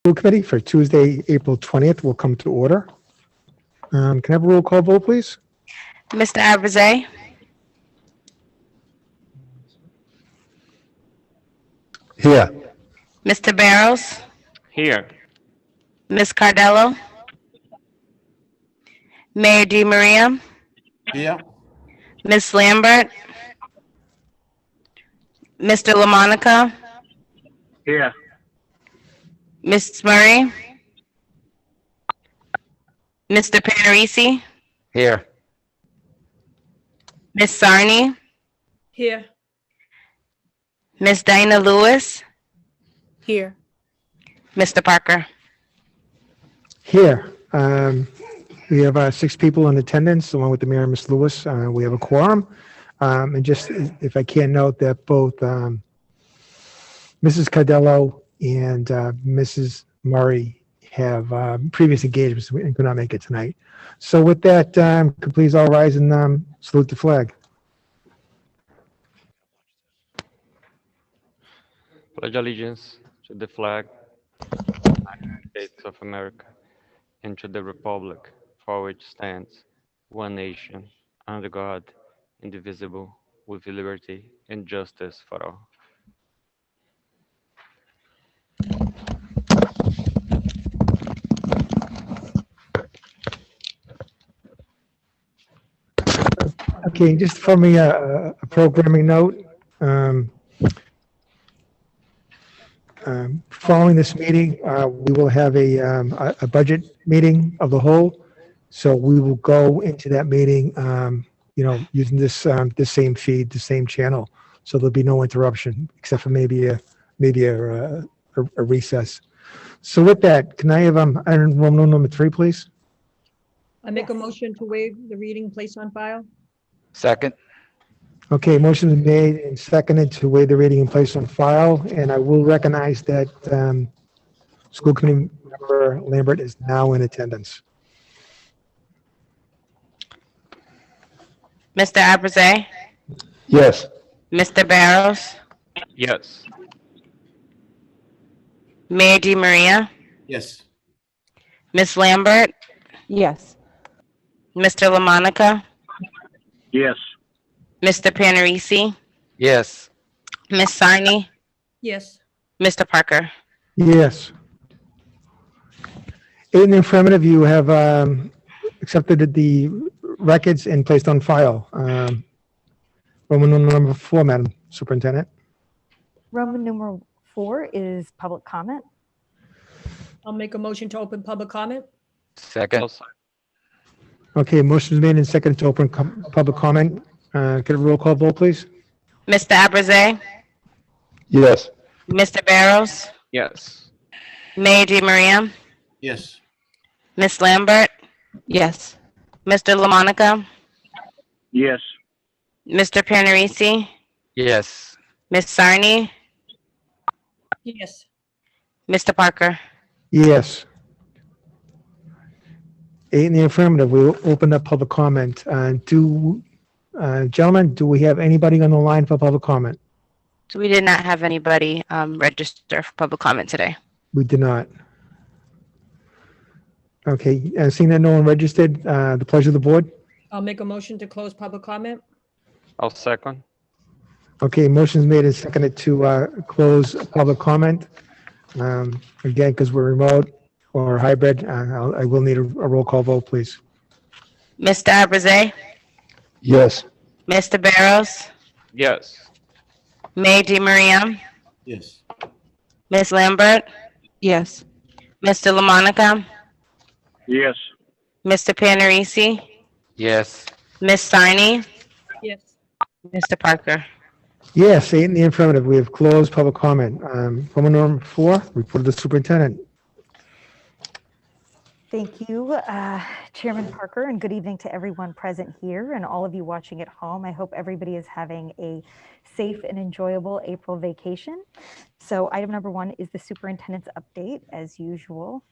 School Committee for Tuesday, April 20th will come to order. Can I have a roll call vote, please? Mr. Abraze, Here. Mr. Barrows, Here. Ms. Cardello, Mayor DiMaria, Here. Ms. Lambert, Mr. LaMonica, Here. Ms. Murray, Mr. Panarisi, Here. Ms. Sarni, Here. Ms. Dinah Lewis, Here. Mr. Parker. Here. We have 6 people in attendance, along with the mayor and Ms. Lewis. We have a quorum. And just if I can note that both Mrs. Cardello and Mrs. Murray have previous engagements and could not make it tonight. So with that, could please all rise and salute the flag. Pledge allegiance to the flag of the United States of America and to the republic for which stands one nation, under God, indivisible, with liberty and justice for all. Okay, just for me, a programming note. Following this meeting, we will have a budget meeting of the whole. So we will go into that meeting, using this same feed, the same channel. So there'll be no interruption except for maybe a recess. So with that, can I have item Roman number 3, please? I make a motion to waive the reading, place on file. Second. Okay, motion is made and seconded to waive the reading and place on file, and I will recognize that school committee member Lambert is now in attendance. Mr. Abraze, Yes. Mr. Barrows, Yes. Mayor DiMaria, Yes. Ms. Lambert, Yes. Mr. LaMonica, Yes. Mr. Panarisi, Yes. Ms. Sarni, Yes. Mr. Parker. Yes. In the affirmative, you have accepted the records and placed on file. Roman number 4, Madam Superintendent. Roman numeral 4 is public comment. I'll make a motion to open public comment. Second. Okay, motion is made and seconded to open public comment. Get a roll call vote, please. Mr. Abraze, Yes. Mr. Barrows, Yes. Mayor DiMaria, Yes. Ms. Lambert, Yes. Mr. LaMonica, Yes. Mr. Panarisi, Yes. Ms. Sarni, Yes. Mr. Parker. Yes. 8 in the affirmative, we will open up public comment. Gentlemen, do we have anybody on the line for public comment? So we did not have anybody register for public comment today. We did not. Okay, seeing that no one registered, the pleasure of the board. I'll make a motion to close public comment. I'll second. Okay, motion's made and seconded to close public comment. Again, because we're remote or hybrid, I will need a roll call vote, please. Mr. Abraze, Yes. Mr. Barrows, Yes. Mayor DiMaria, Yes. Ms. Lambert, Yes. Mr. LaMonica, Yes. Mr. Panarisi, Yes. Ms. Sarni, Yes. Mr. Parker. Yes, 8 in the affirmative, we have closed public comment. Roman number 4, report of the superintendent. Thank you, Chairman Parker, and good evening to everyone present here and all of you watching at home. I hope everybody is having a safe and enjoyable April vacation. So item number 1 is the superintendent's update, as usual.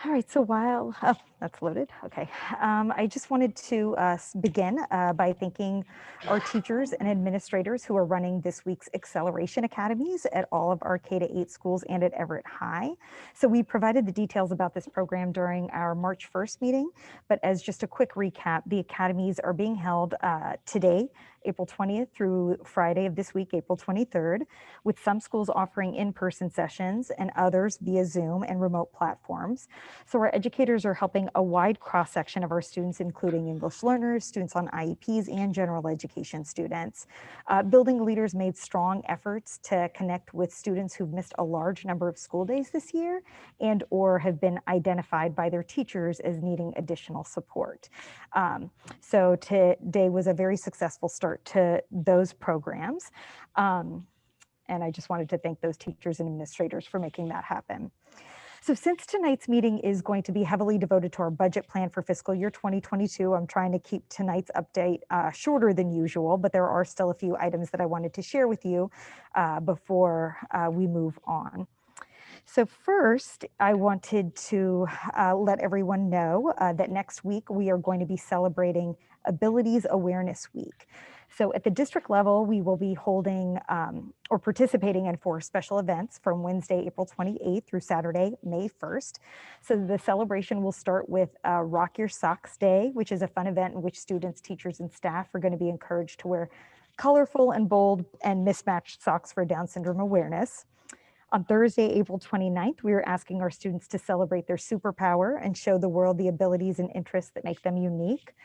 All right, so while, oh, that's loaded, okay. I just wanted to begin by thanking our teachers and administrators who are running this week's Acceleration Academies at all of our K-8 schools and at Everett High. So we provided the details about this program during our March 1st meeting, but as just a quick recap, the academies are being held today, April 20th through Friday of this week, April 23rd, with some schools offering in-person sessions and others via Zoom and remote platforms. So our educators are helping a wide cross-section of our students, including English learners, students on IEPs, and general education students. Building leaders made strong efforts to connect with students who've missed a large number of school days this year and or have been identified by their teachers as needing additional support. So today was a very successful start to those programs. And I just wanted to thank those teachers and administrators for making that happen. So since tonight's meeting is going to be heavily devoted to our budget plan for fiscal year 2022, I'm trying to keep tonight's update shorter than usual, but there are still a few items that I wanted to share with you before we move on. So first, I wanted to let everyone know that next week we are going to be celebrating Abilities Awareness Week. So at the district level, we will be holding or participating in 4 special events from Wednesday, April 28th through Saturday, May 1st. So the celebration will start with Rock Your Socks Day, which is a fun event in which students, teachers, and staff are going to be encouraged to wear colorful and bold and mismatched socks for Down syndrome awareness. On Thursday, April 29th, we are asking our students to celebrate their superpower and show the world the abilities and interests that make them unique.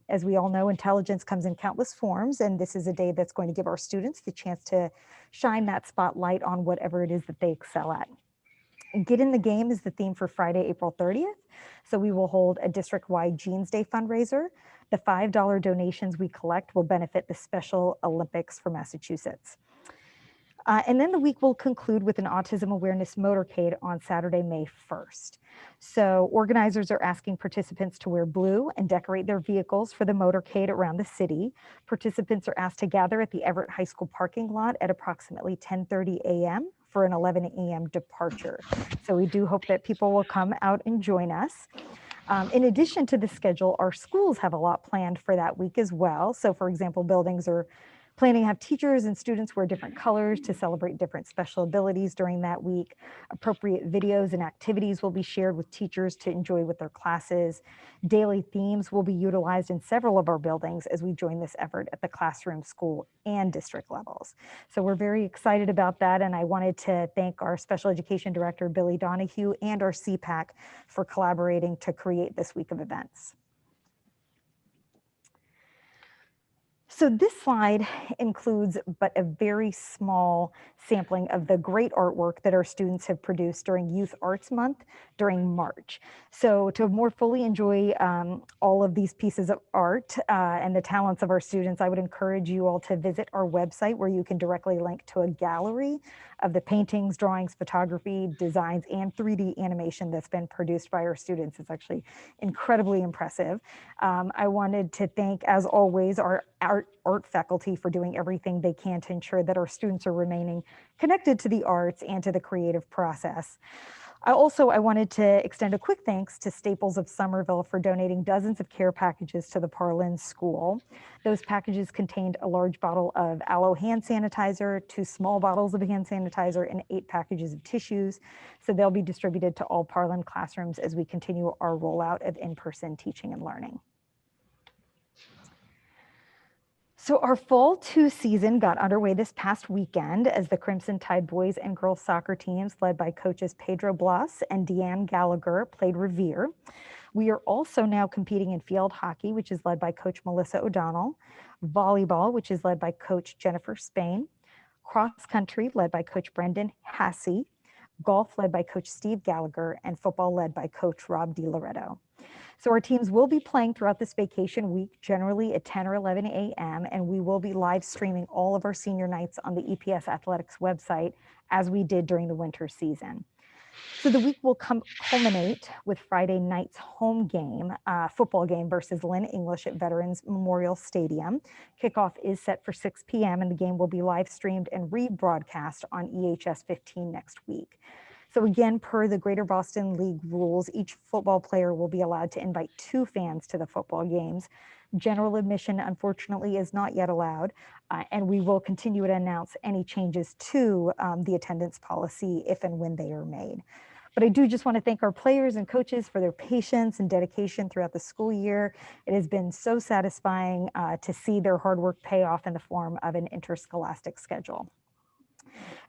As we all know, intelligence comes in countless forms, and this is a day that's going to give our students the chance to shine that spotlight on whatever it is that they excel at. Get in the Game is the theme for Friday, April 30th. So we will hold a district-wide Jeans Day fundraiser. The $5 donations we collect will benefit the Special Olympics for Massachusetts. And then the week will conclude with an autism awareness motorcade on Saturday, May 1st. So organizers are asking participants to wear blue and decorate their vehicles for the motorcade around the city. Participants are asked to gather at the Everett High School parking lot at approximately 10:30 a.m. for an 11 a.m. departure. So we do hope that people will come out and join us. In addition to the schedule, our schools have a lot planned for that week as well. So for example, buildings are planning to have teachers and students wear different colors to celebrate different special abilities during that week. Appropriate videos and activities will be shared with teachers to enjoy with their classes. Daily themes will be utilized in several of our buildings as we join this effort at the classroom, school, and district levels. So we're very excited about that, and I wanted to thank our Special Education Director, Billy Donahue, and our CPAC for collaborating to create this week of events. So this slide includes but a very small sampling of the great artwork that our students have produced during Youth Arts Month during March. So to more fully enjoy all of these pieces of art and the talents of our students, I would encourage you all to visit our website where you can directly link to a gallery of the paintings, drawings, photography, designs, and 3D animation that's been produced by our students. It's actually incredibly impressive. I wanted to thank, as always, our art faculty for doing everything they can to ensure that our students are remaining connected to the arts and to the creative process. I wanted to extend a quick thanks to Staples of Somerville for donating dozens of care packages to the Parlin School. Those packages contained a large bottle of aloe hand sanitizer, 2 small bottles of hand sanitizer, and 8 packages of tissues. So they'll be distributed to all Parlin classrooms as we continue our rollout of in-person teaching and learning. So our Fall 2 season got underway this past weekend as the Crimson Tide boys and girls soccer teams led by coaches Pedro Blas and Deanne Gallagher played Revere. We are also now competing in field hockey, which is led by Coach Melissa O'Donnell, volleyball, which is led by Coach Jennifer Spain, cross country led by Coach Brendan Hassey, golf led by Coach Steve Gallagher, and football led by Coach Rob DiLoretto. So our teams will be playing throughout this vacation week, generally at 10 or 11 a.m., and we will be live streaming all of our senior nights on the EPS Athletics website as we did during the winter season. So the week will culminate with Friday night's home game, football game versus Lynn English at Veterans Memorial Stadium. Kickoff is set for 6 p.m. and the game will be live streamed and rebroadcast on EHS 15 next week. So again, per the Greater Boston League rules, each football player will be allowed to invite 2 fans to the football games. General admission, unfortunately, is not yet allowed, and we will continue to announce any changes to the attendance policy if and when they are made. But I do just want to thank our players and coaches for their patience and dedication throughout the school year. It has been so satisfying to see their hard work pay off in the form of an interscholastic schedule.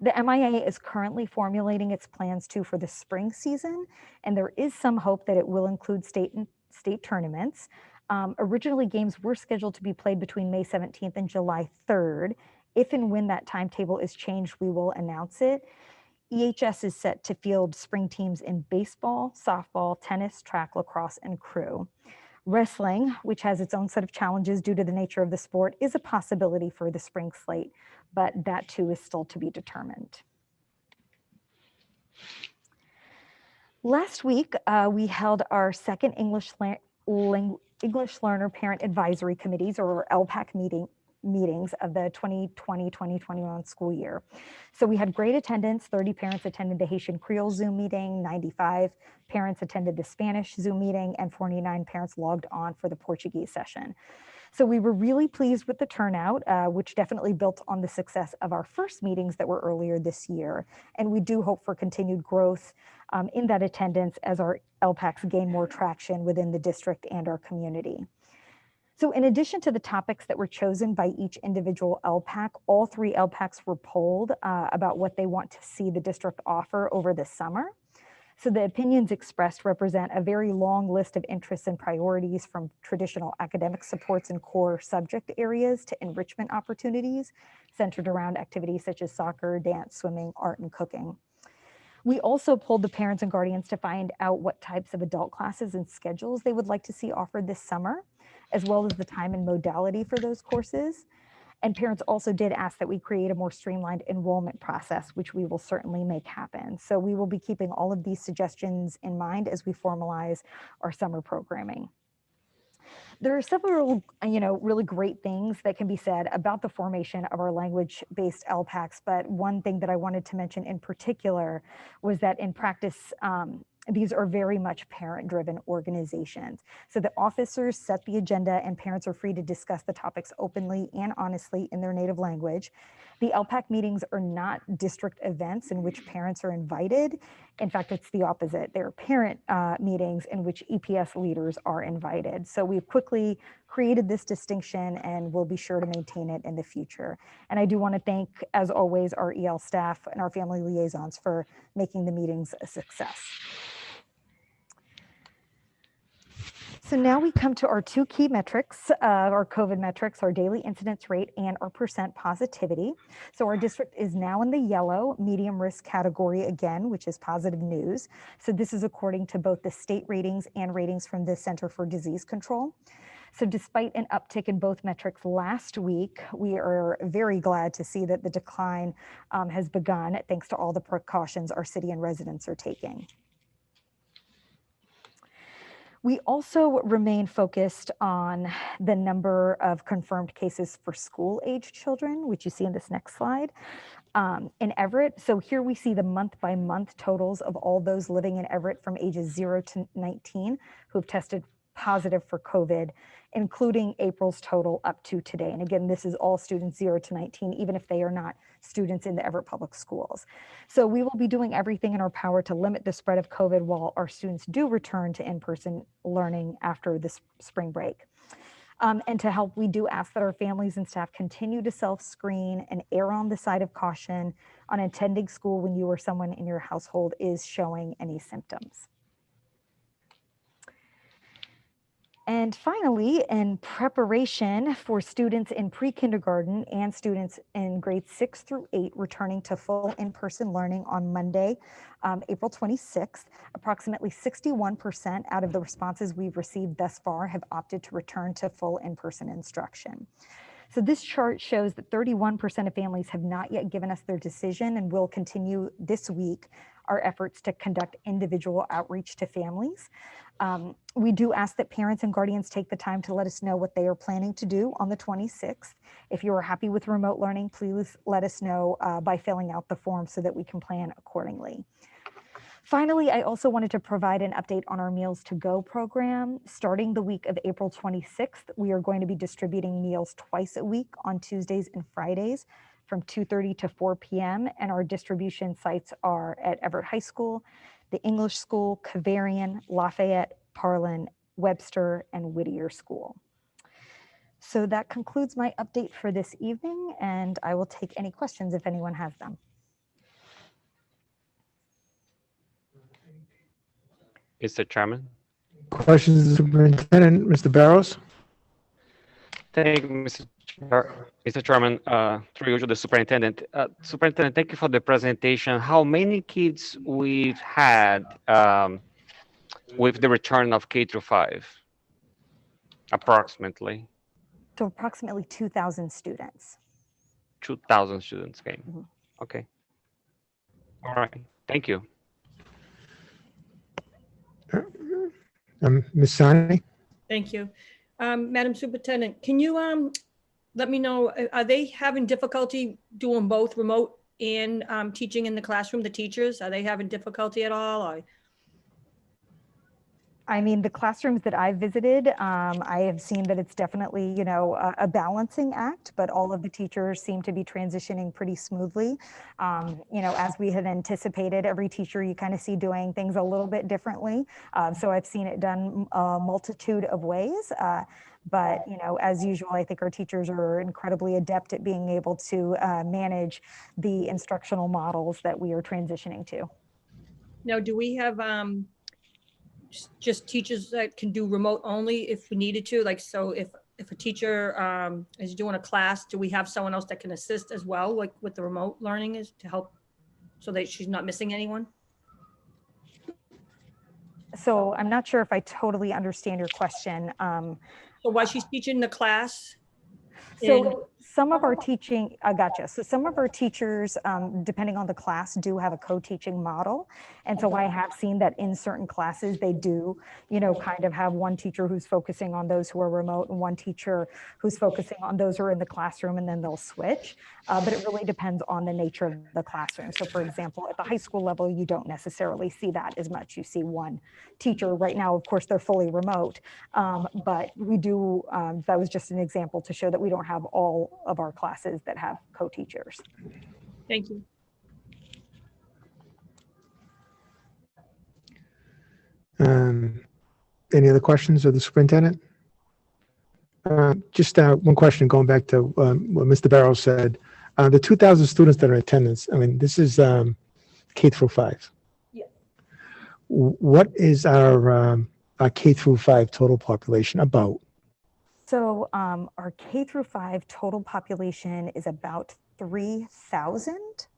The MIA is currently formulating its plans too for the spring season, and there is some hope that it will include state tournaments. Originally, games were scheduled to be played between May 17th and July 3rd. If and when that timetable is changed, we will announce it. EHS is set to field spring teams in baseball, softball, tennis, track, lacrosse, and crew. Wrestling, which has its own set of challenges due to the nature of the sport, is a possibility for the spring slate, but that too is still to be determined. Last week, we held our second English Learner Parent Advisory Committees, or LPAC meetings of the 2020-2021 school year. So we had great attendance. 30 parents attended the Haitian Creole Zoom meeting, 95 parents attended the Spanish Zoom meeting, and 49 parents logged on for the Portuguese session. So we were really pleased with the turnout, which definitely built on the success of our first meetings that were earlier this year. And we do hope for continued growth in that attendance as our LPACs gain more traction within the district and our community. So in addition to the topics that were chosen by each individual LPAC, all 3 LPACs were polled about what they want to see the district offer over the summer. So the opinions expressed represent a very long list of interests and priorities, from traditional academic supports and core subject areas to enrichment opportunities centered around activities such as soccer, dance, swimming, art, and cooking. We also polled the parents and guardians to find out what types of adult classes and schedules they would like to see offered this summer, as well as the time and modality for those courses. And parents also did ask that we create a more streamlined enrollment process, which we will certainly make happen. So we will be keeping all of these suggestions in mind as we formalize our summer programming. There are several, really great things that can be said about the formation of our language-based LPACs, but one thing that I wanted to mention in particular was that in practice, these are very much parent-driven organizations. So the officers set the agenda, and parents are free to discuss the topics openly and honestly in their native language. The LPAC meetings are not district events in which parents are invited. In fact, it's the opposite. They're parent meetings in which EPS leaders are invited. So we've quickly created this distinction, and we'll be sure to maintain it in the future. And I do want to thank, as always, our EL staff and our family liaisons for making the meetings a success. So now we come to our 2 key metrics, our COVID metrics, our daily incidence rate and our percent positivity. So our district is now in the yellow medium risk category again, which is positive news. So this is according to both the state ratings and ratings from the Center for Disease Control. So despite an uptick in both metrics last week, we are very glad to see that the decline has begun thanks to all the precautions our city and residents are taking. We also remain focused on the number of confirmed cases for school-age children, which you see in this next slide, in Everett. So here we see the month-by-month totals of all those living in Everett from ages 0 to 19 who've tested positive for COVID, including April's total up to today. And again, this is all students 0 to 19, even if they are not students in the Everett Public Schools. So we will be doing everything in our power to limit the spread of COVID while our students do return to in-person learning after this spring break. And to help, we do ask that our families and staff continue to self-screen and err on the side of caution on attending school when you or someone in your household is showing any symptoms. And finally, in preparation for students in pre-kindergarten and students in grades 6 through 8 returning to full in-person learning on Monday, April 26th, approximately 61% out of the responses we've received thus far have opted to return to full in-person instruction. So this chart shows that 31% of families have not yet given us their decision, and will continue this week our efforts to conduct individual outreach to families. We do ask that parents and guardians take the time to let us know what they are planning to do on the 26th. If you are happy with remote learning, please let us know by filling out the form so that we can plan accordingly. Finally, I also wanted to provide an update on our Meals to Go program. Starting the week of April 26th, we are going to be distributing meals twice a week on Tuesdays and Fridays from 2:30 to 4 p.m. And our distribution sites are at Everett High School, the English School, Cavarian, Lafayette, Parlin, Webster, and Whittier School. So that concludes my update for this evening, and I will take any questions if anyone has them. Mr. Chairman. Questions, of the Superintendent, Mr. Barrows? Thank you, Mr. Chairman, through you to the Superintendent. Superintendent, thank you for the presentation. How many kids we've had with the return of K through 5, approximately? So approximately 2,000 students. 2,000 students came. Mhm. Okay. All right. Thank you. Ms. Sani? Thank you. Madam Superintendent, can you let me know, are they having difficulty doing both remote and teaching in the classroom, the teachers? Are they having difficulty at all? Or? I mean, the classrooms that I've visited, I have seen that it's definitely, you know, a balancing act, but all of the teachers seem to be transitioning pretty smoothly. You know, as we had anticipated, every teacher you kind of see doing things a little bit differently. So I've seen it done a multitude of ways. But, you know, as usual, I think our teachers are incredibly adept at being able to manage the instructional models that we are transitioning to. Now, do we have just teachers that can do remote only if we needed to? Like, so if a teacher is doing a class, do we have someone else that can assist as well, like with the remote learning is to help so that she's not missing anyone? So I'm not sure if I totally understand your question. So while she's teaching the class, So some of our teaching, I gotcha. So some of our teachers, depending on the class, do have a co-teaching model. And so I have seen that in certain classes, they do, you know, kind of have one teacher who's focusing on those who are remote and one teacher who's focusing on those who are in the classroom, and then they'll switch. But it really depends on the nature of the classroom. So for example, at the high school level, you don't necessarily see that as much. You see one teacher. Right now, of course, they're fully remote. But we do, that was just an example to show that we don't have all of our classes that have co-teachers. thank you. Any other questions of the superintendent? Just one question going back to what Mr. Barrows said. The 2,000 students that are in attendance, I mean, this is K through 5. Yes. What is our K through 5 total population about? So our K through 5 total population is about 3,000.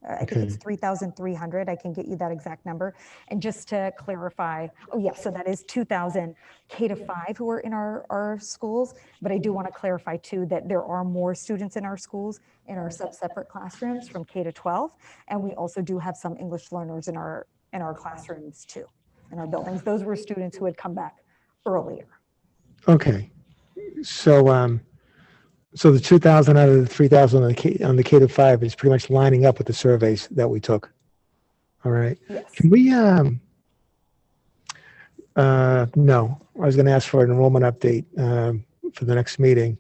I think it's 3,300. I can get you that exact number. And just to clarify, oh yeah, so that is 2,000 K to 5 who are in our schools. But I do want to clarify too that there are more students in our schools in our separate classrooms from K to 12. And we also do have some English learners in our classrooms too, in our buildings. Those were students who had come back earlier. Okay. So, so the 2,000 out of the 3,000 on the K to 5 is pretty much lining up with the surveys that we took. All right. Yes. Can we, no, I was going to ask for an enrollment update for the next meeting,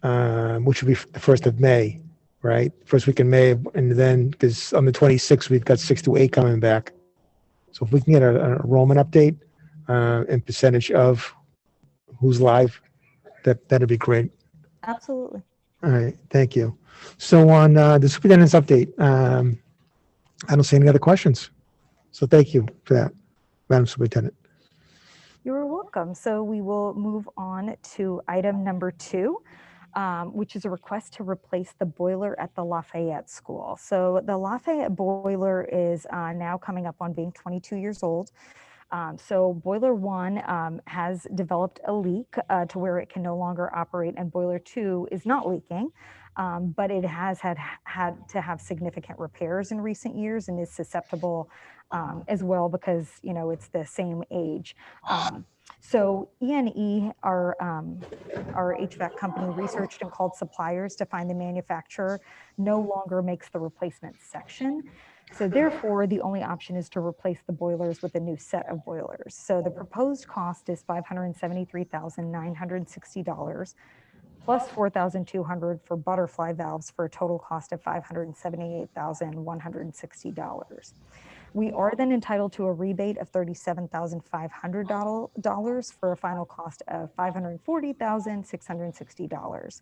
which would be the 1st of May, right? First week in May. And then, because on the 26th, we've got 6 to 8 coming back. So if we can get an enrollment update and percentage of who's live, that'd be great. Absolutely. All right, thank you. So on the superintendent's update, I don't see any other questions. So thank you for that, Madam Superintendent. You're welcome. So we will move on to item number 2, which is a request to replace the boiler at the Lafayette School. So the Lafayette boiler is now coming up on being 22 years old. So boiler 1 has developed a leak to where it can no longer operate, and boiler 2 is not leaking, but it has had to have significant repairs in recent years and is susceptible as well because, you know, it's the same age. So E&E, our HVAC company, researched and called suppliers to find the manufacturer no longer makes the replacement section. So therefore, the only option is to replace the boilers with a new set of boilers. So the proposed cost is $573,960 plus $4,200 for butterfly valves for a total cost of $578,160. We are then entitled to a rebate of $37,500 for a final cost of $540,660.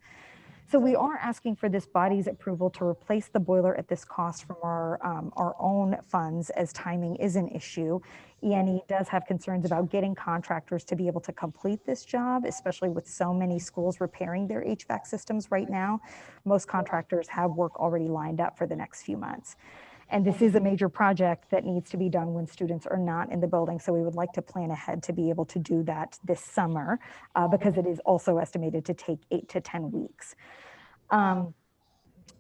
So we are asking for this body's approval to replace the boiler at this cost from our own funds, as timing is an issue. ENE does have concerns about getting contractors to be able to complete this job, especially with so many schools repairing their HVAC systems right now. Most contractors have work already lined up for the next few months. And this is a major project that needs to be done when students are not in the building. So we would like to plan ahead to be able to do that this summer because it is also estimated to take 8 to 10 weeks.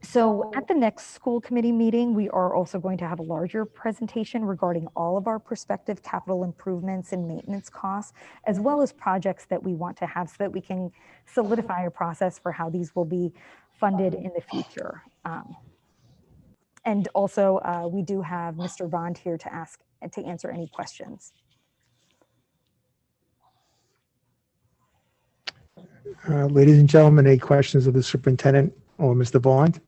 So at the next school committee meeting, we are also going to have a larger presentation regarding all of our prospective capital improvements and maintenance costs, as well as projects that we want to have so that we can solidify a process for how these will be funded in the future. And also, we do have Mr. Bond here to answer any questions. Ladies and gentlemen, any questions of the superintendent or Mr. Bond?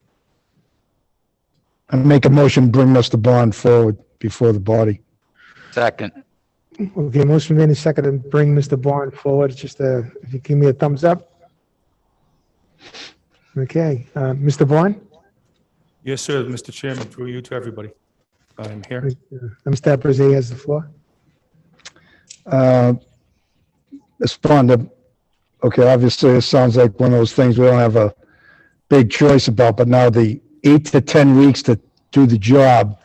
I make a motion, bring Mr. Bond forward before the body. Second. Okay, motion made and seconded to bring Mr. Bond forward. Just if you give me a thumbs up. Okay, Mr. Bond? Yes, sir, Mr. Chairman, through you to everybody. I'm here. Mr. Abraze has the floor. Mr. Bond, okay, obviously it sounds like one of those things we don't have a big choice about, but now the 8 to 10 weeks to do the job,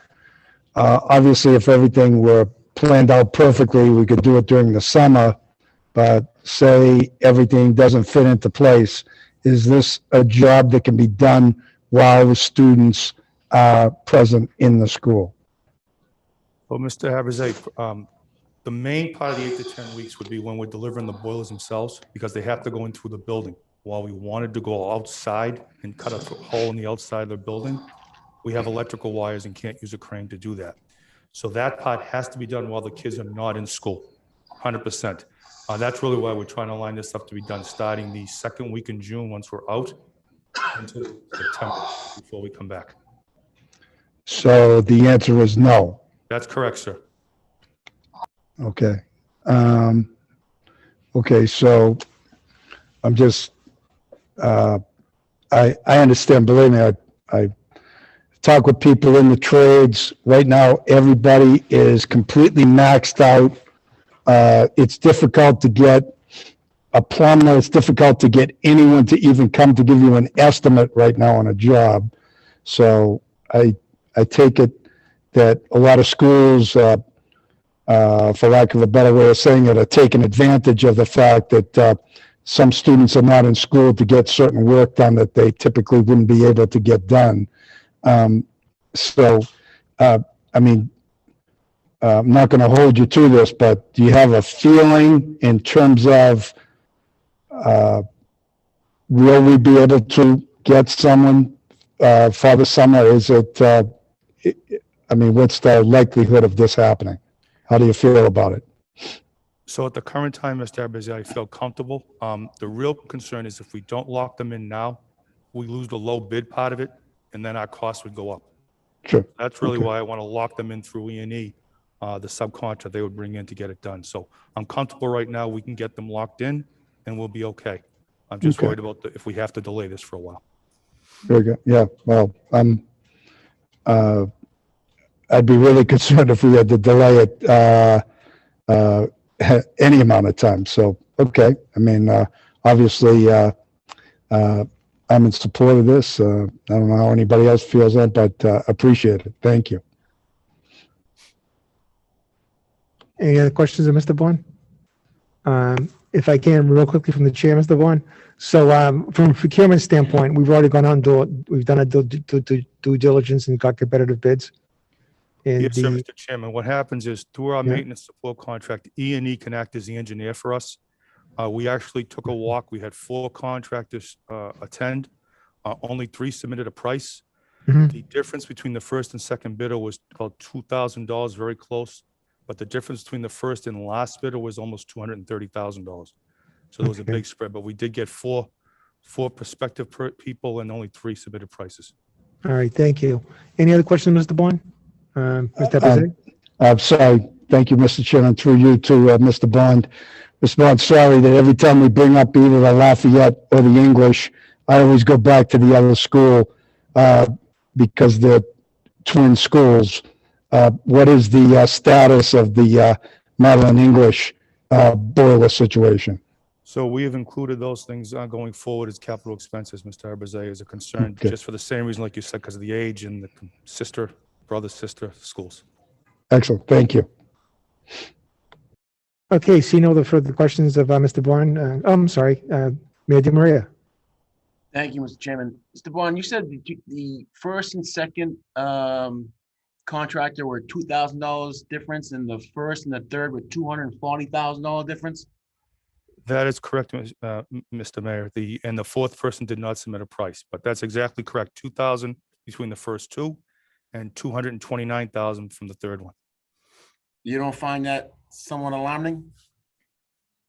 obviously if everything were planned out perfectly, we could do it during the summer, but say everything doesn't fit into place. Is this a job that can be done while the students are present in the school? Well, Mr. Haberzak, the main part of the 8 to 10 weeks would be when we're delivering the boilers themselves, because they have to go in through the building. While we wanted to go outside and cut a hole in the outside of the building, we have electrical wires and can't use a crane to do that. So that part has to be done while the kids are not in school, 100%. That's really why we're trying to line this up to be done starting the second week in June once we're out until September before we come back. So the answer is no. That's correct, sir. Okay. Okay, so I'm just, I understand, believe me, I talk with people in the trades. Right now, everybody is completely maxed out. It's difficult to get a plumber. It's difficult to get anyone to even come to give you an estimate right now on a job. So I take it that a lot of schools, for lack of a better way of saying it, are taking advantage of the fact that some students are not in school to get certain work done that they typically wouldn't be able to get done. I mean, I'm not going to hold you to this, but do you have a feeling in terms of will we be able to get someone for the summer? Is it, I mean, what's the likelihood of this happening? How do you feel about it? So at the current time, Mr. Abrazi, I feel comfortable. The real concern is if we don't lock them in now, we lose the low bid part of it, and then our costs would go up. Sure. That's really Okay. why I want to lock them in through E&E, the subcontract they would bring in to get it done. So I'm comfortable right now. We can get them locked in, and we'll be okay. I'm just Okay. worried about if we have to delay this for a while. Very good. Yeah, well, I'd be really concerned if we had to delay it any amount of time. So, okay. I mean, obviously, I'm in support of this. I don't know how anybody else feels that, but appreciate it. Thank you. Any other questions of Mr. Bond? If I can, real quickly from the chair, Mr. Bond. So from a procurement standpoint, we've already gone on, we've done a due diligence and got competitive bids. And Yes, sir, Mr. Chairman. What happens is through our Yeah. maintenance support contract, E&E can act as the engineer for us. We actually took a walk. We had 4 contractors attend. Only 3 submitted a price. Mhm. The difference between the first and second bidder was about $2,000, very close. But the difference between the first and last bidder was almost $230,000. So there was a Okay. big spread, but we did get four prospective people and only 3 submitted prices. All right, thank you. Any other questions, Mr. Bond? Mr. Pezet? I'm sorry. Thank you, Mr. Chairman, through you to Mr. Bond. Mr. Bond, sorry that every time we bring up either the Lafayette or the English, I always go back to the other school because they're twin schools. What is the status of the Madeline English boiler situation? So we have included those things going forward as capital expenses, Mr. Arbuzet, as a concern, Okay. just for the same reason, like you said, because of the age and the brother-sister schools. Excellent. Thank you. Okay, see no other further questions of Mr. Bond. I'm sorry, Mayor DiMaria. Thank you, Mr. Chairman. Mr. Bond, you said the first and second contractor were $2,000 difference, and the first and the third were $240,000 difference? That is correct, Mr. Mayor. And the fourth person did not submit a price, but that's exactly correct. 2,000 between the first two and 229,000 from the third one. You don't find that somewhat alarming?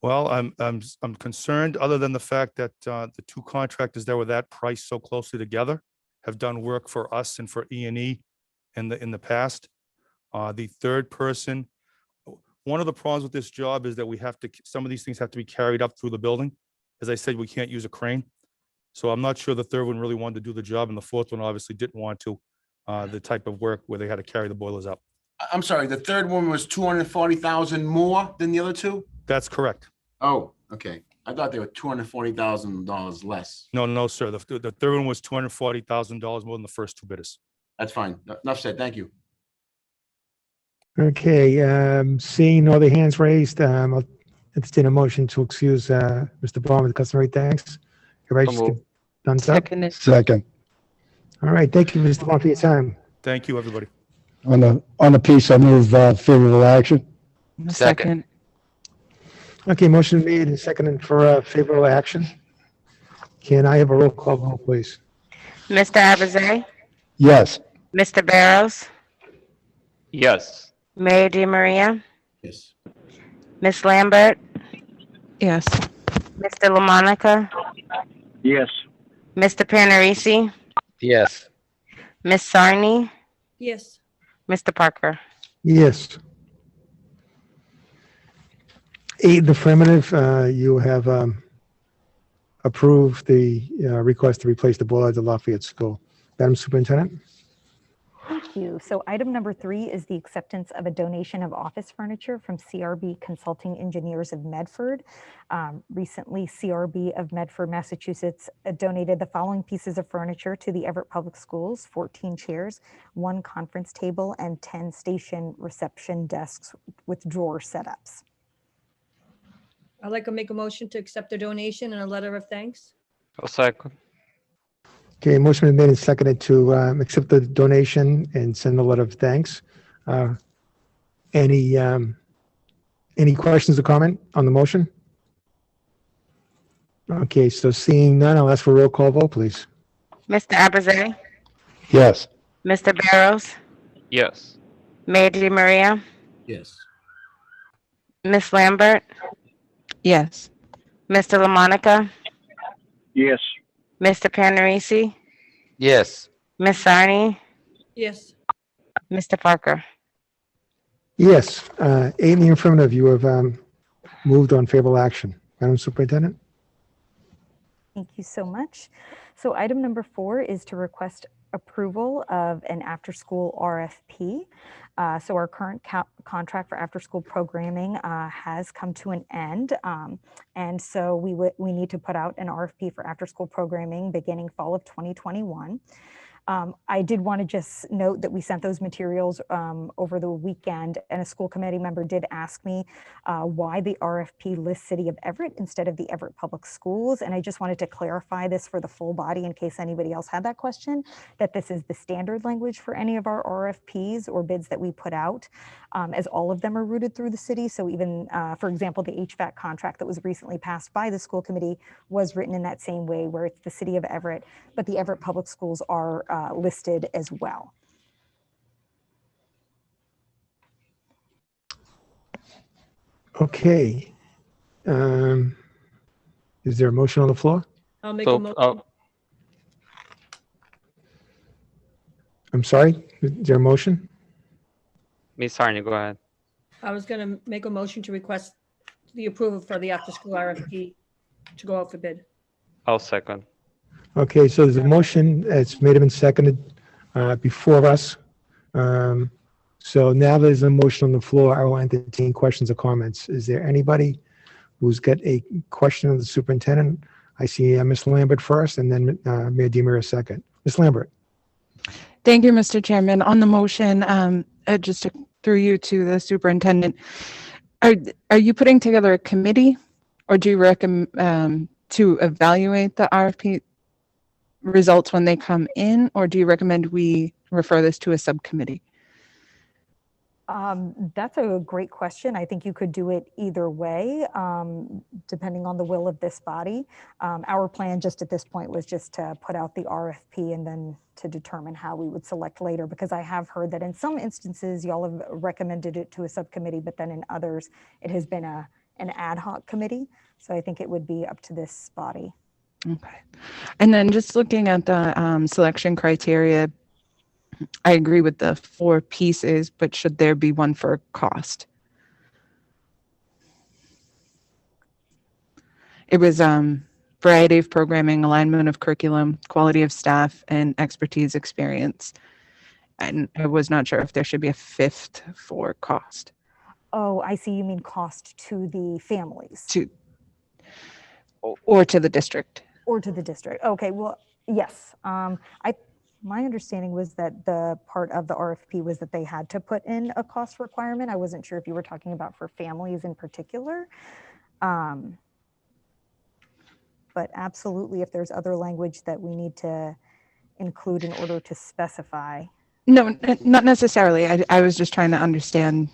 Well, I'm concerned, other than the fact that the 2 contractors that were that priced so closely together have done work for us and for E&E in the past. The third person, one of the problems with this job is that some of these things have to be carried up through the building. As I said, we can't use a crane. So I'm not sure the third one really wanted to do the job, and the fourth one obviously didn't want to, the type of work where they had to carry the boilers up. I'm sorry, the third one was 240,000 more than the other two? That's correct. Oh, okay. I thought they were $240,000 less. No, sir. The third one was $240,000 more than the first 2 bidders. That's fine. Enough said. Thank you. Okay, seeing no other hands raised, I'll entertain a motion to excuse Mr. Bond with customary thanks. Everybody just moved. get thumbs up? Seconded. Second. All right, thank you, Mr. Bond, for your time. Thank you, everybody. On the piece, I move favorable action. Second. Okay, motion made and seconded for favorable action. Can I have a roll call vote, please? Mr. Abraze, Yes. Mr. Barrows, Yes. Mayor DiMaria, Yes. Miss Lambert, Yes. Mr. LaMonica, Yes. Mr. Panarisi, Yes. Miss Sarni, Yes. Mr. Parker. Yes. 8 in the affirmative, you have approved the request to replace the boiler at the Lafayette School. Madam Superintendent? Thank you. So item number 3 is the acceptance of a donation of office furniture from CRB Consulting Engineers of Medford. Recently, CRB of Medford, Massachusetts donated the following pieces of furniture to the Everett Public Schools: 14 chairs, 1 conference table, and 10 station reception desks with drawer setups. I'd like to make a motion to accept the donation and a letter of thanks. I'll second. Okay, motion been made and seconded to accept the donation and send a letter of thanks. Any questions or comment on the motion? Okay, so seeing none, I'll ask for a roll call vote, please. Mr. Abraze, Yes. Mr. Barrows, Yes. Mayor DiMaria, Yes. Miss Lambert, Yes. Mr. LaMonica, Yes. Mr. Panarisi, Yes. Miss Sarni, Yes. Mr. Parker. Yes, 8 in the affirmative, you have moved on favorable action. Madam Superintendent? Thank you so much. So item number 4 is to request approval of an after-school RFP. So our current contract for after-school programming has come to an end. And so we need to put out an RFP for after-school programming beginning fall of 2021. I did want to just note that we sent those materials over the weekend, and a school committee member did ask me why the RFP lists City of Everett instead of the Everett Public Schools. And I just wanted to clarify this for the full body in case anybody else had that question, that this is the standard language for any of our RFPs or bids that we put out, as all of them are routed through the city. So even, for example, the HVAC contract that was recently passed by the school committee was written in that same way, where it's the City of Everett, but the Everett Public Schools are listed as well. Okay. Is there a motion on the floor? I'll make a So, motion. I'm sorry, is there a motion? Ms. Harney, go ahead. I was going to make a motion to request the approval for the after-school RFP to go out for bid. I'll second. Okay, so there's a motion, it's made and seconded before us. So now there's a motion on the floor. I will entertain questions or comments. Is there anybody who's got a question of the superintendent? I see Ms. Lambert first and then Mayor DiMaria second. Ms. Lambert. Thank you, Mr. Chairman. On the motion, just through you to the superintendent, are you putting together a committee, or do you recommend to evaluate the RFP results when they come in, or do you recommend we refer this to a subcommittee? That's a great question. I think you could do it either way, depending on the will of this body. Our plan just at this point was just to put out the RFP and then to determine how we would select later, because I have heard that in some instances y'all have recommended it to a subcommittee, but then in others it has been an ad hoc committee. So I think it would be up to this body. Okay. And then just looking at the selection criteria, I agree with the 4 pieces, but should there be one for cost? It was variety of programming, alignment of curriculum, quality of staff, and expertise experience. And I was not sure if there should be a 5th for cost. Oh, I see. You mean cost to the families? Or to the district. Or to the district. Okay, well, yes. My understanding was that the part of the RFP was that they had to put in a cost requirement. I wasn't sure if you were talking about for families in particular. But absolutely, if there's other language that we need to include in order to specify. No, not necessarily. I was just trying to understand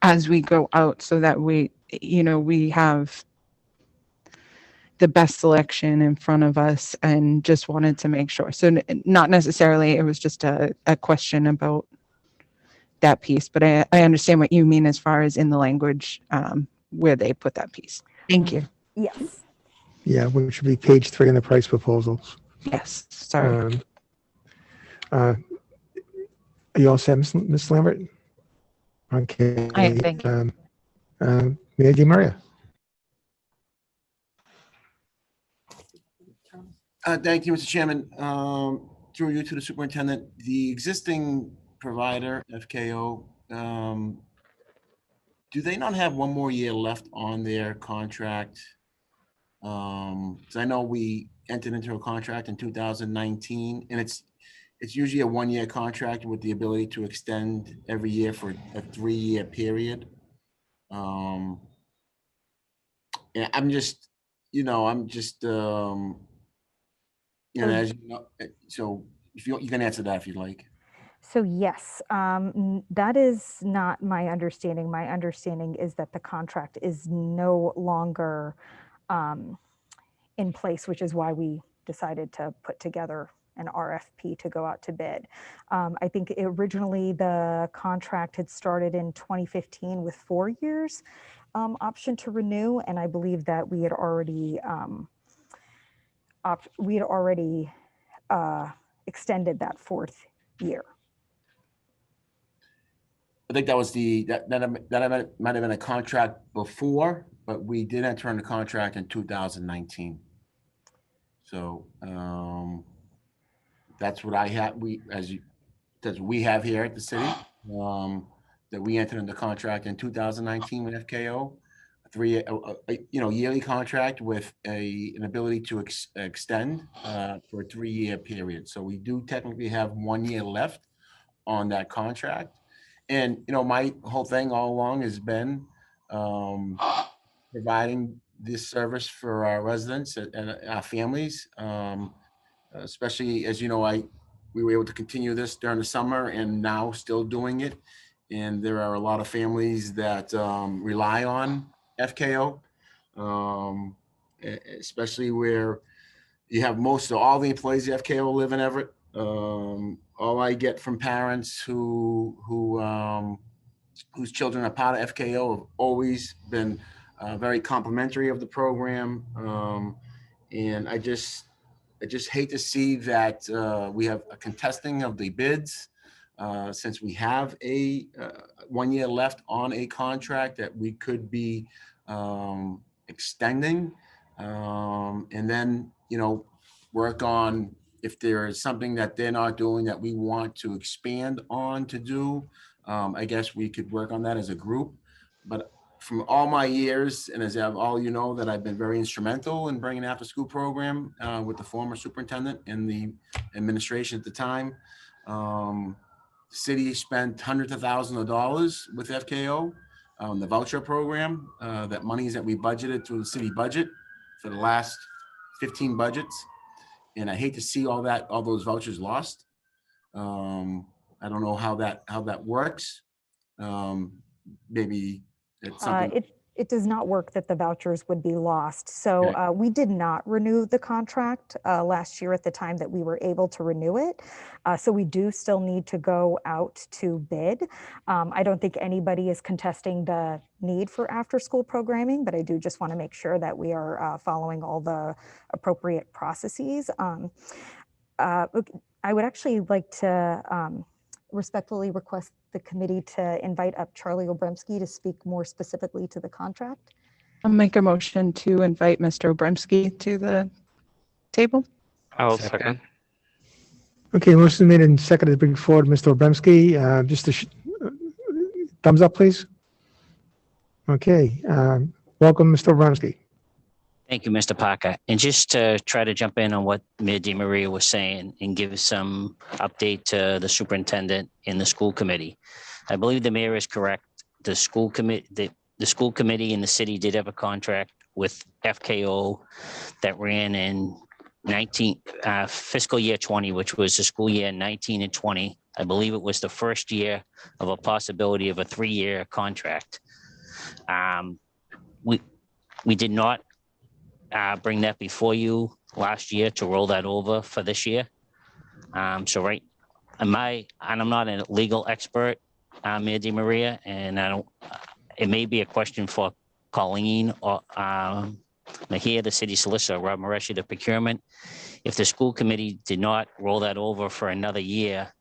as we go out so that we have the best selection in front of us, and just wanted to make sure. So not necessarily, it was just a question about that piece, but I understand what you mean as far as in the language where they put that piece. Thank you. Yes. Yeah, which would be page 3 in the price proposals. Yes, sorry. Are you all set, Ms. Lambert? Okay. Thank you. Mayor DiMaria. Thank you, Mr. Chairman. Through you to the superintendent, the existing provider, FKO, do they not have one more year left on their contract? So I know we entered into a contract in 2019, and it's usually a 1-year contract with the ability to extend every year for a 3-year period. And I'm just, as you know, so if you can answer that if you'd like. So yes, that is not my understanding. My understanding is that the contract is no longer in place, which is why we decided to put together an RFP to go out to bid. I think originally the contract had started in 2015 with 4 years option to renew, and I believe that we had already extended that 4th year. I think that was that might have been a contract before, but we did enter into contract in 2019. So that's what I have. That's what we have here at the city. That we entered into contract in 2019 with FKO, a 3-year, yearly contract with an ability to extend for a 3-year period. So we do technically have 1 year left on that contract. And, my whole thing all along has been providing this service for our residents and our families, especially as we were able to continue this during the summer and now still doing it. And there are a lot of families that rely on FKO, especially where you have most of all the employees of FKO live in Everett. All I get from parents whose children are part of FKO have always been very complimentary of the program. And I just hate to see that we have a contesting of the bids since we have a 1 year left on a contract that we could be extending, and then, work on if there is something that they're not doing that we want to expand on to do. I guess we could work on that as a group. But from all my years, and as all you know, that I've been very instrumental in bringing an after-school program with the former superintendent and the administration at the time. The city spent hundreds of thousands of dollars with FKO on the voucher program. That monies that we budgeted through the city budget for the last 15 budgets. And I hate to see all those vouchers lost. I don't know how that works. Maybe it's something. It does not work that the vouchers would be lost. So Okay. we did not renew the contract last year at the time that we were able to renew it. So we do still need to go out to bid. I don't think anybody is contesting the need for after-school programming, but I do just want to make sure that we are following all the appropriate processes. I would actually like to respectfully request the committee to invite up Charlie Obremski to speak more specifically to the contract. I'll make a motion to invite Mr. Obremski to the table. I'll second. Okay, motion made and seconded to bring forward Mr. Obremski. Just a thumbs up, please. Okay, welcome, Mr. Obremski. Thank you, Mr. Parker. And just to try to jump in on what Mayor DiMaria was saying and give some update to the superintendent and the school committee. I believe the mayor is correct. The school committee, the school committee in the city did have a contract with FKO that ran in fiscal year 20, which was the school year 19 and 20. I believe it was the first year of a possibility of a 3-year contract. We did not bring that before you last year to roll that over for this year. I'm not a legal expert, Mayor DiMaria, and it may be a question for Colleen or Mahia, the city solicitor, Rob Mareschi, the procurement. If the school committee did not roll that over for another year,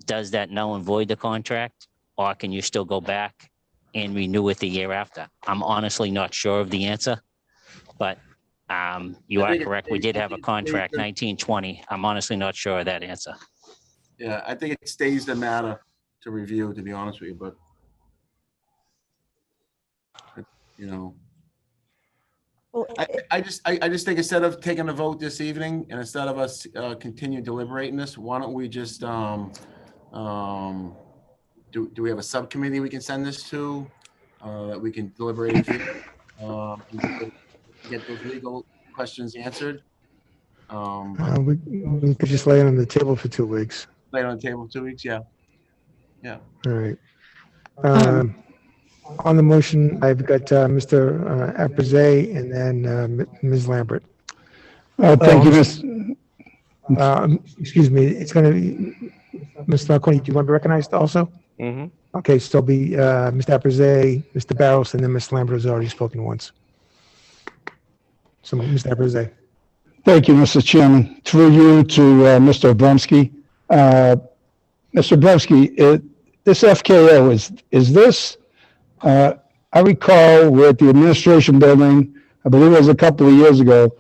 does that null and void the contract, or can you still go back and renew it the year after? I'm honestly not sure of the answer. But you are correct. We did have a contract 1920. I'm honestly not sure of that answer. Yeah, I think it stays the matter to review, to be honest with you, but Well, I just think instead of taking a vote this evening and instead of us continue deliberating this, why don't we just do we have a subcommittee we can send this to that we can deliberate? Get those legal questions answered. We could just lay it on the table for 2 weeks. Lay it on the table 2 weeks, yeah. All right. On the motion, I've got Mr. Appice and then Ms. Lambert. Thank you, Ms. Excuse me, it's going to be, Mr. Marconi, do you want to be recognized also? Mm-hmm. Okay, so it'll be Mr. Appice, Mr. Barros, and then Ms. Lambert has already spoken once. So, Mr. Appice. Thank you, Mr. Chairman. Through you to Mr. Obremski. Mr. Obremski, this FKO, is this, I recall we're at the administration building, I believe it was a couple of years ago.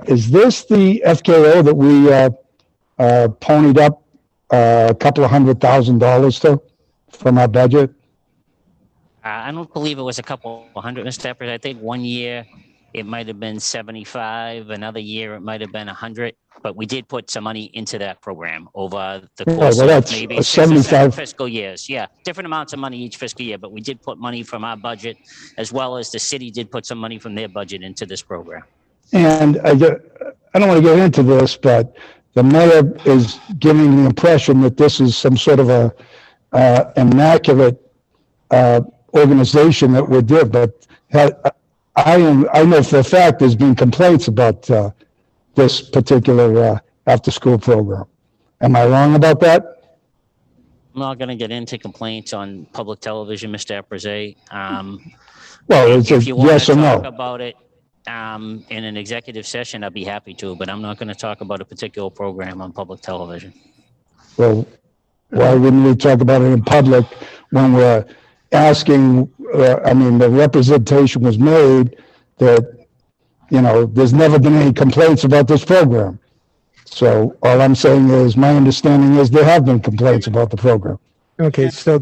Is this the FKO that we ponied up a couple of $100,000 to from our budget? I don't believe it was a couple hundred, Mr. Appice. I think 1 year it might have been 75, another year it might have been 100, but we did put some money into that program over the course of maybe 6 or 7 fiscal years. Yeah, different amounts of money each fiscal year, but we did put money from our budget as well as the city did put some money from their budget into this program. And I don't want to get into this, but the mayor is giving the impression that this is some sort of a immaculate organization that we did, but I know for a fact there's been complaints about this particular after-school program. Am I wrong about that? I'm not going to get into complaints on public television, Mr. Eprizé. Well, it's a If you want yes to or talk no. about it in an executive session, I'd be happy to, but I'm not going to talk about a particular program on public television. Well, why wouldn't we talk about it in public when we're asking, the representation was made that, there's never been any complaints about this program. So all I'm saying is, my understanding is there have been complaints about the program. Okay, so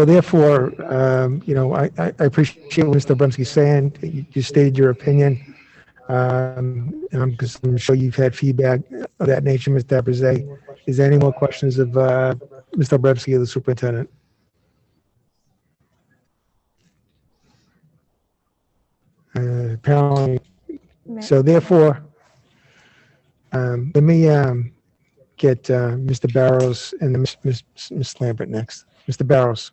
therefore, I appreciate what Mr. Abramsky's saying. You stated your opinion. And I'm sure you've had feedback of that nature, Mr. Abramsky. Is there any more questions of Mr. Abramsky or the superintendent? Apparently, so therefore, let me get Mr. Barrows and then Ms. Lambert next. Mr. Barrows.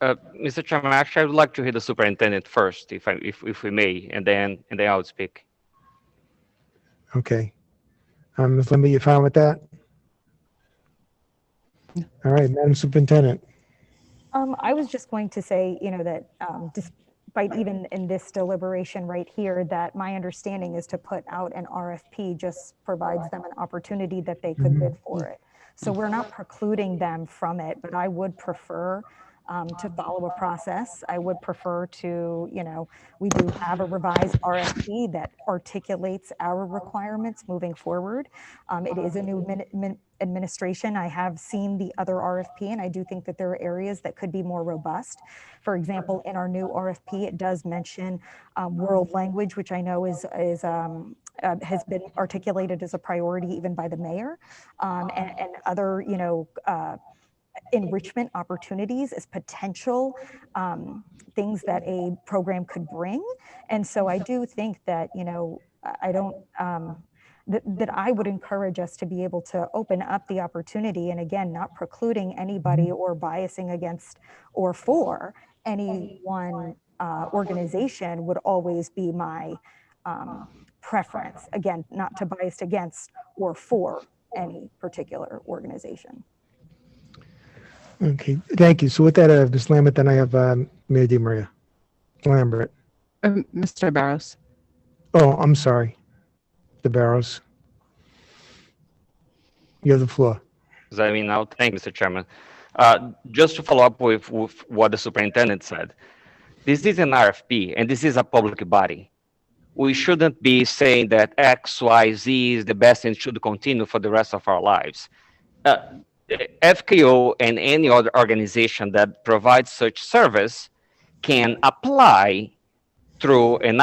Mr. Chairman, actually, I would like to hear the superintendent first, if we may, and then I would speak. Okay. Ms. Lambert, you fine with that? All right, Madam Superintendent. I was just going to say, that despite even in this deliberation right here, that my understanding is to put out an RFP just provides them an opportunity that they could bid for it. So we're not precluding them from it, but I would prefer to follow a process. I would prefer to, we do have a revised RFP that articulates our requirements moving forward. It is a new administration. I have seen the other RFP, and I do think that there are areas that could be more robust. For example, in our new RFP, it does mention world language, which I know has been articulated as a priority even by the mayor, and other, enrichment opportunities as potential things that a program could bring. And so I do think that, I don't, that I would encourage us to be able to open up the opportunity, and again, not precluding anybody or biasing against or for any one organization would always be my preference. Again, not to bias against or for any particular organization. Okay, thank you. So with that, Ms. Lambert, then I have Mayor DiMaria. Lambert. Mr. Barrows. Oh, I'm sorry. The Barrows. You have the floor. Does that mean now? Thank you, Mr. Chairman. Just to follow up with what the superintendent said, this is an RFP and this is a public body. We shouldn't be saying that X, Y, Z is the best and should continue for the rest of our lives. FKO and any other organization that provides such service can apply through an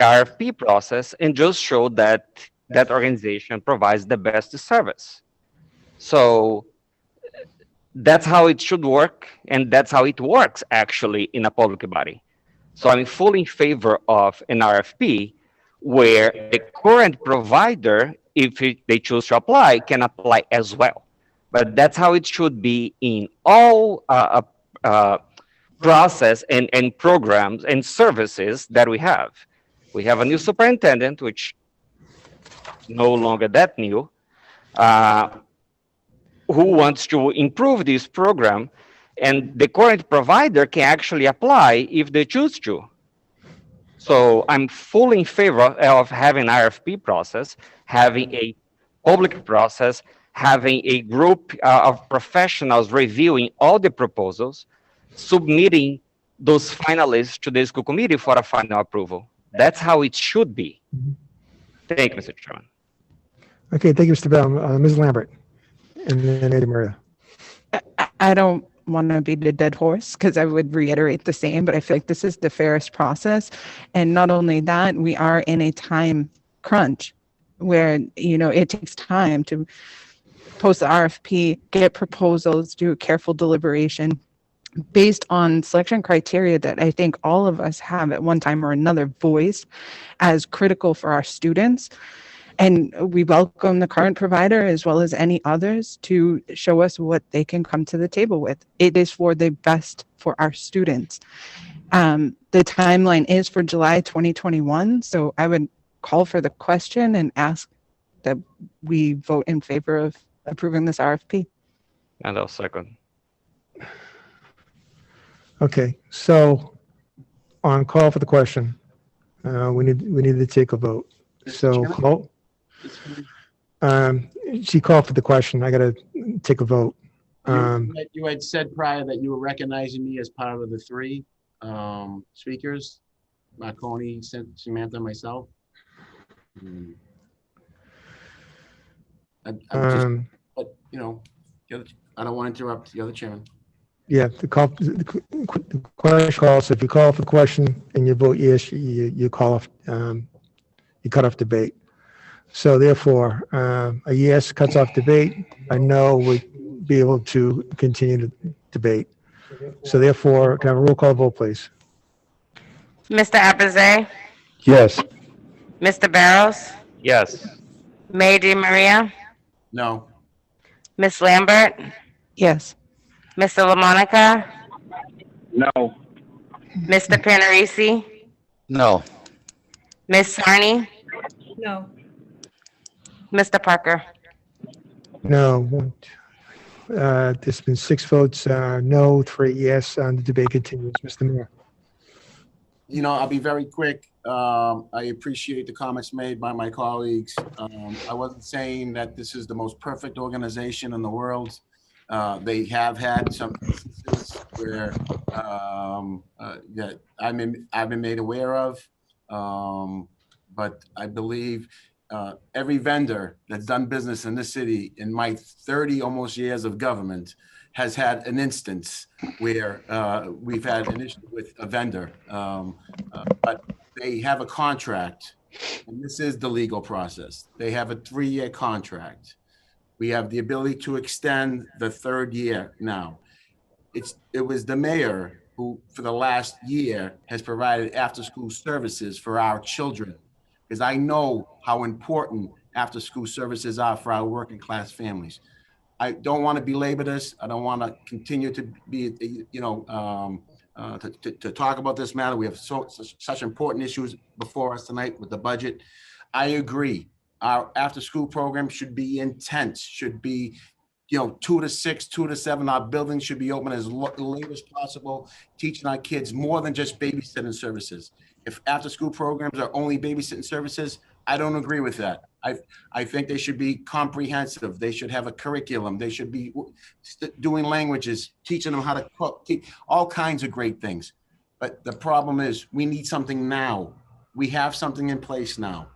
RFP process and just show that that organization provides the best service. So that's how it should work, and that's how it works actually in a public body. So I'm fully in favor of an RFP where the current provider, if they choose to apply, can apply as well. But that's how it should be in all process and programs and services that we have. We have a new superintendent, which no longer that new, who wants to improve this program, and the current provider can actually apply if they choose to. So I'm fully in favor of having an RFP process, having a public process, having a group of professionals reviewing all the proposals, submitting those finalists to the school committee for a final approval. That's how it should be. Thank you, Mr. Chairman. Okay, thank you, Mr. Bell. Ms. Lambert, and then Eddie Maria. I don't want to beat a dead horse because I would reiterate the same, but I feel like this is the fairest process. And not only that, we are in a time crunch where, it takes time to post the RFP, get proposals, do a careful deliberation based on selection criteria that I think all of us have at one time or another voiced as critical for our students. And we welcome the current provider as well as any others to show us what they can come to the table with. It is for the best for our students. The timeline is for July 2021. So I would call for the question and ask that we vote in favor of approving this RFP. And I'll second. Okay, so on call for the question, we need to take a vote. So, call, she called for the question. I gotta take a vote. You had said prior that you were recognizing me as part of the three speakers, Marconi, Samantha, myself. I'm just, but you know, I don't want to interrupt the other chairman. Yeah, the question calls, if you call for the question and you vote yes, you call off, you cut off debate. So therefore, a yes cuts off debate, a no would be able to continue to debate. So therefore, can I have a roll call vote, please? Mr. Abraze, Yes. Mr. Barrows, Yes. May Di Maria, No. Miss Lambert, Yes. Mr. LaMonica, No. Mr. Panarisi, No. Miss Sarni, No, Mr. Parker. No. There's been 6 votes, no, 3 yes, and the debate continues. Mr. Mayor. You know, I'll be very quick. I appreciate the comments made by my colleagues. I wasn't saying that this is the most perfect organization in the world. They have had some instances where that I've been made aware of, but I believe every vendor that's done business in this city in my 30 almost years of government has had an instance where we've had an issue with a vendor, but they have a contract, and this is the legal process. They have a 3-year contract. We have the ability to extend the 3rd year now. It was the mayor who, for the last year, has provided after-school services for our children, because I know how important after-school services are for our working-class families. I don't want to belabor this. I don't want to continue to be, to talk about this matter. We have such important issues before us tonight with the budget. I agree. Our after-school program should be intense, should be, 2 to 6, 2 to 7. Our buildings should be open as late as possible, teaching our kids more than just babysitting services. If after-school programs are only babysitting services, I don't agree with that. I think they should be comprehensive. They should have a curriculum. They should be doing languages, teaching them how to cook, all kinds of great things. But the problem is we need something now. We have something in place now.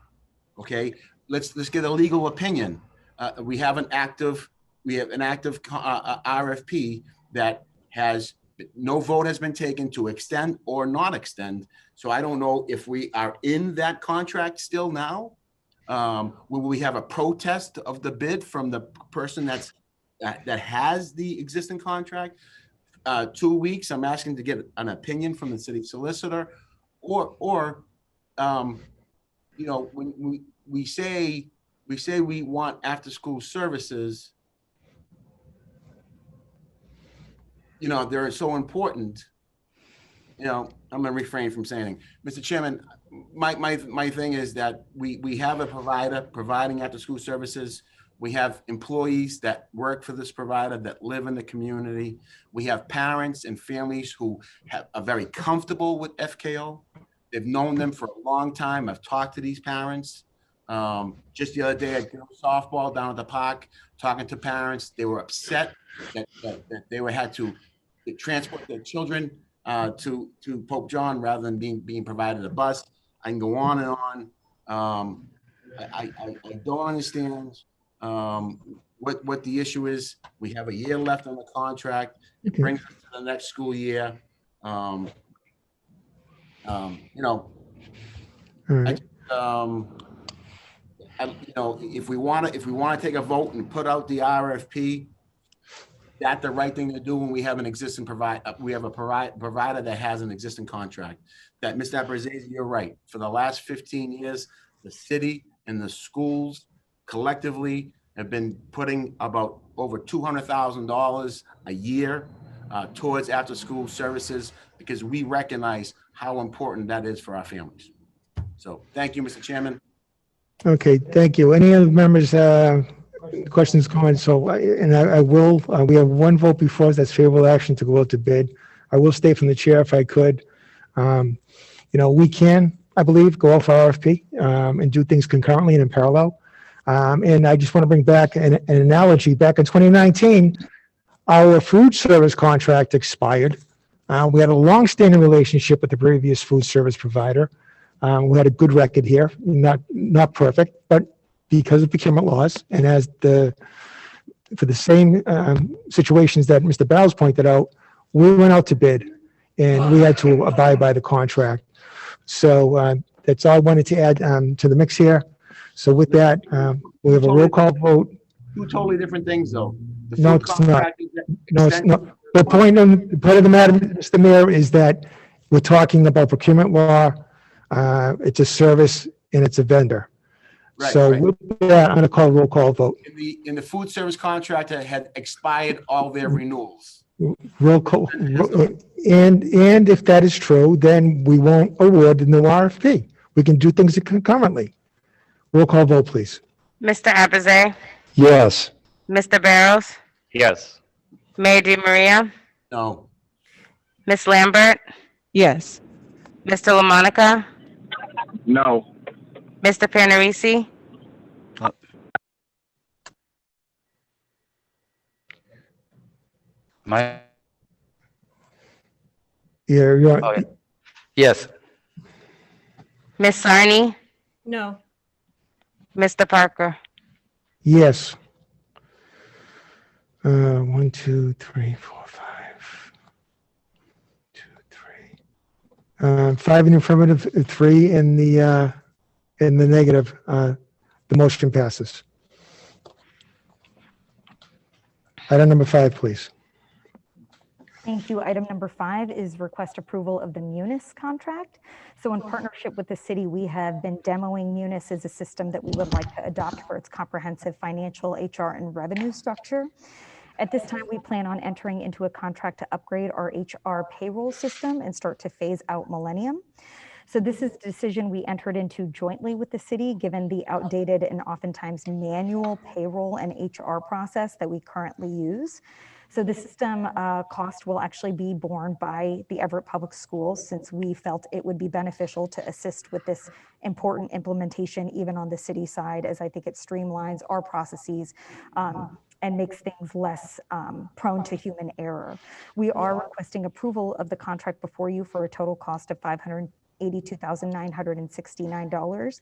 Okay, let's get a legal opinion. We have an active RFP that has no vote has been taken to extend or not extend. So I don't know if we are in that contract still now. Will we have a protest of the bid from the person that has the existing contract? 2 weeks. I'm asking to get an opinion from the city solicitor, or when we say we want after school services, they're so important. I'm gonna refrain from saying, Mr. Chairman, my thing is that we have a provider providing after school services. We have employees that work for this provider that live in the community. We have parents and families who are very comfortable with FKO. They've known them for a long time. I've talked to these parents. Just the other day at girls softball down at the park, talking to parents. They were upset that they had to transport their children to Pope John rather than being provided a bus. I can go on and on. I don't understand what the issue is. We have a year left on the contract. It brings us to the next school year. All right. If we want to take a vote and put out the RFP, that's the right thing to do when we have an existing provider. We have a provider that has an existing contract. That, Mr. Abraze, you're right. For the last 15 years, the city and the schools collectively have been putting about over $200,000 a year towards after-school services because we recognize how important that is for our families. So thank you, Mr. Chairman. Okay, thank you. Any other members, questions, comments? So, I will, we have one vote before us, that's favorable action to go out to bid. I will stay from the chair if I could. We can, I believe, go out for RFP, and do things concurrently and in parallel. And I just want to bring back an analogy. Back in 2019, our food service contract expired. We had a long-standing relationship with the previous food service provider. We had a good record here, not perfect, but because of procurement laws and for the same situations that Mr. Bowles pointed out, we went out to bid and we had to abide by the contract. So that's all I wanted to add to the mix here. So with that, we have a roll call vote. Two totally different things, though. The No, food it's not. contract is No, it's extended- not. The point of the matter, Mr. Mayor, is that we're talking about procurement law. It's a service and it's a vendor. Right, So right. with that, I'm going to call a roll call vote. In the food service contract that had expired all their renewals. Roll call. And if that is true, then we won't award the new RFP. We can do things concurrently. Roll call vote, please. Mr. Abraze, Yes. Mr. Barrows, Yes. Mayor Di Maria, No. Miss Lambert, Yes. Mr. LaMonica, No. Mr. Panarisi, My. You're, Oh, yeah. Yes. Miss Sarni, No. Mr. Parker. yes. 1, 2, 3, 4, 5. 2, 3. 5 in the affirmative, 3 in the negative. The motion passes. Item number 5, please. Thank you. Item number 5 is request approval of the munis contract. So in partnership with the city, we have been demoing munis as a system that we would like to adopt for its comprehensive financial, HR, and revenue structure. At this time, we plan on entering into a contract to upgrade our HR payroll system and start to phase out Millennium. So this is a decision we entered into jointly with the city, given the outdated and oftentimes manual payroll and HR process that we currently use. So the system cost will actually be borne by the Everett Public Schools, since we felt it would be beneficial to assist with this important implementation, even on the city side, as I think it streamlines our processes and makes things less prone to human error. We are requesting approval of the contract before you for a total cost of $582,969.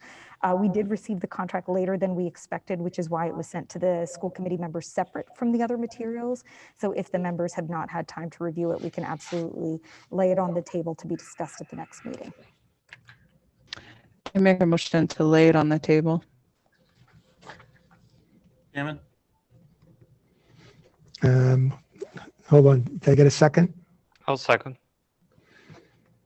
We did receive the contract later than we expected, which is why it was sent to the school committee members separate from the other materials. So if the members have not had time to review it, we can absolutely lay it on the table to be discussed at the next meeting. I make a motion to lay it on the table. Chairman? Hold on. Did I get a second? I'll second.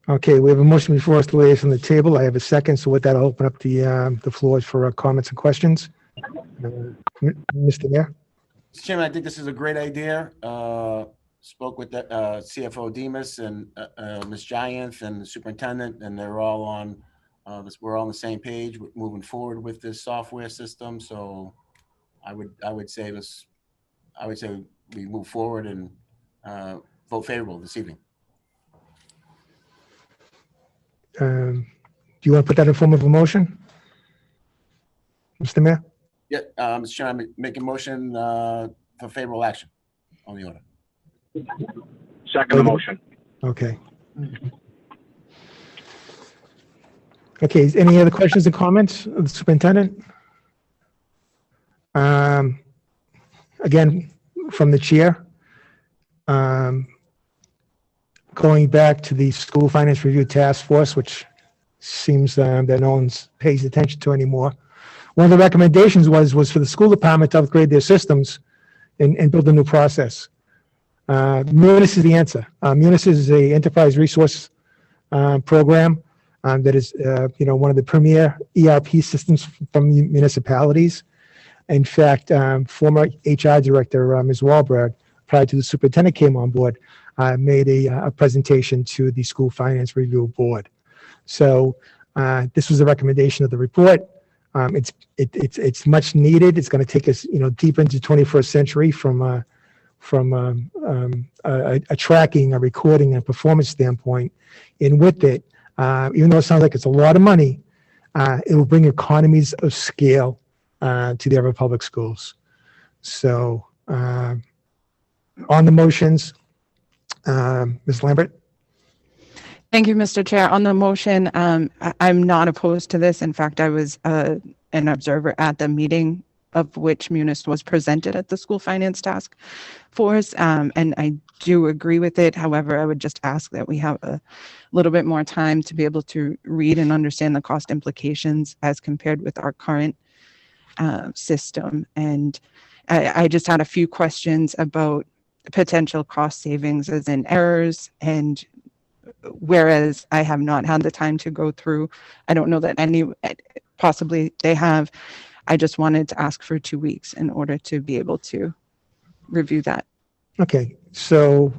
Okay, we have a motion before us to lay this on the table. I have a second, so with that, I'll open up the floors for comments and questions. Mr. Mayor? Mr. Chairman, I think this is a great idea. Spoke with the CFO Demas and Ms. Giant and the superintendent, and they're all on we're all on the same page with moving forward with this software system. So I would say we move forward and vote favorable this evening. Do you want to put that in form of a motion? Mr. Mayor? Yeah, Mr. Chairman, make a motion for favorable action on the order. Second the motion. Okay. Okay, is any other questions or comments of the superintendent? Again, from the chair, going back to the School Finance Review Task Force, which seems that no one pays attention to anymore. One of the recommendations was for the school department to upgrade their systems and build a new process. Munis is the answer. Munis is a enterprise resource program that is, one of the premier ERP systems from municipalities. In fact, former HR director, Ms. Wahlberg, prior to the superintendent came on board, made a presentation to the School Finance Review Board. So this was a recommendation of the report. It's much needed. It's going to take us, deep into 21st century from a tracking, a recording, and performance standpoint. And with it, even though it sounds like it's a lot of money, it will bring economies of scale to the Everett Public Schools. So on the motions, Ms. Lambert? Thank you, Mr. Chair. On the motion, I'm not opposed to this. In fact, I was an observer at the meeting of which munis was presented at the school finance task force, and I do agree with it. However, I would just ask that we have a little bit more time to be able to read and understand the cost implications as compared with our current system. And I just had a few questions about potential cost savings as in errors, and whereas I have not had the time to go through, I don't know that any, possibly they have. I just wanted to ask for 2 weeks in order to be able to review that. Okay, so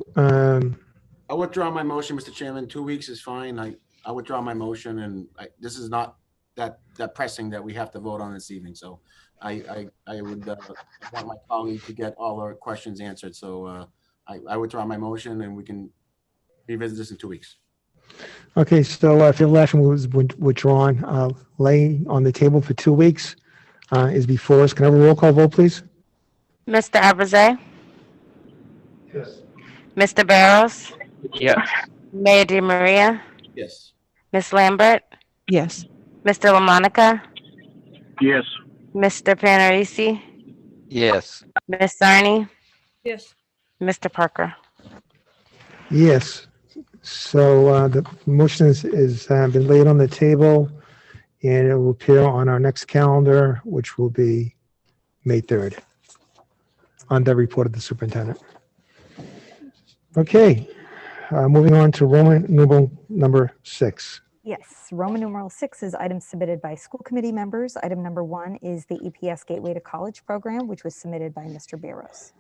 I withdraw my motion, Mr. Chairman. 2 weeks is fine. I withdraw my motion, and this is not that pressing that we have to vote on this evening. So I would want my colleague to get all our questions answered. So I withdraw my motion, and we can revisit this in 2 weeks. okay, so if your last one was withdrawn, laying on the table for 2 weeks is before us. Can I have a roll call vote, please? Mr. Abraze? Yes. Mr. Barros? Yes. Mayor Di Maria? Yes. Ms. Lambert? Yes. Mr. LaMonica? Yes. Mr. Panarisi? Yes. Ms. Sarni? Yes. Mr. Parker? Yes. So the motion is been laid on the table, and it will appear on our next calendar, which will be May 3rd, on the report of the superintendent. Okay, moving on to Roman numeral number 6. Yes, Roman numeral 6 is items submitted by school committee members. Item number 1 is the EPS Gateway to College program, which was submitted by Mr. Barros.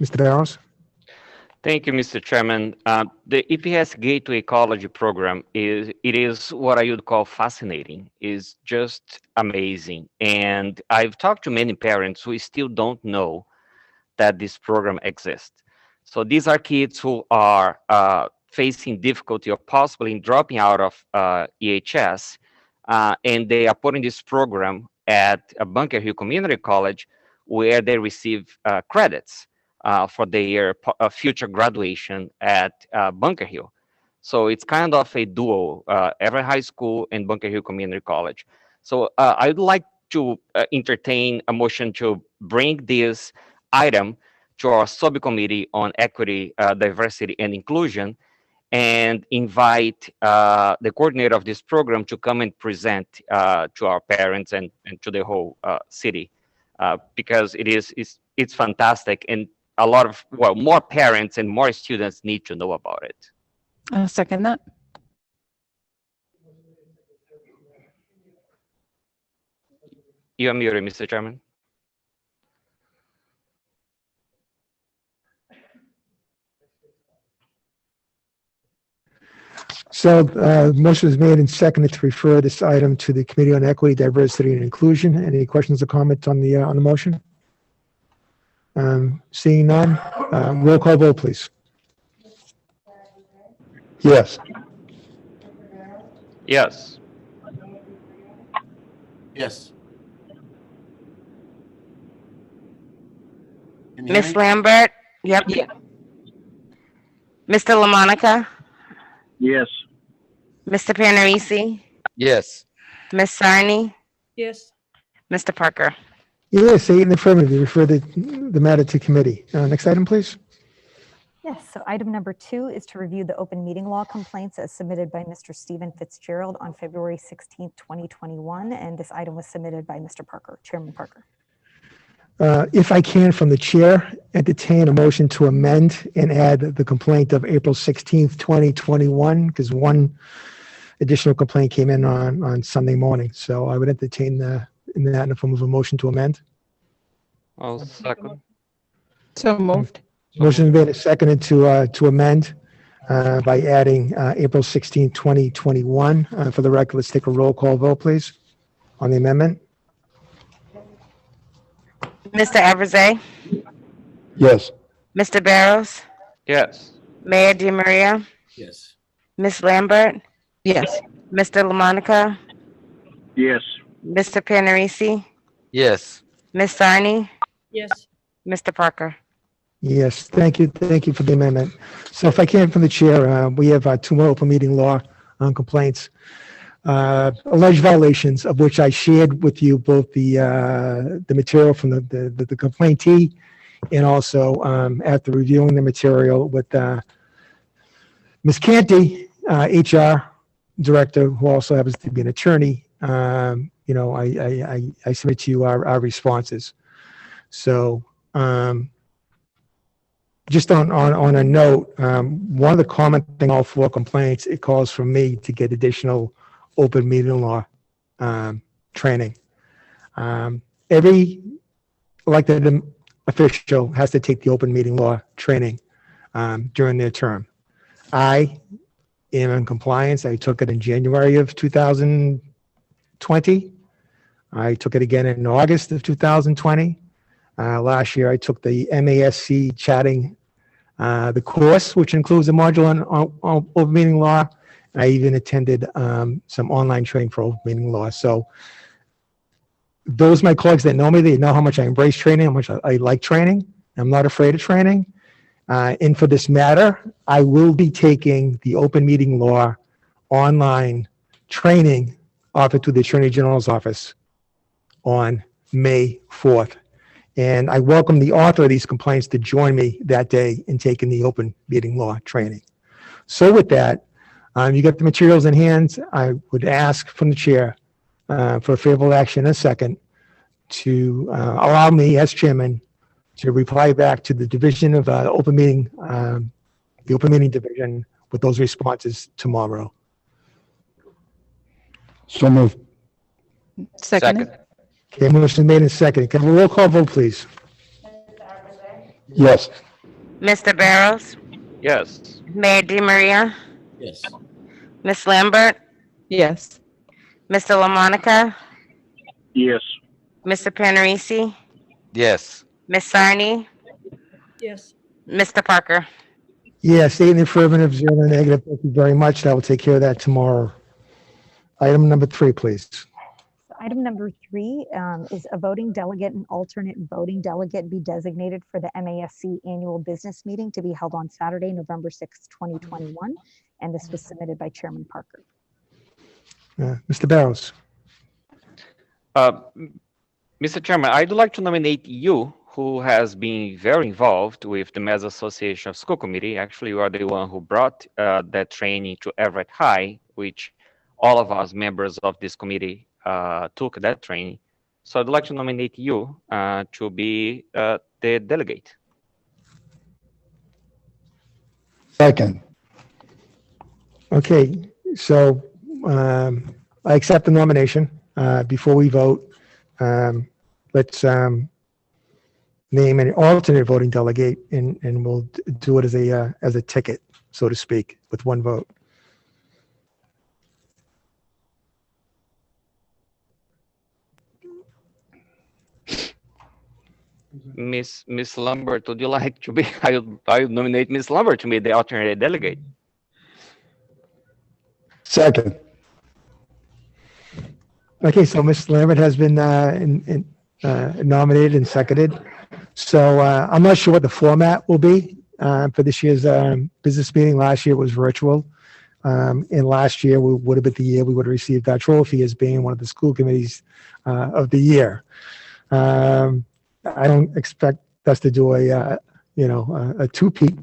Mr. Barros? Thank you, Mr. Chairman. The EPS Gateway College program is what I would call fascinating. It's just amazing. And I've talked to many parents who still don't know that this program exists. So these are kids who are facing difficulty or possibly dropping out of EHS, and they are put in this program at Bunker Hill Community College, where they receive credits for their future graduation at Bunker Hill. So it's kind of a duo, Everett High School and Bunker Hill Community College. So I would like to entertain a motion to bring this item to our subcommittee on equity, diversity, and inclusion, and invite the coordinator of this program to come and present to our parents and to the whole city, because it's fantastic, and a lot of, more parents and more students need to know about it. I'll second that. You are muted, Mr. Chairman. So motion is made and seconded to refer this item to the Committee on Equity, Diversity, and Inclusion. Any questions or comments on the motion? Seeing none, roll call vote, please. Yes. Yes. Yes. Can you hear Ms. me? Lambert? Yep. Yeah. Mr. LaMonica? Yes. Mr. Panarisi? Yes. Ms. Sarni? Yes. Mr. Parker? Yes, 8 in the affirmative, to refer the matter to committee. Next item, please. Yes, so item number 2 is to review the open meeting law complaints as submitted by Mr. Stephen Fitzgerald on February 16th, 2021. And this item was submitted by Mr. Parker, Chairman Parker. If I can, from the chair, entertain a motion to amend and add the complaint of April 16th, 2021, because one additional complaint came in on Sunday morning. So I would entertain in the form of a motion to amend. I'll second. So moved. Motion is made and seconded to amend by adding April 16, 2021. For the record, let's take a roll call vote, please, on the amendment. Mr. Abraze, Yes. Mr. Barrows, Yes. Mayor DiMaria, Yes. Ms. Lambert, Yes. Mr. LaMonica, Yes. Mr. Panarisi, Yes. Ms. Sarni, Yes. Mr. Parker. Yes, thank you. Thank you for the amendment. So if I can, from the chair, we have two more open meeting law complaints. Alleged violations of which I shared with you both the material from the complaintee and also after reviewing the material with Ms. Canty, HR director, who also happens to be an attorney. I submit to you our responses. So just on a note, one of the common thing, all four complaints, it calls for me to get additional open meeting law training. Every elected official has to take the open meeting law training during their term. I am in compliance. I took it in January of 2020. I took it again in August of 2020. Last year, I took the MASC chatting, the course, which includes a module on open meeting law. I even attended some online training for open meeting law. So those my colleagues that know me, they know how much I embrace training, how much I like training. I'm not afraid of training. And for this matter, I will be taking the open meeting law online training offered to the Attorney General's office on May 4th. And I welcome the author of these complaints to join me that day in taking the open meeting law training. So with that, you get the materials in hand. I would ask from the chair for a favorable action in a second to allow me as chairman to reply back to the division of open meeting, the open meeting division with those responses tomorrow. So moved. Second. Okay, motion made in second. Can I have a roll call vote, please? Yes. Mr. Barrows, Yes. Mayor DiMaria, Yes. Ms. Lambert, Yes. Mr. LaMonica, Yes. Mr. Panarisi, Yes. Ms. Sarni, Yes. Mr. Parker. Yes, 8 in the affirmative, 0 in the negative. Thank you very much. I will take care of that tomorrow. Item number 3, please. Item number 3 is a voting delegate and alternate voting delegate be designated for the MASC annual business meeting to be held on Saturday, November 6, 2021. And this was submitted by Chairman Parker. Mr. Barrows. Mr. Chairman, I'd like to nominate you, who has been very involved with the Mass Association of School Committee. Actually, you are the one who brought that training to Everett High, which all of us members of this committee took that training. So I'd like to nominate you to be the delegate. Second. Okay, so I accept the nomination. Before we vote, let's name an alternate voting delegate, and we'll do it as a ticket, so to speak, with one vote. Miss Lambert, would you like to be? I would nominate Miss Lambert to be the alternate delegate. Second. Okay, so Ms. Lambert has been nominated and seconded. So I'm not sure what the format will be for this year's business meeting. Last year was virtual. And last year would have been the year we would have received that trophy as being one of the school committees of the year. I don't expect us to do a two-peat,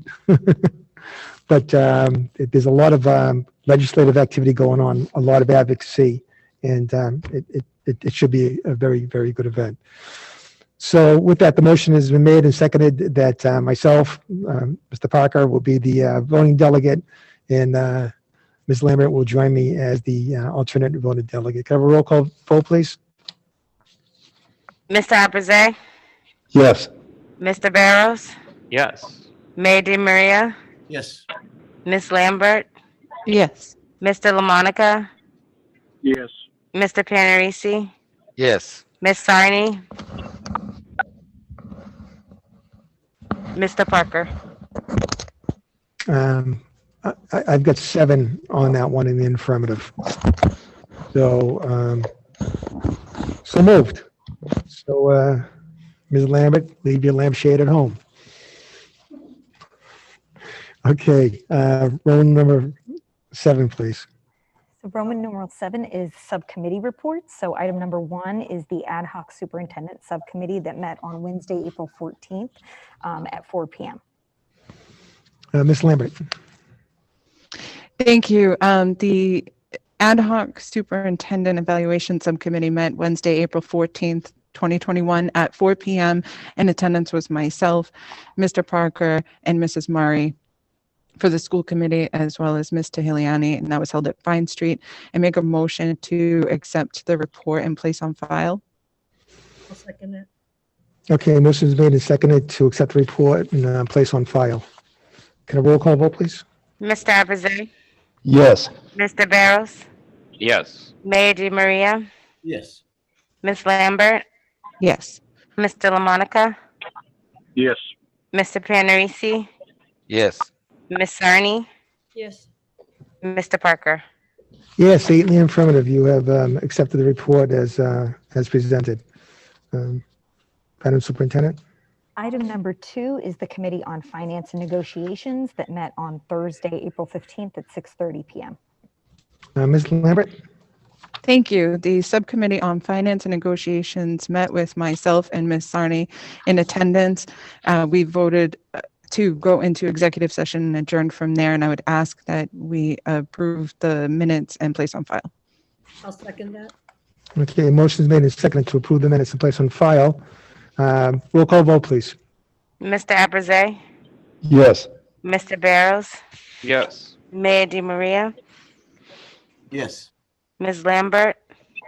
but there's a lot of legislative activity going on, a lot of advocacy, and it should be a very, very good event. So with that, the motion has been made and seconded that myself, Mr. Parker, will be the voting delegate, and Ms. Lambert will join me as the alternate voting delegate. Can I have a roll call vote, please? Mr. Abraze, Yes. Mr. Barrows, Yes. Mayor DiMaria, Yes. Ms. Lambert, Yes. Mr. LaMonica, Yes. Mr. Panarisi, Yes. Ms. Sarni, Mr. Parker. I've got 7 on that one in the affirmative. So, so moved. So, Ms. Lambert, leave your lampshade at home. Okay, Roman number 7, please. So Roman numeral 7 is subcommittee reports. So item number 1 is the ad hoc superintendent subcommittee that met on Wednesday, April 14th at 4 p.m. Ms. Lambert. Thank you. The ad hoc superintendent evaluation subcommittee met Wednesday, April 14th, 2021 at 4 p.m. In attendance was myself, Mr. Parker, and Mrs. Murray for the school committee, as well as Ms. Tahiliani, and that was held at Vine Street. I make a motion to accept the report and place on file. I'll second it. Okay, motion is made and seconded to accept the report and place on file. Can a roll call vote, please? Mr. Abraze, Yes. Mr. Barros, Yes. Mayor DiMaria, Yes. Ms. Lambert, Yes. Mr. LaMonica, Yes. Mr. Panarisi, Yes. Ms. Sarni, Yes. Mr. Parker. Yes, 8 in the affirmative. You have accepted the report as presented. Madam Superintendent? Item number 2 is the Committee on Finance and Negotiations that met on Thursday, April 15th at 6:30 p.m. Ms. Lambert? Thank you. The Subcommittee on Finance and Negotiations met with myself and Ms. Sarni in attendance. We voted to go into executive session and adjourn from there, and I would ask that we approve the minutes and place on file. I'll second that. Okay, motion is made and seconded to approve the minutes and place on file. Roll call vote, please. Mr. Abraze, Yes. Mr. Barros, Yes. Mayor DiMaria, Yes. Ms. Lambert,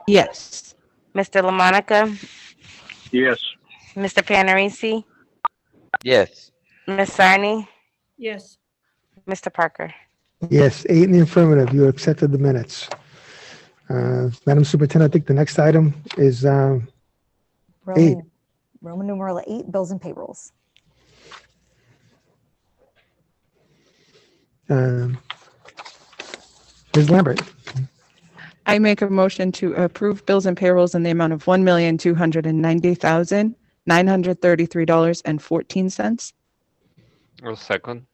Yes. Mr. LaMonica, Yes. Mr. Panarisi, Yes. Ms. Sarni, Yes. Mr. Parker. Yes, 8 in the affirmative. You accepted the minutes. Madam Superintendent, I think the next item is 8. Roman numeral 8, bills and payrolls. Ms. Lambert? I make a motion to approve bills and payrolls in the amount of $1,290,933.14. I'll second.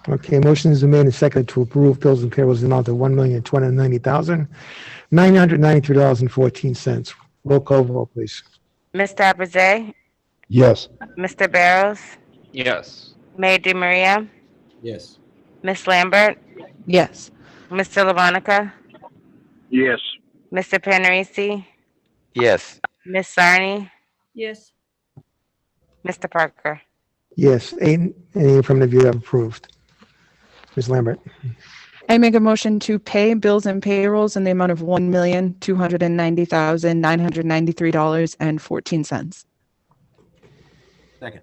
Okay, motion is made and seconded to approve bills and payrolls in the amount of $1,290,933.14. Roll call vote, please. Mr. Abraze, Yes. Mr. Barros, Yes. Mayor DiMaria, Yes. Ms. Lambert, Yes. Mr. LaMonica, Yes. Mr. Panarisi, Yes. Ms. Sarni, Yes. Mr. Parker. Yes, 8 in the affirmative. You have approved. Ms. Lambert? I make a motion to pay bills and payrolls in the amount of $1,290,993.14. Second.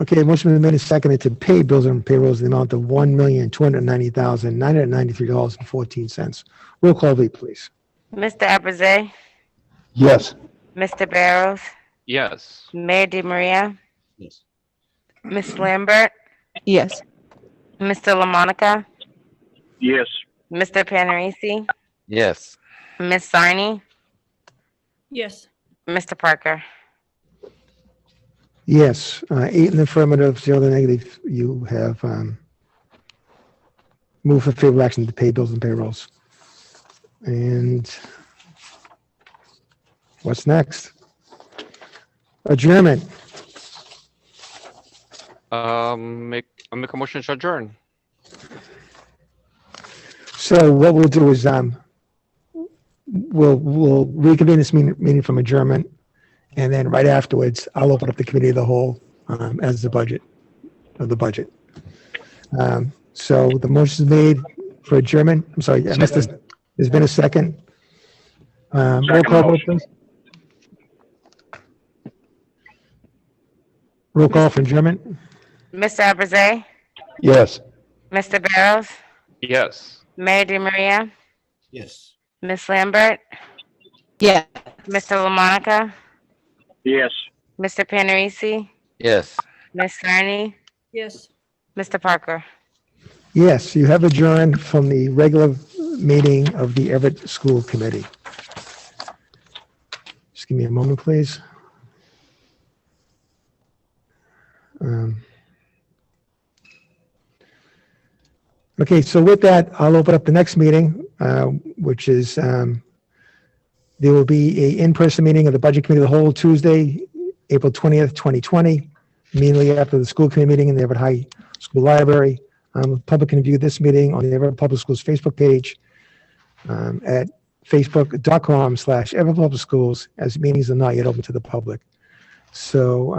Okay, motion is made and seconded to pay bills and payrolls in the amount of $1,290,993.14. Roll call vote, please. Mr. Abraze, Yes. Mr. Barros, Yes. Mayor DiMaria, Yes. Ms. Lambert, Yes. Mr. LaMonica, Yes. Mr. Panarisi, Yes. Ms. Sarni, Yes. Mr. Parker. Yes, 8 in the affirmative, 0 in the negative. You have moved for favorable action to pay bills and payrolls. And what's next? Adjournment. I'll make a motion to adjourn. So what we'll do is we'll reconvene this meeting from adjournment, and then right afterwards, I'll open up the committee of the whole as the budget. So the motion is made for adjournment. I'm sorry, I missed this. There's been a second. Roll call vote, please. Roll call for adjournment. Mr. Abraze, Yes. Mr. Barrows, Yes. Mayor DiMaria, Yes. Miss Lambert, Yes. Mr. LaMonica, Yes. Mr. Panarisi, Yes. Miss Sarni, Yes. Mr. Parker. Yes, you have adjourned from the regular meeting of the Everett School Committee. Just give me a moment, please. Okay, so with that, I'll open up the next meeting, which is, there will be a in-person meeting of the Budget Committee of the whole Tuesday, April 20th, 2020, immediately after the school committee meeting in the Everett High School Library. Public can view this meeting on the Everett Public Schools Facebook page at facebook.com/Everett Public Schools, as meetings are not yet open to the public. So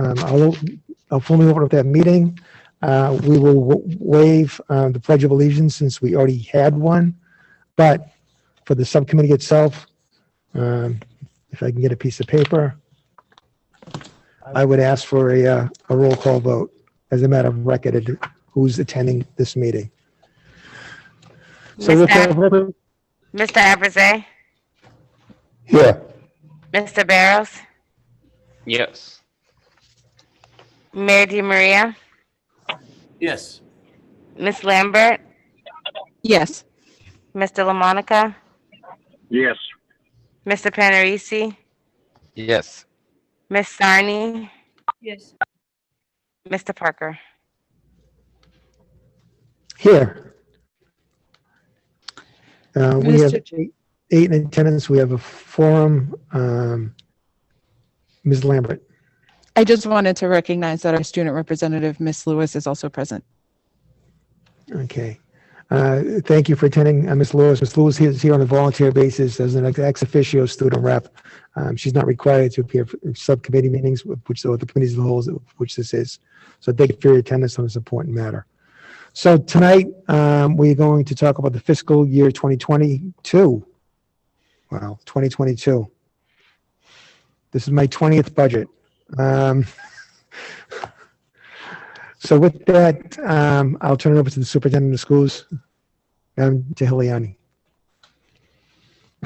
I'll formally open up that meeting. We will waive the Pledge of Allegiance since we already had one. But for the subcommittee itself, if I can get a piece of paper, I would ask for a roll call vote as a matter of record who's attending this meeting. So with that, Mr. Abraze, Here. Mr. Barrows, Yes. Mayor DiMaria, Yes. Miss Lambert, Yes. Mr. LaMonica, Yes. Mr. Panarisi, Yes. Miss Sarni, Yes. Mr. Parker. here. We have Mr. eight in attendance. We have a forum. Ms. Lambert. I just wanted to recognize that our student representative, Miss Lewis, is also present. Okay. Thank you for attending, Ms. Lewis. Ms. Lewis is here on a volunteer basis as an ex officio student rep. She's not required to appear for subcommittee meetings, which are the committees of the whole, which this is. So thank you for your attendance on this important matter. So tonight, we're going to talk about the fiscal year 2022. Wow, 2022. This is my 20th budget. So with that, I'll turn it over to the superintendent of schools, Madam Tehiliani.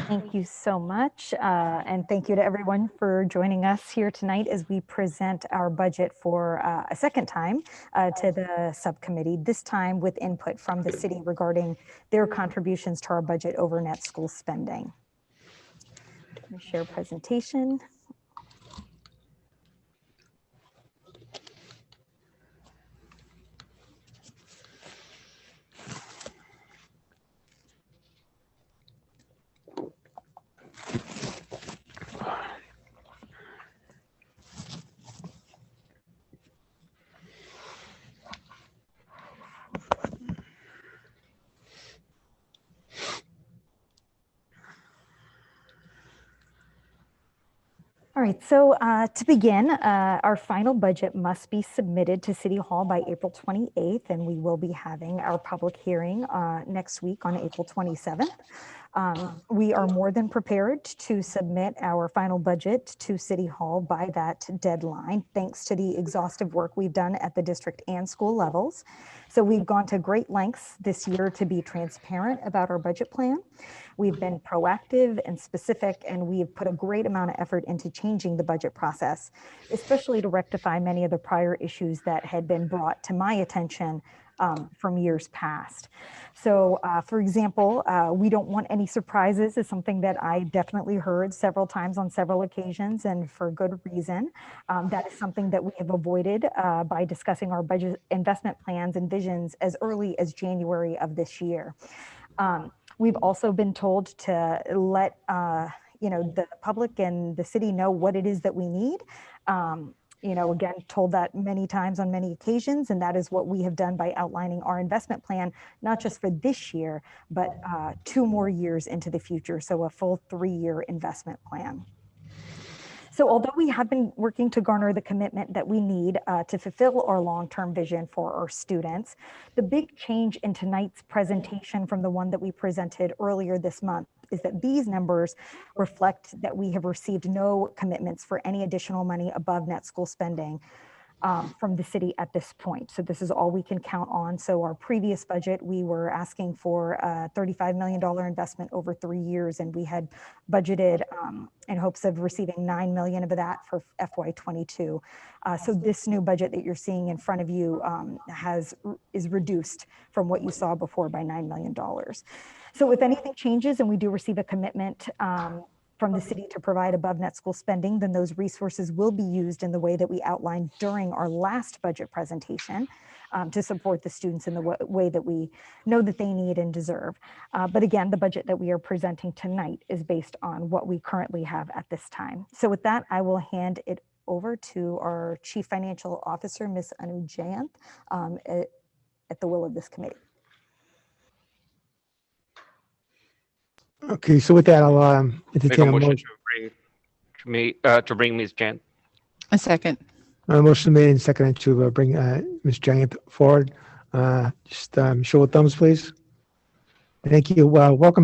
Thank you so much. And thank you to everyone for joining us here tonight as we present our budget for a second time to the subcommittee, this time with input from the city regarding their contributions to our budget over net school spending. Let me share presentation. All right, so to begin, our final budget must be submitted to City Hall by April 28th, and we will be having our public hearing next week on April 27th. We are more than prepared to submit our final budget to City Hall by that deadline, thanks to the exhaustive work we've done at the district and school levels. So we've gone to great lengths this year to be transparent about our budget plan. We've been proactive and specific, and we've put a great amount of effort into changing the budget process, especially to rectify many of the prior issues that had been brought to my attention from years past. So for example, we don't want any surprises is something that I definitely heard several times on several occasions, and for good reason. That is something that we have avoided by discussing our budget investment plans and visions as early as January of this year. We've also been told to let the public and the city know what it is that we need. Again, told that many times on many occasions, and that is what we have done by outlining our investment plan, not just for this year, but 2 more years into the future. So a full 3-year investment plan. So although we have been working to garner the commitment that we need to fulfill our long-term vision for our students, the big change in tonight's presentation from the one that we presented earlier this month is that these numbers reflect that we have received no commitments for any additional money above net school spending from the city at this point. So this is all we can count on. So our previous budget, we were asking for a $35 million investment over 3 years, and we had budgeted in hopes of receiving $9 million of that for FY22. So this new budget that you're seeing in front of you is reduced from what you saw before by $9 million. So if anything changes and we do receive a commitment from the city to provide above net school spending, then those resources will be used in the way that we outlined during our last budget presentation to support the students in the way that we know that they need and deserve. But again, the budget that we are presenting tonight is based on what we currently have at this time. So with that, I will hand it over to our Chief Financial Officer, Ms. Anu Jayanth, at the will of this committee. Okay, so with that, I'll Make a entertain a motion motion. to bring Ms. Jan. A second. Motion made and seconded to bring Ms. Giant forward. Just show of thumbs, please. Thank you. Welcome.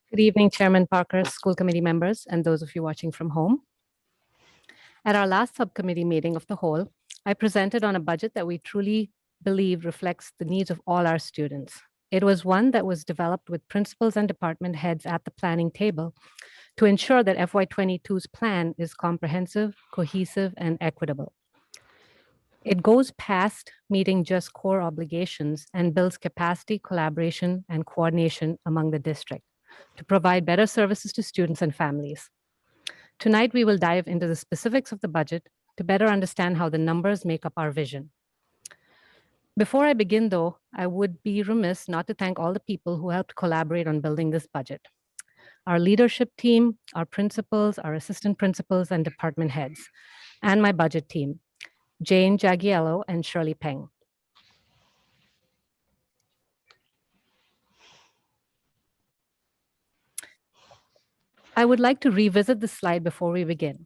Good evening, Chairman Parker, school committee members, and those of you watching from home. At our last subcommittee meeting of the whole, I presented on a budget that we truly believe reflects the needs of all our students. It was one that was developed with principals and department heads at the planning table to ensure that FY22's plan is comprehensive, cohesive, and equitable. It goes past meeting just core obligations and builds capacity, collaboration, and coordination among the district to provide better services to students and families. Tonight, we will dive into the specifics of the budget to better understand how the numbers make up our vision. Before I begin, though, I would be remiss not to thank all the people who helped collaborate on building this budget. Our leadership team, our principals, our assistant principals, and department heads, and my budget team, Jane Jagiello and Shirley Peng. I would like to revisit the slide before we begin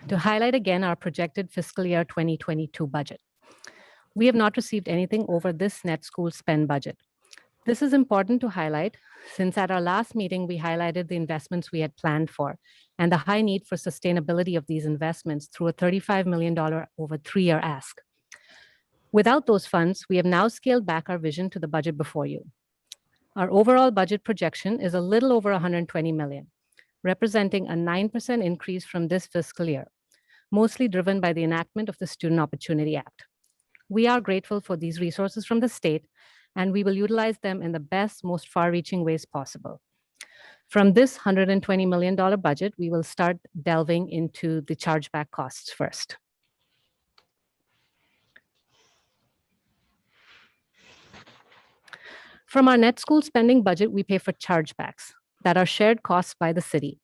to highlight again our projected fiscal year 2022 budget. We have not received anything over this net school spend budget. This is important to highlight since at our last meeting, we highlighted the investments we had planned for and the high need for sustainability of these investments through a $35 million over 3-year ask. Without those funds, we have now scaled back our vision to the budget before you. Our overall budget projection is a little over $120 million, representing a 9% increase from this fiscal year, mostly driven by the enactment of the Student Opportunity Act. We are grateful for these resources from the state, and we will utilize them in the best, most far-reaching ways possible. From this $120 million budget, we will start delving into the chargeback costs first. From our net school spending budget, we pay for chargebacks that are shared costs by the city,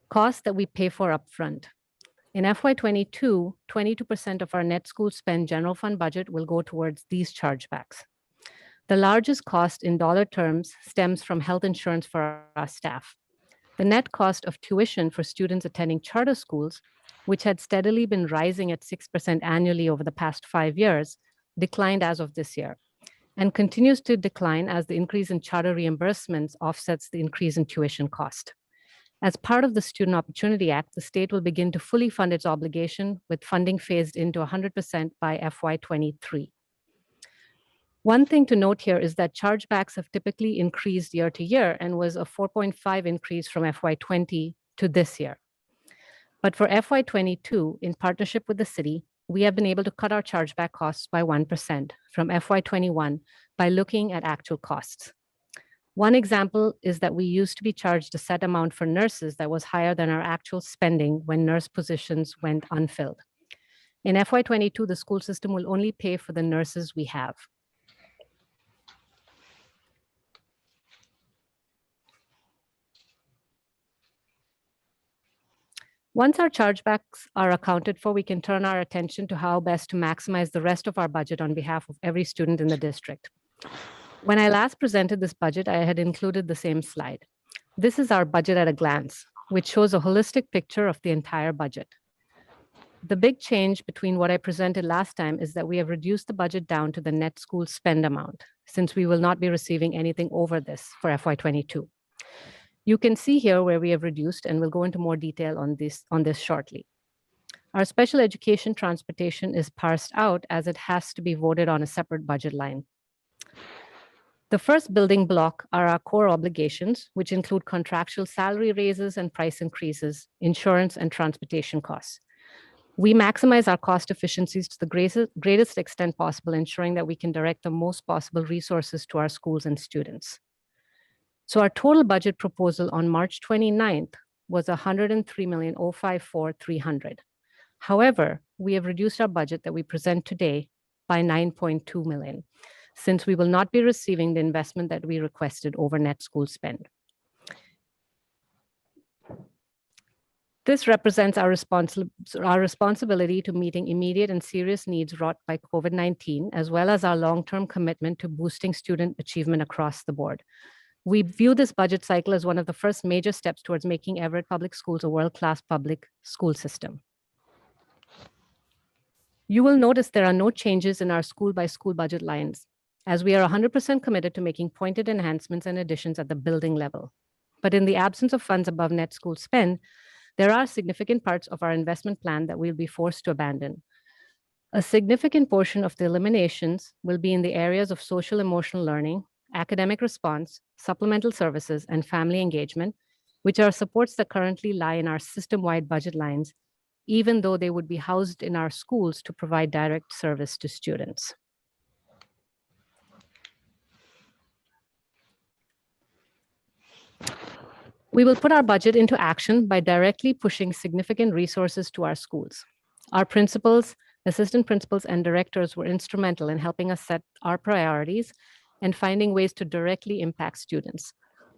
costs that we pay for upfront. In FY22, 22% of our net school spend general fund budget will go towards these chargebacks. The largest cost in dollar terms stems from health insurance for our staff. The net cost of tuition for students attending charter schools, which had steadily been rising at 6% annually over the past 5 years, declined as of this year and continues to decline as the increase in charter reimbursements offsets the increase in tuition cost. As part of the Student Opportunity Act, the state will begin to fully fund its obligation with funding phased into 100% by FY23. One thing to note here is that chargebacks have typically increased year to year and was a 4.5 increase from FY20 to this year. But for FY22, in partnership with the city, we have been able to cut our chargeback costs by 1% from FY21 by looking at actual costs. One example is that we used to be charged a set amount for nurses that was higher than our actual spending when nurse positions went unfilled. In FY22, the school system will only pay for the nurses we have. Once our chargebacks are accounted for, we can turn our attention to how best to maximize the rest of our budget on behalf of every student in the district. When I last presented this budget, I had included the same slide. This is our budget at a glance, which shows a holistic picture of the entire budget. The big change between what I presented last time is that we have reduced the budget down to the net school spend amount, since we will not be receiving anything over this for FY22. You can see here where we have reduced, and we'll go into more detail on this shortly. Our special education transportation is parsed out as it has to be voted on a separate budget line. The first building block are our core obligations, which include contractual salary raises and price increases, insurance, and transportation costs. We maximize our cost efficiencies to the greatest extent possible, ensuring that we can direct the most possible resources to our schools and students. So our total budget proposal on March 29th was $103,054,300. However, we have reduced our budget that we present today by $9.2 million, since we will not be receiving the investment that we requested over net school spend. This represents our responsibility to meeting immediate and serious needs wrought by COVID-19, as well as our long-term commitment to boosting student achievement across the board. We view this budget cycle as one of the first major steps towards making Everett Public Schools a world-class public school system. You will notice there are no changes in our school-by-school budget lines, as we are 100% committed to making pointed enhancements and additions at the building level. But in the absence of funds above net school spend, there are significant parts of our investment plan that we'll be forced to abandon. A significant portion of the eliminations will be in the areas of social emotional learning, academic response, supplemental services, and family engagement, which are supports that currently lie in our system-wide budget lines, even though they would be housed in our schools to provide direct service to students. We will put our budget into action by directly pushing significant resources to our schools. Our principals, assistant principals, and directors were instrumental in helping us set our priorities and finding ways to directly impact students.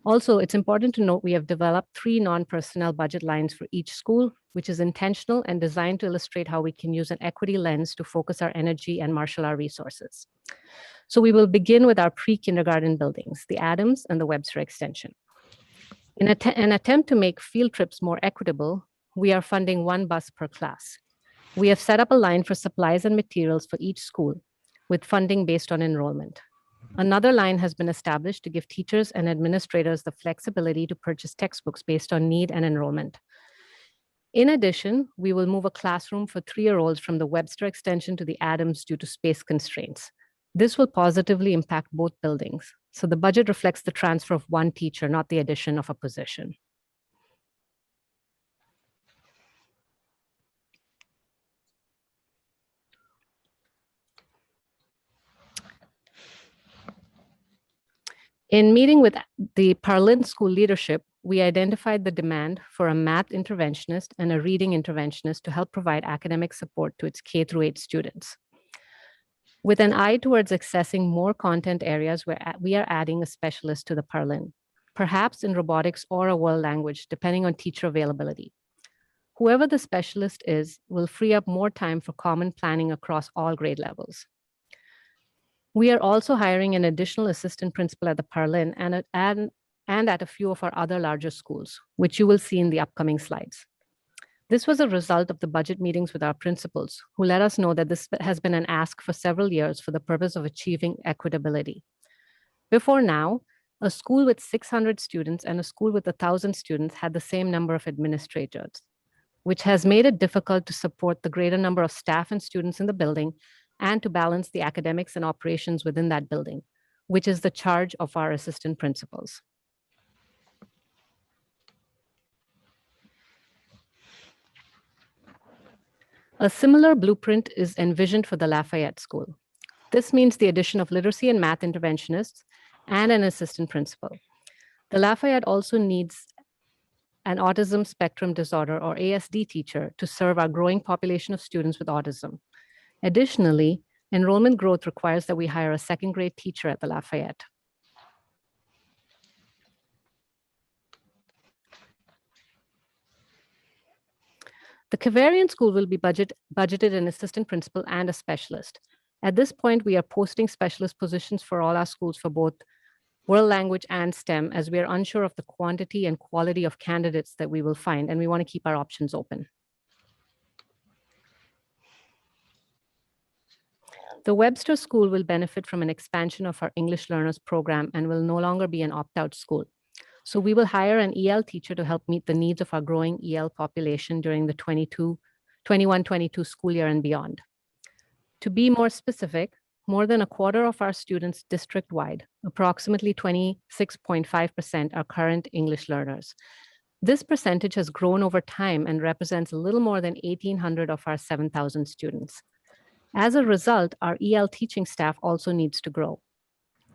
Also, it's important to note we have developed 3 non-personnel budget lines for each school, which is intentional and designed to illustrate how we can use an equity lens to focus our energy and marshal our resources. So we will begin with our pre-kindergarten buildings, the Adams and the Webster Extension. In an attempt to make field trips more equitable, we are funding 1 bus per class. We have set up a line for supplies and materials for each school, with funding based on enrollment. Another line has been established to give teachers and administrators the flexibility to purchase textbooks based on need and enrollment. In addition, we will move a classroom for 3-year-olds from the Webster Extension to the Adams due to space constraints. This will positively impact both buildings. So the budget reflects the transfer of 1 teacher, not the addition of a position. In meeting with the Parlin School leadership, we identified the demand for a math interventionist and a reading interventionist to help provide academic support to its K-8 students. With an eye towards accessing more content areas where we are adding a specialist to the Parlin, perhaps in robotics or a world language, depending on teacher availability. Whoever the specialist is will free up more time for common planning across all grade levels. We are also hiring an additional assistant principal at the Parlin and at a few of our other larger schools, which you will see in the upcoming slides. This was a result of the budget meetings with our principals, who let us know that this has been an ask for several years for the purpose of achieving equitability. Before now, a school with 600 students and a school with 1,000 students had the same number of administrators, which has made it difficult to support the greater number of staff and students in the building and to balance the academics and operations within that building, which is the charge of our assistant principals. A similar blueprint is envisioned for the Lafayette School. This means the addition of literacy and math interventionists and an assistant principal. The Lafayette also needs an autism spectrum disorder or ASD teacher to serve our growing population of students with autism. Additionally, enrollment growth requires that we hire a 2nd grade teacher at the Lafayette. The Cavarian School will be budgeted an assistant principal and a specialist. At this point, we are posting specialist positions for all our schools for both world language and STEM, as we are unsure of the quantity and quality of candidates that we will find, and we want to keep our options open. The Webster School will benefit from an expansion of our English Learners program and will no longer be an opt-out school. So we will hire an EL teacher to help meet the needs of our growing EL population during the 21-22 school year and beyond. To be more specific, more than a quarter of our students district-wide, approximately 26.5%, are current English learners. This percentage has grown over time and represents a little more than 1,800 of our 7,000 students. As a result, our EL teaching staff also needs to grow.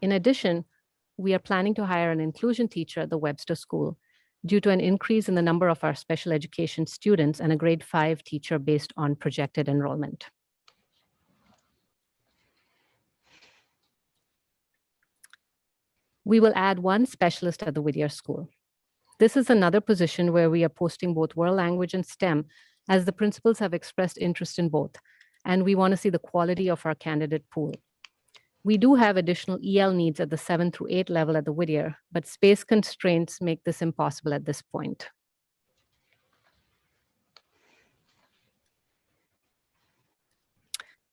In addition, we are planning to hire an inclusion teacher at the Webster School due to an increase in the number of our special education students and a grade 5 teacher based on projected enrollment. We will add one specialist at the Whittier School. This is another position where we are posting both world language and STEM, as the principals have expressed interest in both, and we want to see the quality of our candidate pool. We do have additional EL needs at the 7 through 8 level at the Whittier, but space constraints make this impossible at this point.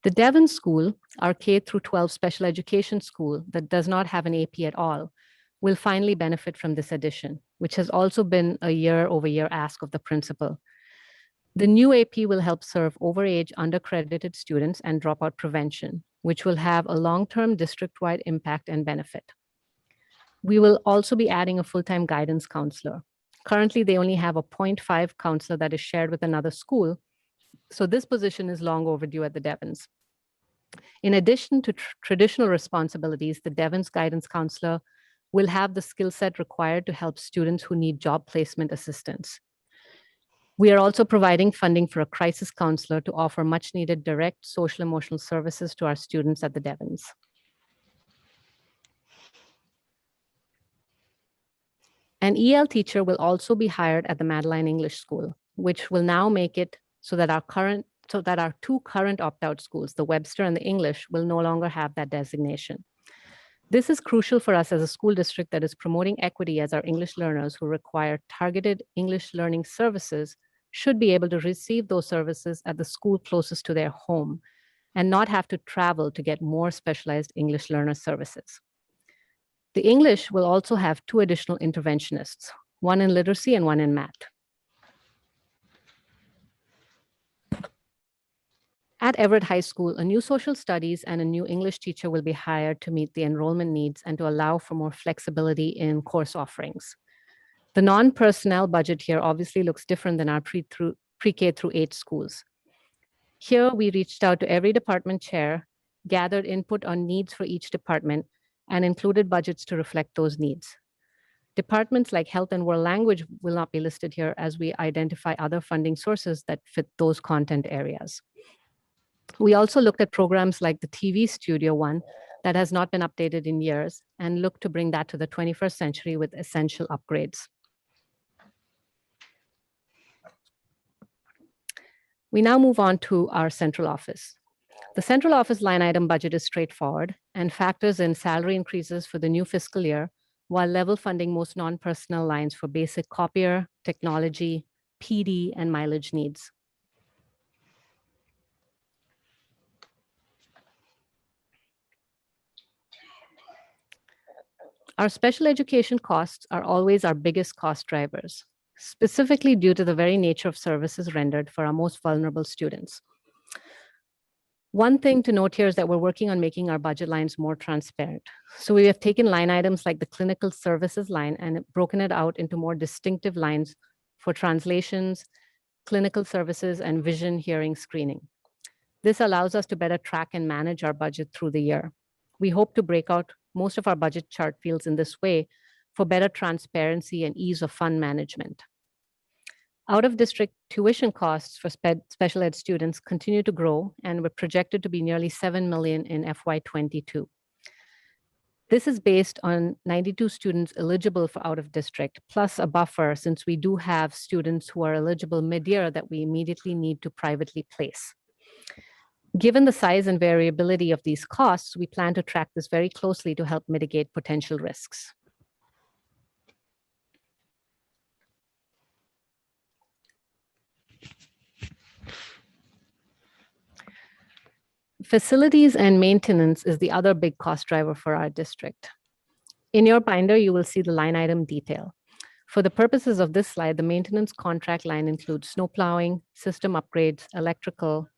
The Devon School, our K through 12 special education school that does not have an AP at all, will finally benefit from this addition, which has also been a year-over-year ask of the principal. The new AP will help serve overage, undercredited students and dropout prevention, which will have a long-term district-wide impact and benefit. We will also be adding a full-time guidance counselor. Currently, they only have a 0.5 counselor that is shared with another school, so this position is long overdue at the Devons. In addition to traditional responsibilities, the Devons guidance counselor will have the skill set required to help students who need job placement assistance. We are also providing funding for a crisis counselor to offer much needed direct social emotional services to our students at the Devons. An EL teacher will also be hired at the Madeline English School, which will now make it so that our two current opt-out schools, the Webster and the English, will no longer have that designation. This is crucial for us as a school district that is promoting equity, as our English learners who require targeted English learning services should be able to receive those services at the school closest to their home and not have to travel to get more specialized English learner services. The English will also have 2 additional interventionists, one in literacy and one in math. At Everett High School, a new social studies and a new English teacher will be hired to meet the enrollment needs and to allow for more flexibility in course offerings. The non-personnel budget here obviously looks different than our pre-K through 8 schools. Here, we reached out to every department chair, gathered input on needs for each department, and included budgets to reflect those needs. Departments like health and world language will not be listed here as we identify other funding sources that fit those content areas. We also looked at programs like the TV Studio one that has not been updated in years and look to bring that to the 21st century with essential upgrades. We now move on to our central office. The central office line item budget is straightforward and factors in salary increases for the new fiscal year while level funding most non-personnel lines for basic copier, technology, PD, and mileage needs. Our special education costs are always our biggest cost drivers, specifically due to the very nature of services rendered for our most vulnerable students. One thing to note here is that we're working on making our budget lines more transparent. So we have taken line items like the clinical services line and broken it out into more distinctive lines for translations, clinical services, and vision hearing screening. This allows us to better track and manage our budget through the year. We hope to break out most of our budget chart fields in this way for better transparency and ease of fund management. Out-of-district tuition costs for special ed students continue to grow and were projected to be nearly $7 million in FY22. This is based on 92 students eligible for out-of-district, plus a buffer since we do have students who are eligible mid-year that we immediately need to privately place. Given the size and variability of these costs, we plan to track this very closely to help mitigate potential risks. Facilities and maintenance is the other big cost driver for our district. In your binder, you will see the line item detail. For the purposes of this slide, the maintenance contract line includes snow plowing, system upgrades, electrical,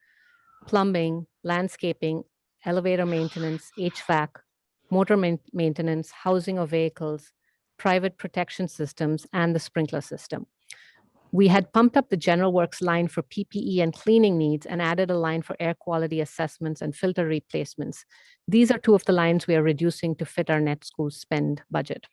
plumbing, landscaping, elevator maintenance, HVAC, motor maintenance, housing of vehicles, private protection systems, and the sprinkler system. We had pumped up the general works line for PPE and cleaning needs and added a line for air quality assessments and filter replacements. These are two of the lines we are reducing to fit our net school spend budget.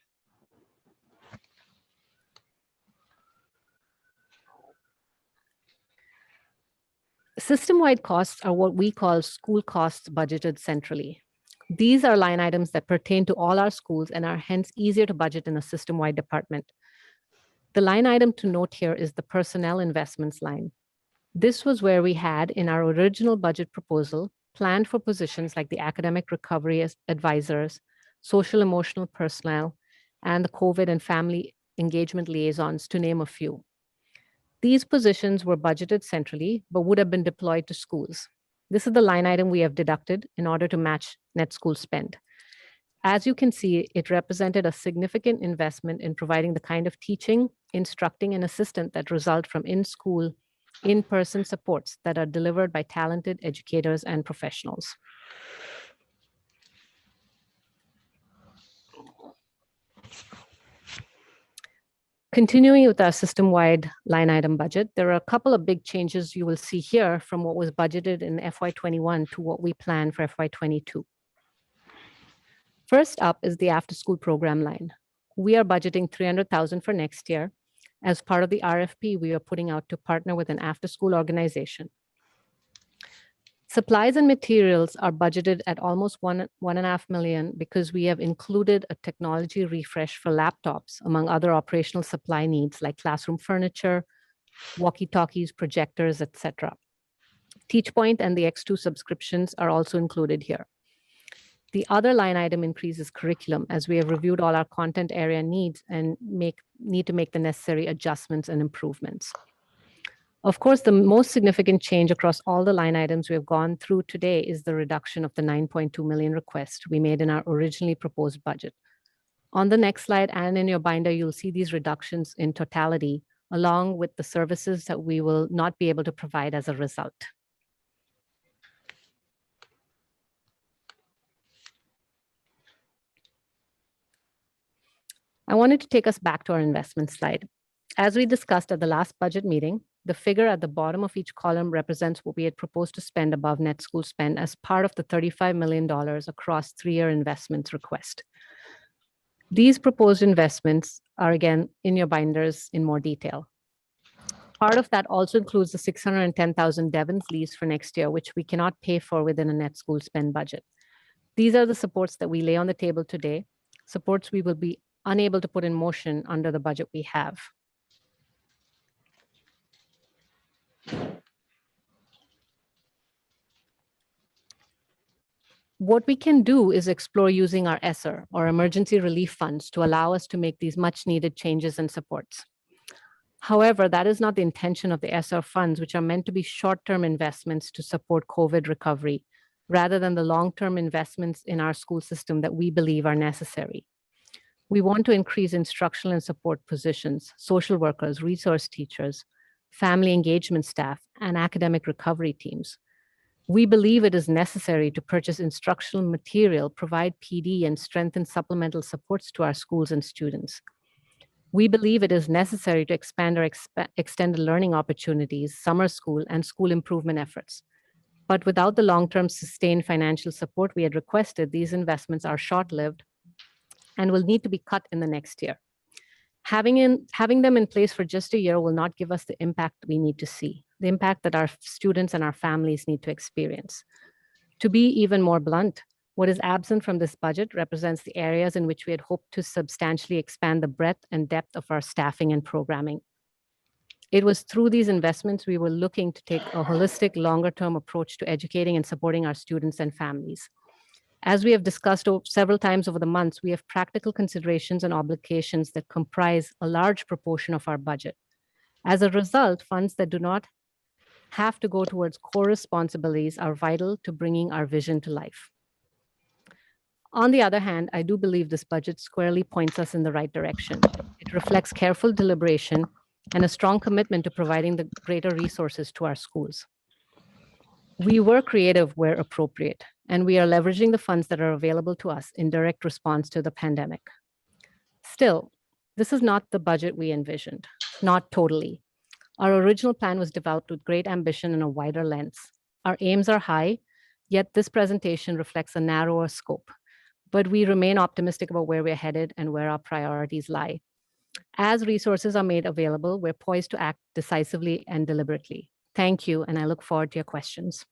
System-wide costs are what we call school costs budgeted centrally. These are line items that pertain to all our schools and are hence easier to budget in a system-wide department. The line item to note here is the personnel investments line. This was where we had, in our original budget proposal, planned for positions like the academic recovery advisors, social emotional personnel, and the COVID and family engagement liaisons, to name a few. These positions were budgeted centrally, but would have been deployed to schools. This is the line item we have deducted in order to match net school spend. As you can see, it represented a significant investment in providing the kind of teaching, instructing, and assistance that result from in-school, in-person supports that are delivered by talented educators and professionals. Continuing with our system-wide line item budget, there are a couple of big changes you will see here from what was budgeted in FY21 to what we plan for FY22. First up is the after-school program line. We are budgeting $300,000 for next year. As part of the RFP, we are putting out to partner with an after-school organization. Supplies and materials are budgeted at almost $1.5 million because we have included a technology refresh for laptops, among other operational supply needs like classroom furniture, walkie-talkies, projectors, etc. TeachPoint and the X2 subscriptions are also included here. The other line item increase is curriculum, as we have reviewed all our content area needs and need to make the necessary adjustments and improvements. Of course, the most significant change across all the line items we have gone through today is the reduction of the $9.2 million request we made in our originally proposed budget. On the next slide and in your binder, you'll see these reductions in totality, along with the services that we will not be able to provide as a result. I wanted to take us back to our investment slide. As we discussed at the last budget meeting, the figure at the bottom of each column represents what we had proposed to spend above net school spend as part of the $35 million across 3-year investments request. These proposed investments are again in your binders in more detail. Part of that also includes the $610,000 Devon's lease for next year, which we cannot pay for within a net school spend budget. These are the supports that we lay on the table today, supports we will be unable to put in motion under the budget we have. What we can do is explore using our ESSER, or emergency relief funds, to allow us to make these much needed changes and supports. However, that is not the intention of the ESSER funds, which are meant to be short-term investments to support COVID recovery, rather than the long-term investments in our school system that we believe are necessary. We want to increase instructional and support positions, social workers, resource teachers, family engagement staff, and academic recovery teams. We believe it is necessary to purchase instructional material, provide PD, and strengthen supplemental supports to our schools and students. We believe it is necessary to expand our extended learning opportunities, summer school, and school improvement efforts. But without the long-term sustained financial support we had requested, these investments are short-lived and will need to be cut in the next year. Having them in place for just a year will not give us the impact we need to see, the impact that our students and our families need to experience. To be even more blunt, what is absent from this budget represents the areas in which we had hoped to substantially expand the breadth and depth of our staffing and programming. It was through these investments we were looking to take a holistic, longer-term approach to educating and supporting our students and families. As we have discussed several times over the months, we have practical considerations and obligations that comprise a large proportion of our budget. As a result, funds that do not have to go towards core responsibilities are vital to bringing our vision to life. On the other hand, I do believe this budget squarely points us in the right direction. It reflects careful deliberation and a strong commitment to providing the greater resources to our schools. We were creative where appropriate, and we are leveraging the funds that are available to us in direct response to the pandemic. Still, this is not the budget we envisioned, not totally. Our original plan was developed with great ambition and a wider lens. Our aims are high, yet this presentation reflects a narrower scope. But we remain optimistic about where we're headed and where our priorities lie. As resources are made available, we're poised to act decisively and deliberately. Thank you, and I look forward to your questions.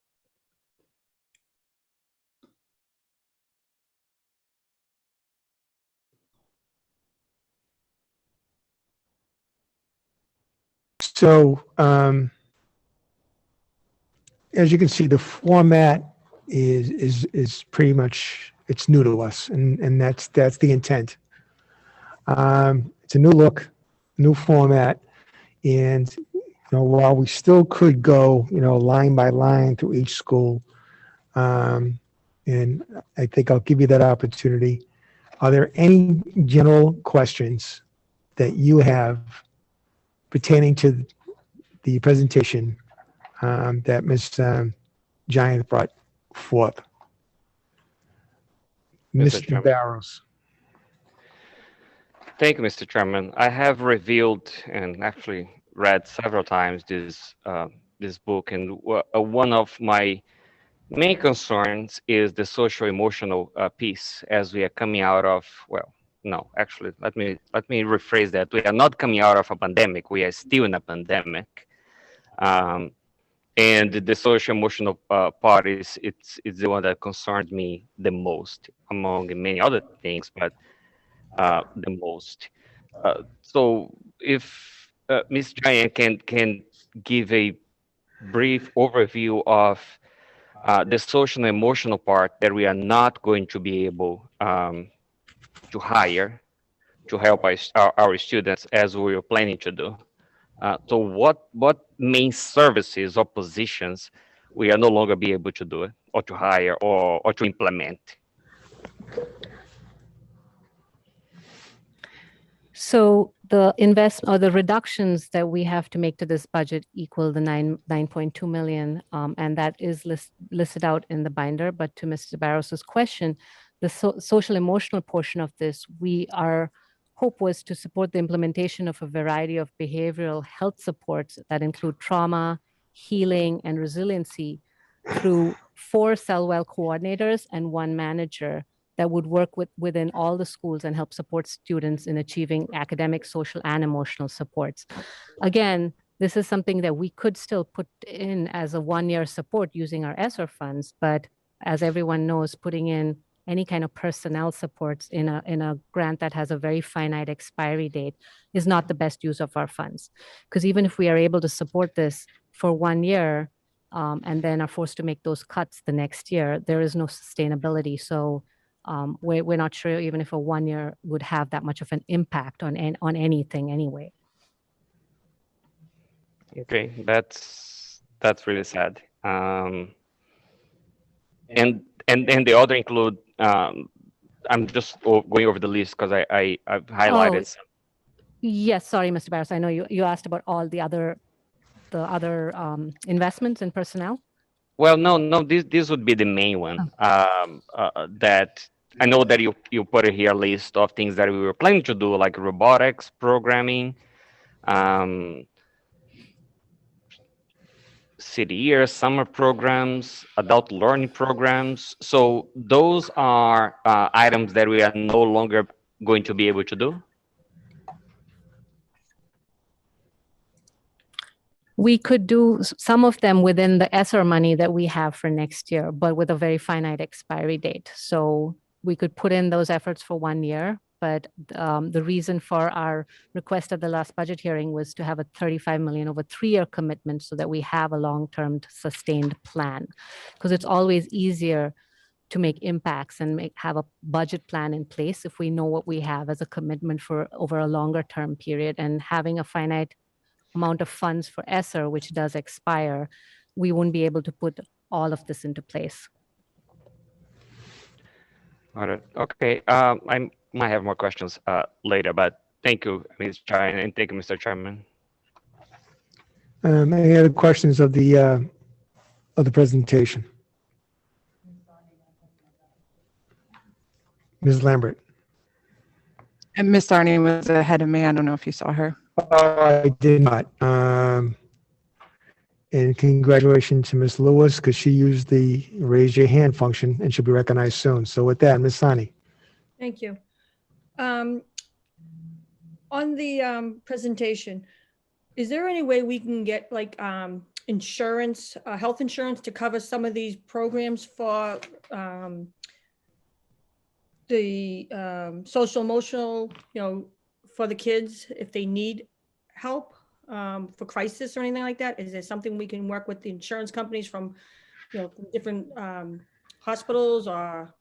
So, as you can see, the format is pretty much, it's new to us, and that's the intent. It's a new look, new format, and while we still could go line by line through each school, and I think I'll give you that opportunity. Are there any general questions that you have pertaining to the presentation that Ms. Giant brought forth? Mr. Mr. Chairman. Barros. Thank you, Mr. Chairman. I have reviewed and actually read several times this book, and one of my main concerns is the social emotional piece as we are coming out of, well, no, actually, let me rephrase that. We are not coming out of a pandemic. We are still in a pandemic. And the social emotional part is it's the one that concerns me the most, among many other things, but the most. So if Ms. Giant can give a brief overview of the social and emotional part that we are not going to be able to hire to help our students as we were planning to do. So what main services or positions we are no longer be able to do it or to hire or to implement? So the the reductions that we have to make to this budget equal the 9.2 million, and that is listed out in the binder. But to Mr. Barros's question, the social emotional portion of this, our hope was to support the implementation of a variety of behavioral health supports that include trauma, healing, and resiliency through 4 CellWell coordinators and 1 manager that would work within all the schools and help support students in achieving academic, social, and emotional supports. Again, this is something that we could still put in as a 1-year support using our ESSER funds, but as everyone knows, putting in any kind of personnel supports in a grant that has a very finite expiry date is not the best use of our funds. Because even if we are able to support this for 1 year and then are forced to make those cuts the next year, there is no sustainability. So we're not sure even if a 1 year would have that much of an impact on anything anyway. Okay, that's really sad. And the other include, I'm just going over the list because I've highlighted some. Yes, sorry, Mr. Barros. I know you asked about all the other investments in personnel. Well, no, this would be the main one. That I know that you put here a list of things that we were planning to do, like robotics, programming, city year, summer programs, adult learning programs. So those are items that we are no longer going to be able to do. We could do some of them within the ESSER money that we have for next year, but with a very finite expiry date. So we could put in those efforts for 1 year, but the reason for our request at the last budget hearing was to have a 35 million over 3-year commitment so that we have a long-term sustained plan. Because it's always easier to make impacts and have a budget plan in place if we know what we have as a commitment for over a longer term period, and having a finite amount of funds for ESSER, which does expire, we won't be able to put all of this into place. All right. Okay. I might have more questions later, but thank you, Ms. Chair, and thank you, Mr. Chairman. Any other questions of the presentation? Ms. Lambert? And Miss Arnie was ahead of me. I don't know if you saw her. I did not. And congratulations to Ms. Lewis, because she used the raise your hand function and she'll be recognized soon. So with that, Ms. Sani. Thank you. On the presentation, is there any way we can get like insurance, health insurance to cover some of these programs for the social emotional, for the kids if they need help for crisis or anything like that? Is there something we can work with the insurance companies from, different hospitals or?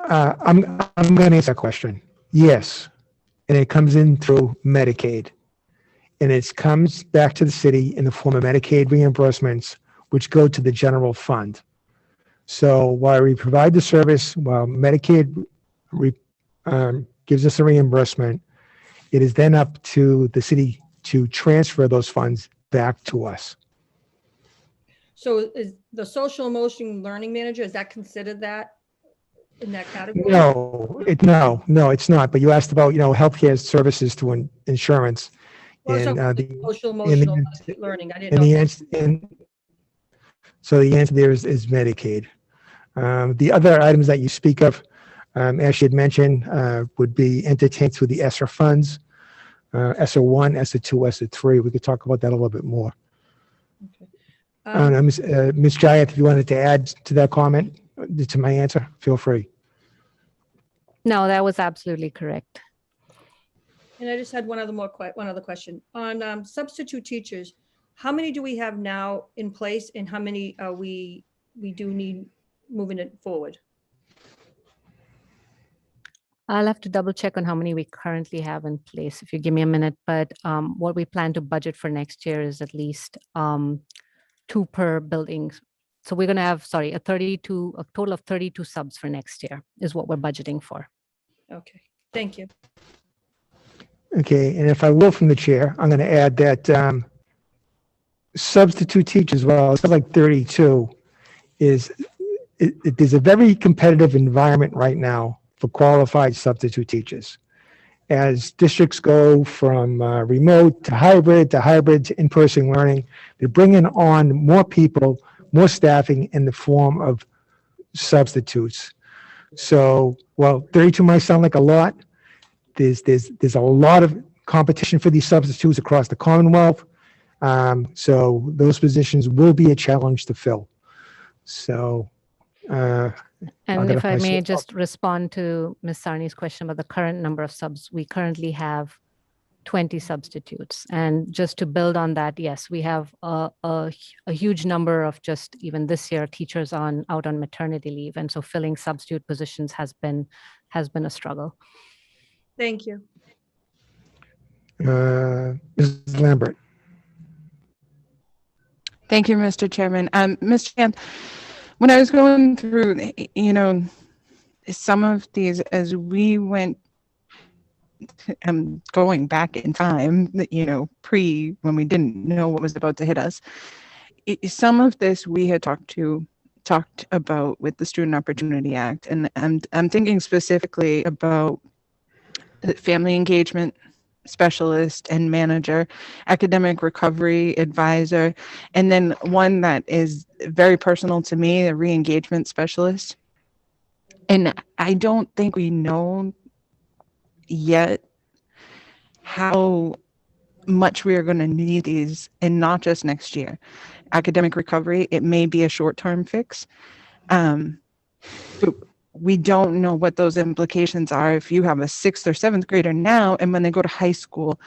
I'm going to answer that question. Yes. And it comes in through Medicaid. And it comes back to the city in the form of Medicaid reimbursements, which go to the general fund. So while we provide the service, while Medicaid gives us a reimbursement, it is then up to the city to transfer those funds back to us. So is the social emotion learning manager, is that considered that in that category? No, it's not. But you asked about, healthcare services to insurance. Well, And so social emotional learning, I didn't and know. the answer, so the answer there is Medicaid. The other items that you speak of, as you had mentioned, would be entertained through the ESSER funds, ESSER 1, ESSER 2, ESSER 3. We could talk about that a little bit more. Okay. Ms. Jayat, if you wanted to add to that comment, to my answer, feel free. No, that was absolutely correct. And I just had one other question on substitute teachers. How many do we have now in place, and how many we do need moving it forward? I'll have to double check on how many we currently have in place, if you give me a minute. But what we plan to budget for next year is at least 2 per building. So we're going to have, a total of 32 subs for next year is what we're budgeting for. Okay, thank you. Okay, and if I will from the chair, I'm going to add that substitute teachers, well, it's like 32, there's a very competitive environment right now for qualified substitute teachers. As districts go from remote to hybrid to in-person learning, they're bringing on more people, more staffing in the form of substitutes. So, well, 32 might sound like a lot. There's a lot of competition for these substitutes across the Commonwealth. So those positions will be a challenge to fill. So, and if I may just respond to Ms. Sarni's question about the current number of subs, we currently have 20 substitutes. And just to build on that, yes, we have a huge number of just even this year teachers out on maternity leave. And so filling substitute positions has been a struggle. Thank you. Ms. Lambert. Thank you, Mr. Chairman. Mr. Chan, when I was going through, some of these, as we went going back in time, when we didn't know what was about to hit us, some of this we had talked about with the Student Opportunity Act. And I'm thinking specifically about family engagement specialist and manager, academic recovery advisor, and then one that is very personal to me, a re-engagement specialist. And I don't think we know yet how much we are going to need these, and not just next year. Academic recovery, it may be a short-term fix. But we don't know what those implications are. If you have a 6th or 7th grader now, and when they go to high school,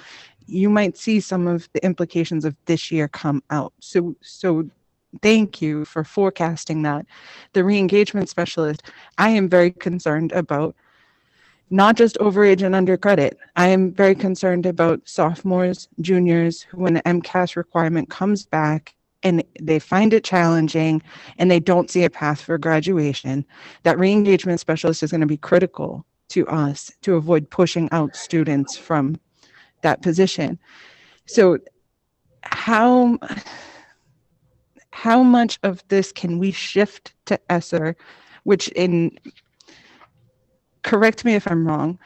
you might see some of the implications of this year come out. So thank you for forecasting that. The re-engagement specialist, I am very concerned about not just overage and under credit. I am very concerned about sophomores, juniors, who when the MCAS requirement comes back and they find it challenging and they don't see a path for graduation, that re-engagement specialist is going to be critical to us to avoid pushing out students from that position. So how much of this can we shift to ESSER, which correct me if I'm wrong,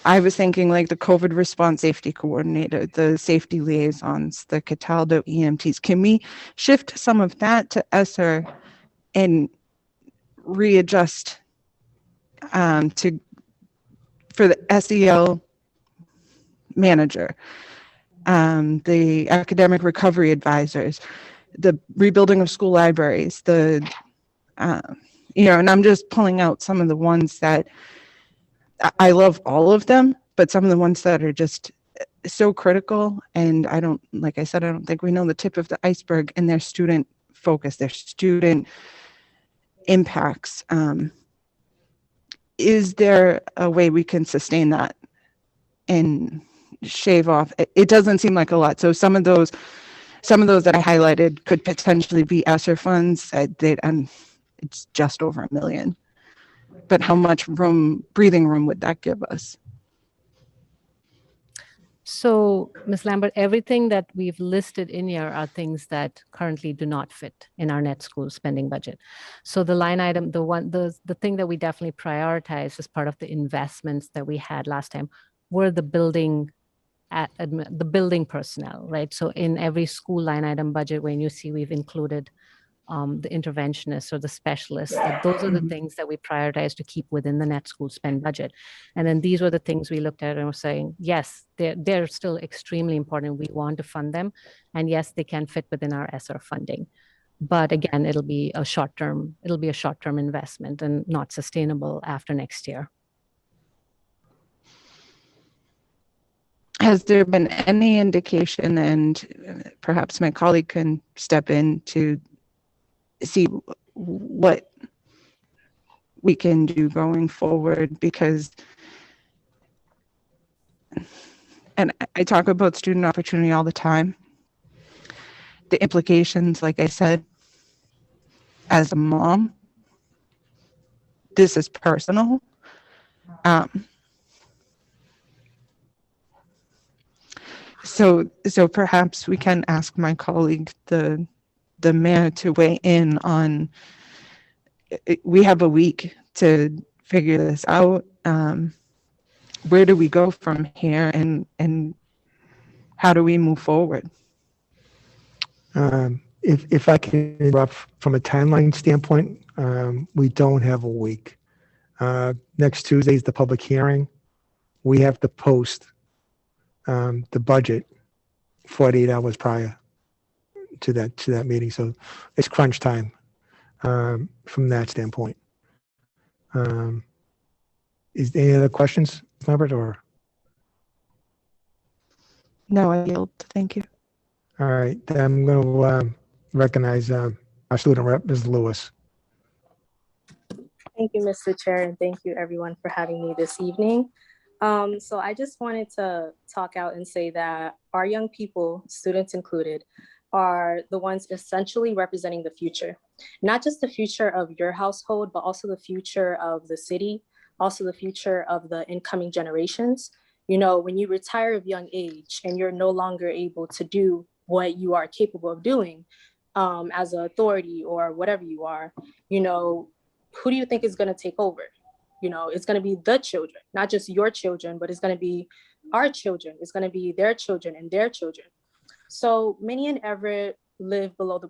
I was thinking like the COVID response safety coordinator, the safety liaisons, the Cataldo EMTs. Can we shift some of that to ESSER and readjust for the SEL manager, the academic recovery advisors, the rebuilding of school libraries, and I'm just pulling out some of the ones that I love all of them, but some of the ones that are just so critical. And like I said, I don't think we know the tip of the iceberg in their student focus, their student impacts. Is there a way we can sustain that and shave off? It doesn't seem like a lot. So some of those that I highlighted could potentially be ESSER funds. It's just over $1 million. But how much breathing room would that give us? So, Ms. Lambert, everything that we've listed in here are things that currently do not fit in our net school spending budget. So the line item, the thing that we definitely prioritize as part of the investments that we had last time were the building personnel, right? So in every school line item budget, when you see we've included the interventionists or the specialists, those are the things that we prioritize to keep within the net school spend budget. And then these were the things we looked at and were saying, yes, they're still extremely important. We want to fund them. And yes, they can fit within our ESSER funding. But again, it'll be a short-term investment and not sustainable after next year. Has there been any indication, and perhaps my colleague can step in to see what we can do going forward? Because, and I talk about student opportunity all the time, the implications, like I said, as a mom, this is personal. So perhaps we can ask my colleague, the mayor, to weigh in on. We have a week to figure this out. Where do we go from here, and how do we move forward? If I can interrupt from a timeline standpoint, we don't have a week. Next Tuesday is the public hearing. We have to post the budget 48 hours prior to that meeting. So it's crunch time from that standpoint. Is there any other questions, Robert, or? No, I yield. Thank you. All right, then I'm going to recognize our student rep, Ms. Lewis. Thank you, Mr. Chair, and thank you everyone for having me this evening. So I just wanted to talk out and say that our young people, students included, are the ones essentially representing the future, not just the future of your household, but also the future of the city, also the future of the incoming generations. You know, when you retire of young age and you're no longer able to do what you are capable of doing as an authority or whatever you are, you know, who do you think is going to take over? You know, it's going to be the children, not just your children, but it's going to be our children. It's going to be their children and their children. So many in Everett live below the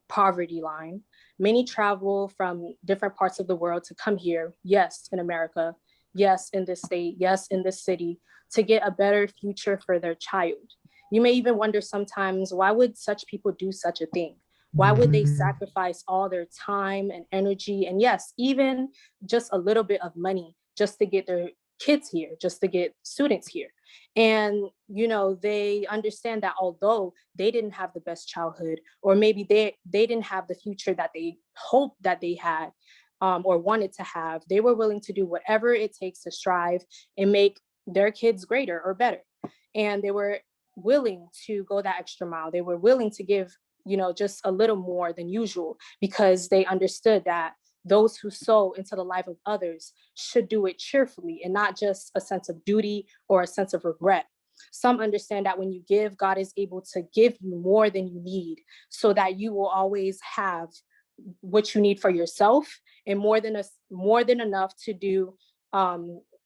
poverty line. Many travel from different parts of the world to come here, yes, in America, yes, in this state, yes, in this city, to get a better future for their child. You may even wonder sometimes, why would such people do such a thing? Why would they sacrifice all their time and energy, and yes, even just a little bit of money just to get their kids here, just to get students here? And, you know, they understand that although they didn't have the best childhood, or maybe they didn't have the future that they hoped that they had or wanted to have, they were willing to do whatever it takes to strive and make their kids greater or better. And they were willing to go that extra mile. They were willing to give just a little more than usual, because they understood that those who sow into the life of others should do it cheerfully and not just a sense of duty or a sense of regret. Some understand that when you give, God is able to give you more than you need, so that you will always have what you need for yourself, and more than enough to do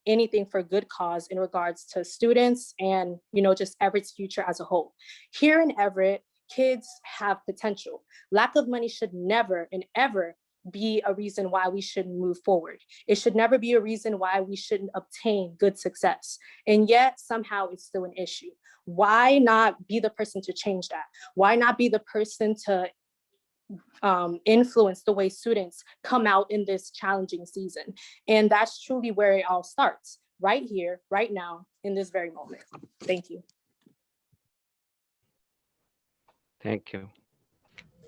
anything for good cause in regards to students and just Everett's future as a whole. Here in Everett, kids have potential. Lack of money should never and ever be a reason why we shouldn't move forward. It should never be a reason why we shouldn't obtain good success. And yet somehow it's still an issue. Why not be the person to change that? Why not be the person to influence the way students come out in this challenging season? And that's truly where it all starts, right here, right now, in this very moment. Thank you. Thank you.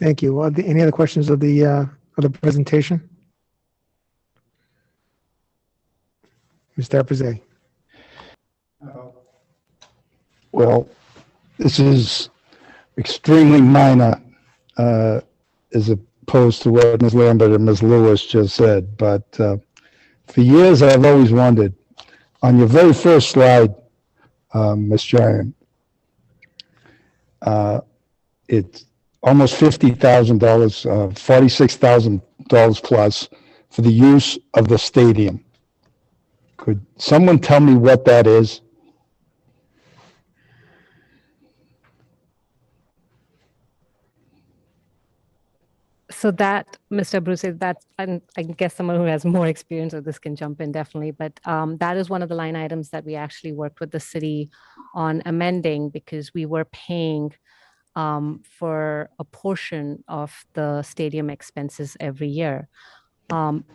Thank you. Any other questions of the presentation? Mr. Apizay. Well, this is extremely minor, as opposed to what Ms. Lambert and Ms. Lewis just said, but for years I've always wondered, on your very first slide, Ms. Giant, it's almost $50,000, $46,000 plus for the use of the stadium. Could someone tell me what that is? So that, Mr. Bruce, that's, and I guess someone who has more experience with this can jump in definitely, but that is one of the line items that we actually worked with the city on amending, because we were paying for a portion of the stadium expenses every year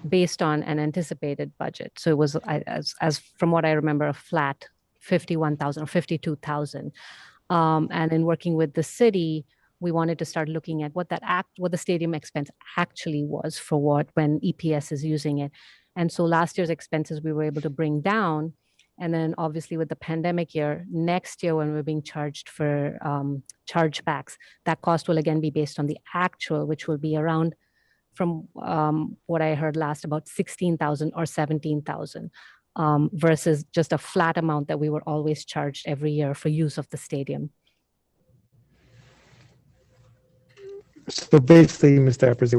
based on an anticipated budget. So it was, as from what I remember, a flat 51,000 or 52,000. And in working with the city, we wanted to start looking at what the stadium expense actually was for when EPS is using it. And so last year's expenses we were able to bring down. And then obviously with the pandemic year, next year when we're being charged for chargebacks, that cost will again be based on the actual, which will be around, from what I heard last, about 16,000 or 17,000 versus just a flat amount that we were always charged every year for use of the stadium. So basically, Mr. Apizay,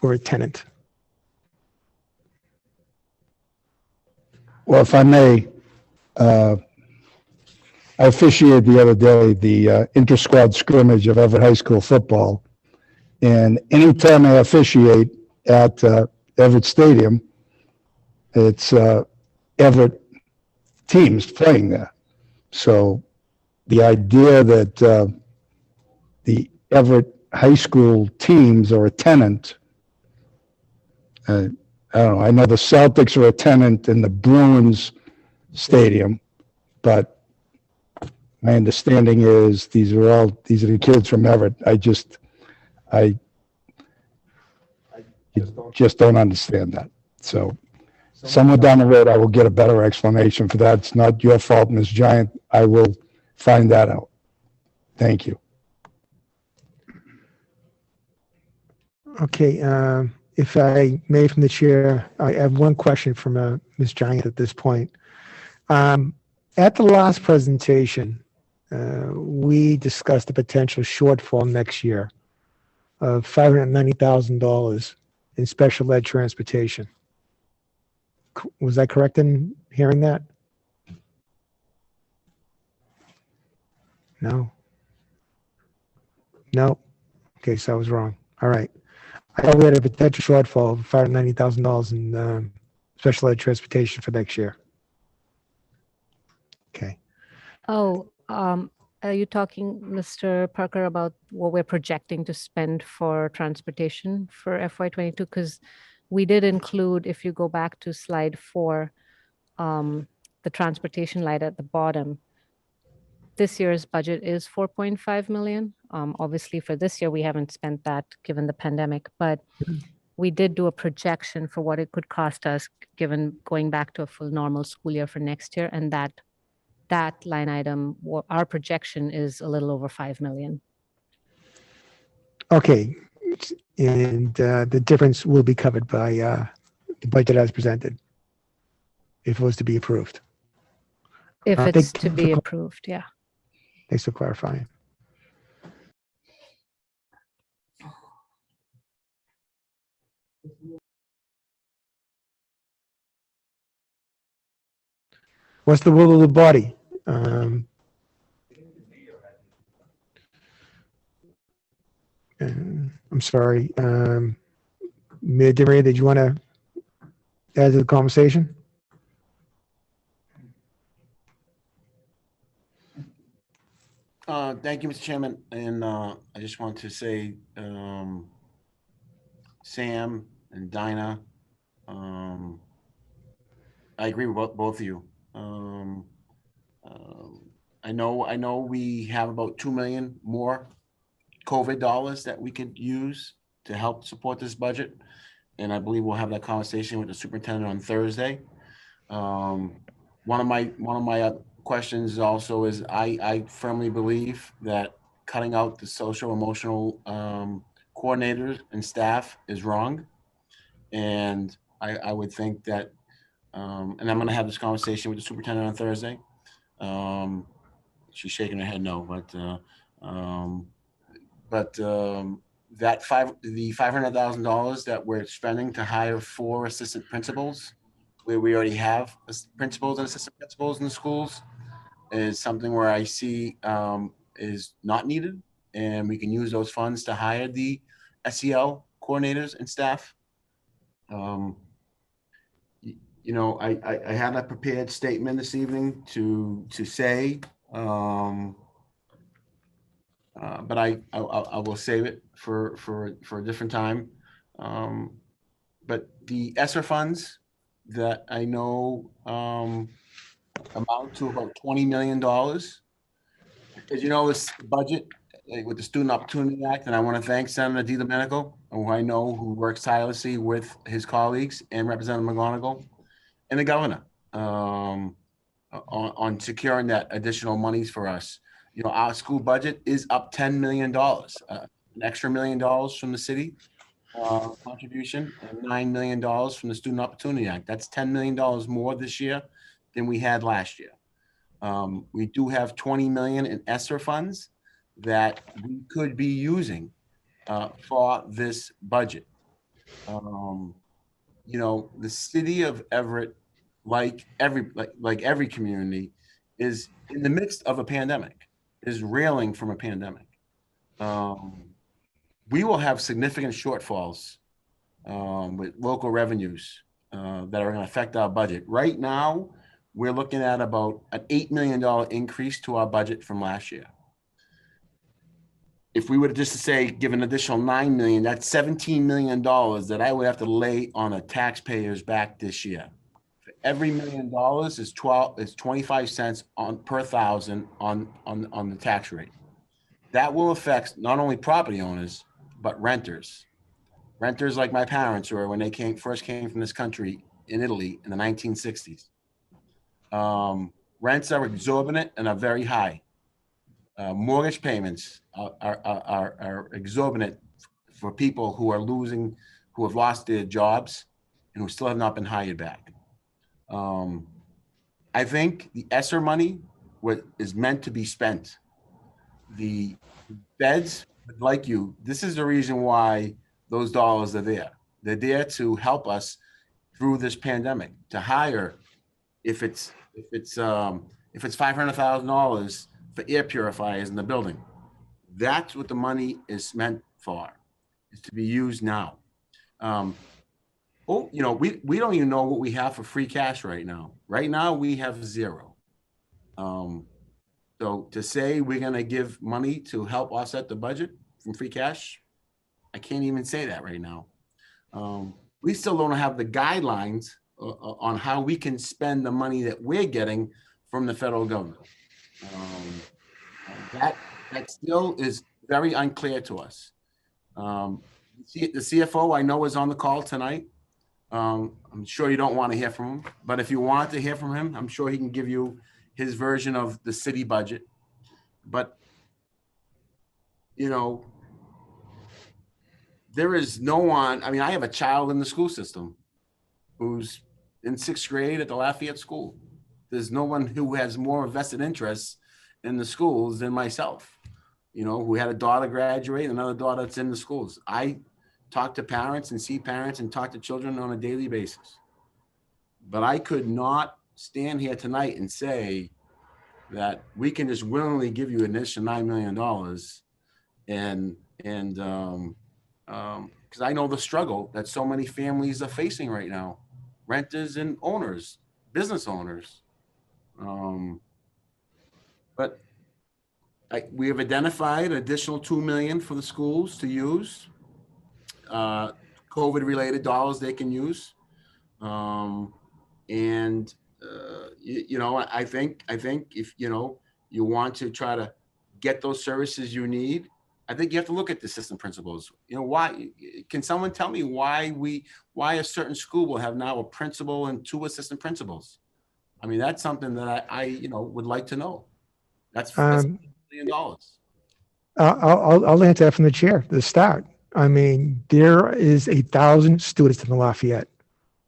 we're a tenant. Well, if I may, I officiated the other day the inter-squad scrimmage of Everett High School football. And anytime I officiate at Everett Stadium, it's Everett teams playing there. So the idea that the Everett High School teams are a tenant, I don't know, I know the Celtics are a tenant in the Bruins stadium, but my understanding is these are the kids from Everett. I just don't understand that. So somewhere down the road, I will get a better explanation for that. It's not your fault, Ms. Giant. I will find that out. Thank you. Okay, if I may, from the chair, I have one question from Ms. Giant at this point. At the last presentation, we discussed a potential shortfall next year of $590,000 in special ed transportation. Was I correct in hearing that? No. No. Okay, so I was wrong. All right. I thought we had a potential shortfall of $590,000 in special ed transportation for next year. Okay. Oh, are you talking, Mr. Parker, about what we're projecting to spend for transportation for FY22? Because we did include, if you go back to slide 4, the transportation line at the bottom. This year's budget is 4.5 million. Obviously for this year, we haven't spent that given the pandemic, but we did do a projection for what it could cost us given going back to a full normal school year for next year. And that line item, our projection is a little over 5 million. Okay, and the difference will be covered by the budget as presented, if it was to be approved. If Thank it's you to for be cl- approved, yeah. Thanks for clarifying. What's the will of the body? I'm sorry. Mayor DeMaria, did you want to add to the conversation? Thank you, Mr. Chairman. And I just want to say, Sam and Dinah, I agree with both of you. I know we have about 2 million more COVID dollars that we could use to help support this budget. And I believe we'll have that conversation with the superintendent on Thursday. One of my questions also is I firmly believe that cutting out the social emotional coordinators and staff is wrong. And I would think that, and I'm going to have this conversation with the superintendent on Thursday. She's shaking her head no, but the $500,000 that we're spending to hire 4 assistant principals, where we already have principals and assistant principals in the schools, is something where I see is not needed, and we can use those funds to hire the SEL coordinators and staff. You know, I had a prepared statement this evening to say, but I will save it for a different time. But the ESSER funds that I know amount to about $20 million. As you know, this budget with the Student Opportunity Act, and I want to thank Senator DiDomenico, who I know who works tirelessly with his colleagues, and Representative McGonigal and the governor on securing that additional monies for us. You know, our school budget is up $10 million, an extra $1 million from the city contribution, and $9 million from the Student Opportunity Act. That's $10 million more this year than we had last year. We do have 20 million in ESSER funds that we could be using for this budget. You know, the city of Everett, like every community, is in the midst of a pandemic, is reeling from a pandemic. We will have significant shortfalls with local revenues that are going to affect our budget. Right now, we're looking at about an $8 million increase to our budget from last year. If we were to just to say give an additional $9 million, that's $17 million that I would have to lay on a taxpayer's back this year. For every $1 million is 25 cents per thousand on the tax rate. That will affect not only property owners but renters. Renters like my parents, or when they first came from this country in Italy in the 1960s. Rents are exorbitant and are very high. Mortgage payments are exorbitant for people who have lost their jobs and who still have not been hired back. I think the ESSER money is meant to be spent. The feds, like you, this is the reason why those dollars are there. They're there to help us through this pandemic, to hire if it's $500,000 for air purifiers in the building. That's what the money is meant for, is to be used now. You know, we don't even know what we have for free cash right now. Right now we have zero. So to say we're going to give money to help offset the budget from free cash, I can't even say that right now. We still don't have the guidelines on how we can spend the money that we're getting from the federal government. That still is very unclear to us. The CFO I know is on the call tonight. I'm sure you don't want to hear from him, but if you want to hear from him, I'm sure he can give you his version of the city budget. But, you know, there is no one, I mean, I have a child in the school system who's in 6th grade at the Lafayette School. There's no one who has more vested interests in the schools than myself, you know, who had a daughter graduate, another daughter that's in the schools. I talk to parents and see parents and talk to children on a daily basis. But I could not stand here tonight and say that we can just willingly give you an additional $9 million because I know the struggle that so many families are facing right now, renters and owners, business owners. But we have identified an additional $2 million for the schools to use, COVID-related dollars they can use. You know, I think if, you know, you want to try to get those services you need, I think you have to look at the assistant principals. You know, why, can someone tell me why a certain school will have now a principal and 2 assistant principals? I mean, that's something that I you know, would like to know. That's $1 million. I'll answer that from the chair, the start. I mean, there is 1,000 students in the Lafayette.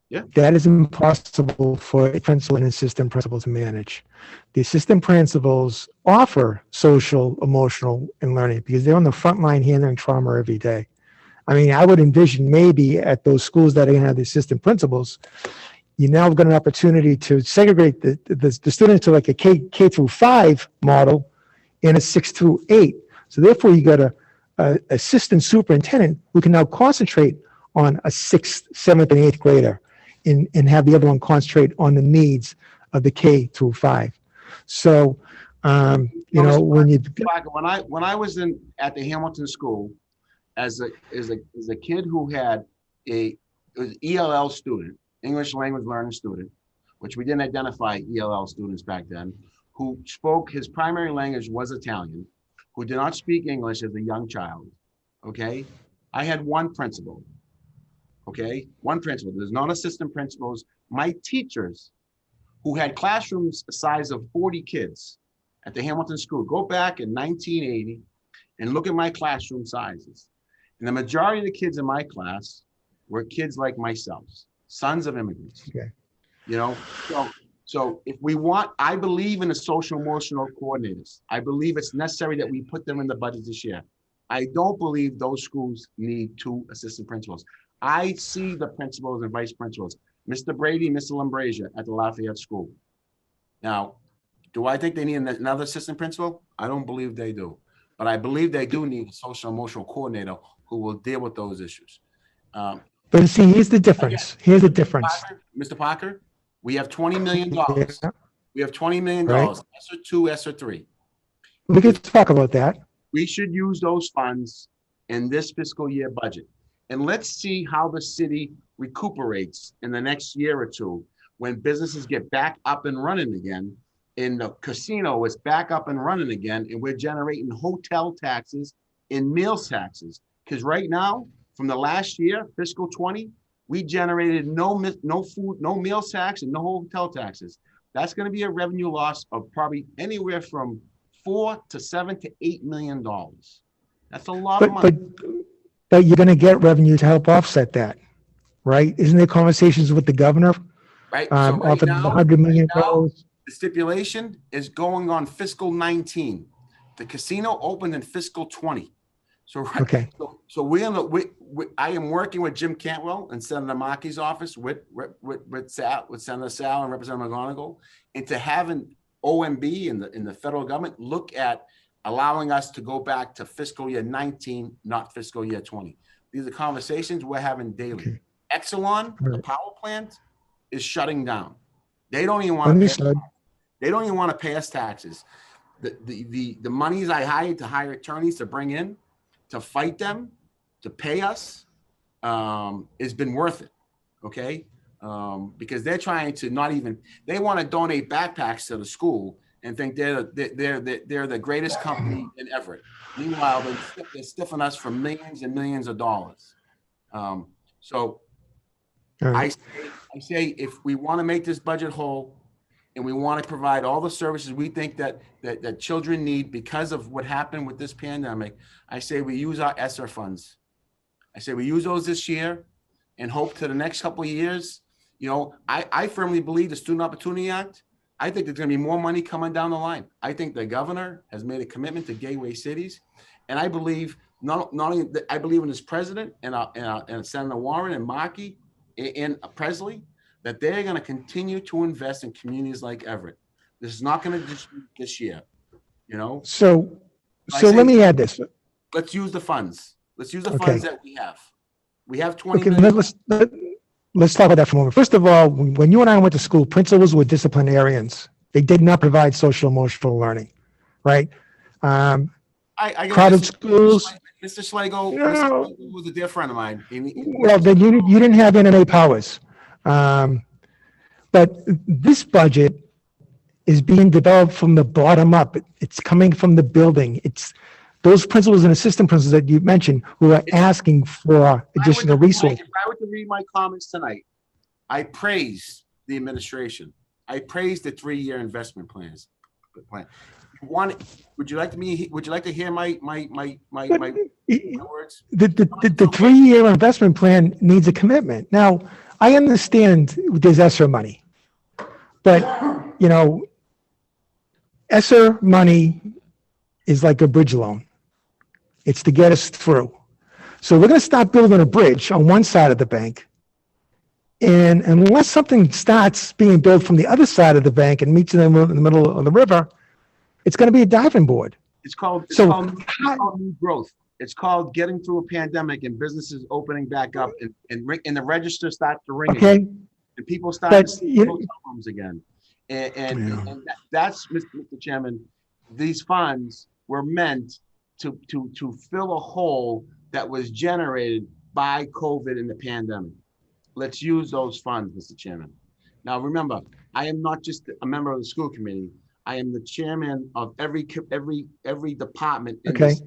Yeah. That is impossible for a principal and assistant principal to manage. The assistant principals offer social, emotional, and learning because they're on the front line handling trauma every day. I mean, I would envision maybe at those schools that are going to have the assistant principals, you now have got an opportunity to segregate the students to like a K through 5 model and a 6 through 8. So therefore, you got a assistant superintendent who can now concentrate on a 6th, 7th, and 8th grader and have the other one concentrate on the needs of the K through 5. So, you know, when I was at the Hamilton School as a kid who had was ELL student, English language learning student, which we didn't identify ELL students back then, who spoke, his primary language was Italian, who did not speak English as a young child. Okay. I had one principal. Okay. One principal. There's not assistant principals. My teachers who had classrooms the size of 40 kids at the Hamilton School, go back in 1980 and look at my classroom sizes. And the majority of the kids in my class were kids like myself, sons of immigrants. Okay. You know, so if we want, I believe in the social emotional coordinators. I believe it's necessary that we put them in the budget this year. I don't believe those schools need 2 assistant principals. I see the principals and vice principals, Mr. Brady, Mr. Lambrasia at the Lafayette School. Now, do I think they need another assistant principal? I don't believe they do. But I believe they do need a social emotional coordinator who will deal with those issues. But see, here's the difference. Here's the difference. Mr. Parker, we have $20 million. Yeah. We have $20 million, Right. ESSER 2, ESSER 3. We could talk about that. We should use those funds in this fiscal year budget. And let's see how the city recuperates in the next year or 2 when businesses get back up and running again, and the casino is back up and running again, and we're generating hotel taxes and meals taxes. Because right now, from the last year, fiscal 20, we generated no food, no meals tax, and no hotel taxes. That's going to be a revenue loss of probably anywhere from $4 to $7 to $8 million. That's a lot of money. But you're going to get revenue to help offset that, right? Isn't there conversations with the governor? Right. So Off of the $100 million. The stipulation is going on fiscal 19. The casino opened in fiscal 20. So Okay. So I am working with Jim Cantwell and Senator Markey's office with Senator Sal and Representative McGonigal, and to have an OMB in the federal government look at allowing us to go back to fiscal year 19, not fiscal year 20. These are conversations we're having daily. Okay. Exelon, the Right. power plant, is shutting down. They don't even want to. They don't even want to pay us taxes. The monies I hired to hire attorneys to bring in to fight them, to pay us, has been worth it. Okay, because they're trying to they want to donate backpacks to the school and think they're the greatest company in Everett. Meanwhile, they're stiffing us for millions and millions of dollars. So Right. I say if we want to make this budget whole and we want to provide all the services we think that children need because of what happened with this pandemic, I say we use our ESSER funds I say we use those this year and hope to the next couple of years. I firmly believe the Student Opportunity Act, I think there's going to be more money coming down the line. I think the governor has made a commitment to gateway cities. And I believe not only that, I believe in this president and Senator Warren and Markey and Presley, that they're going to continue to invest in communities like Everett. This is not going to just be this year, So let me add this. Let's use the funds. Let's use the Okay. funds that we have. We have 20 Okay, million. let's talk about that for a moment. First of all, when you and I went to school, principals were disciplinarians. They did not provide social emotional learning, right? I Crowded schools. Mr. Schlegel, No. Mr. Schlegel was a dear friend of mine. Well, then you didn't have NMA powers. But this budget is being developed from the bottom up. It's coming from the building. It's those principals and assistant principals that you mentioned who are asking for additional resources. If I were to read my comments tonight, I praise the administration. I praise the 3-year investment plans. Would you like to hear my words? The 3-year investment plan needs a commitment. Now, I understand there's ESSER money, but ESSER money is like a bridge loan. It's to get us through. So we're going to start building a bridge on one side of the bank. And unless something starts being built from the other side of the bank and meets them in the middle of the river, it's going to be a diving board. It's called new growth. It's called getting through a pandemic and businesses opening back up and the register starts to ring Okay. again, and people start to see hotel rooms again. And that's, Mr. Chairman, these funds were meant to fill a hole that was generated by COVID and the pandemic. Let's use those funds, Mr. Chairman. Now, remember, I am not just a member of the school committee. I am the chairman of every department in this,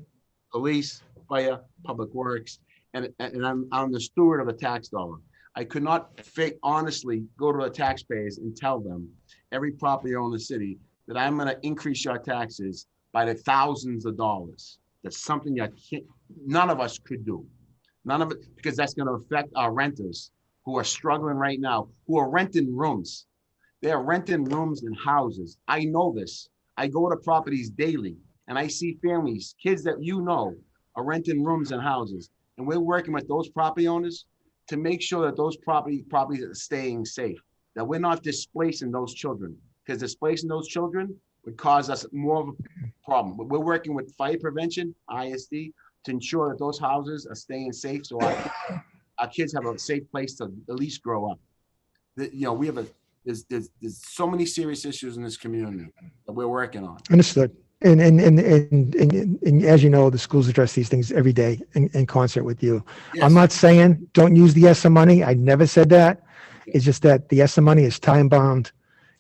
police, fire, public works, and I'm the steward of the tax dollar. I could not honestly go to the taxpayers and tell them, every property owner in the city, that I'm going to increase your taxes by the thousands of dollars. That's something that none of us could do. None of it, because that's going to affect our renters who are struggling right now, who are renting rooms. They are renting rooms and houses. I know this. I go to properties daily and I see families, kids that are renting rooms and houses. And we're working with those property owners to make sure that those properties are staying safe, that we're not displacing those children, because displacing those children would cause us more of a problem. But we're working with fire prevention, ISD, to ensure that those houses are staying safe so our kids have a safe place to at least grow up. We have there's so many serious issues in this community that we're working on. Understood. And as you know, the schools address these things every day in concert with you. Yes. I'm not saying don't use the ESSER money. I never said that. It's just that the ESSER money is time bound.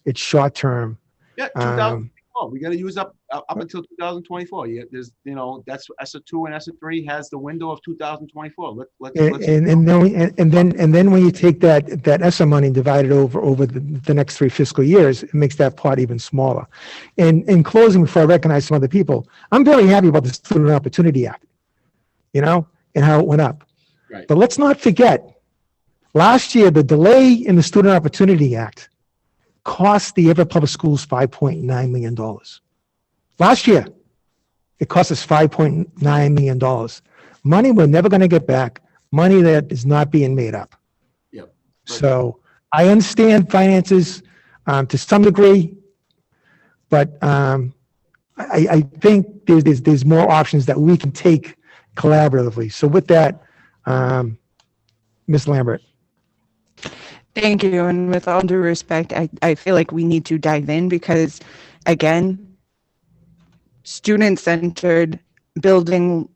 It's short term. Yeah, 2024. We're going to use up until 2024. There's, that's ESSER 2 and ESSER 3 has the window of 2024. And then when you take that ESSER money and divide it over the next 3 fiscal years, it makes that part even smaller. And in closing, before I recognize some other people, I'm very happy about the Student Opportunity Act, and how it went up. Right. But let's not forget, last year, the delay in the Student Opportunity Act cost the Everett Public Schools $5.9 million. Last year, it cost us $5.9 million. Money we're never going to get back, money that is not being made up. Yep. So I understand finances to some degree, but I think there's more options that we can take collaboratively. So with that, Ms. Lambert. Thank you. And with all due respect, I feel like we need to dive in because, again, student-centered building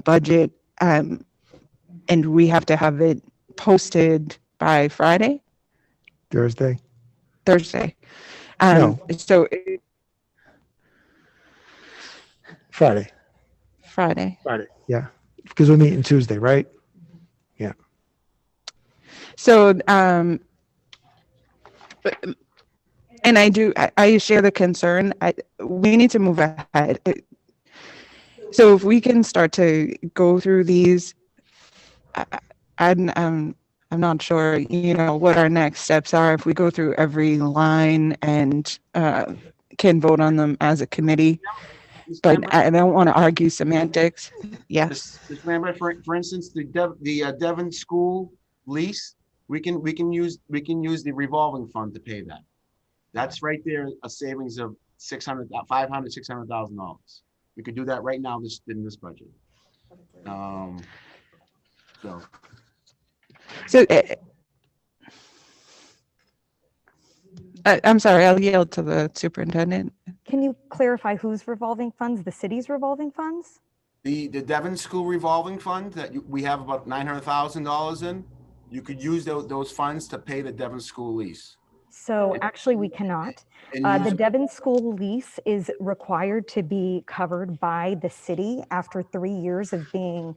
budget, and we have to have it posted by Friday? Thursday. No. So Friday. Yeah. Because we're meeting Tuesday, right? Yeah. So, and I share the concern. We need to move ahead. So if we can start to go through these I'm not sure, what our next steps are if we go through every line and can vote on them as a committee. But I don't want to argue semantics. Yes. Mr. Lambert, for instance, the Devon School lease, we can use the revolving fund to pay that. That's right there, a savings of $600,000. We could do that right now in this budget. So I'm sorry, I'll yield to the superintendent. Can you clarify whose revolving funds? The city's revolving funds? The Devon School revolving fund that we have about $900,000 in, you could use those funds to pay the Devon School lease. So actually we cannot. The Devon School lease is required to be covered by the city after 3 years of being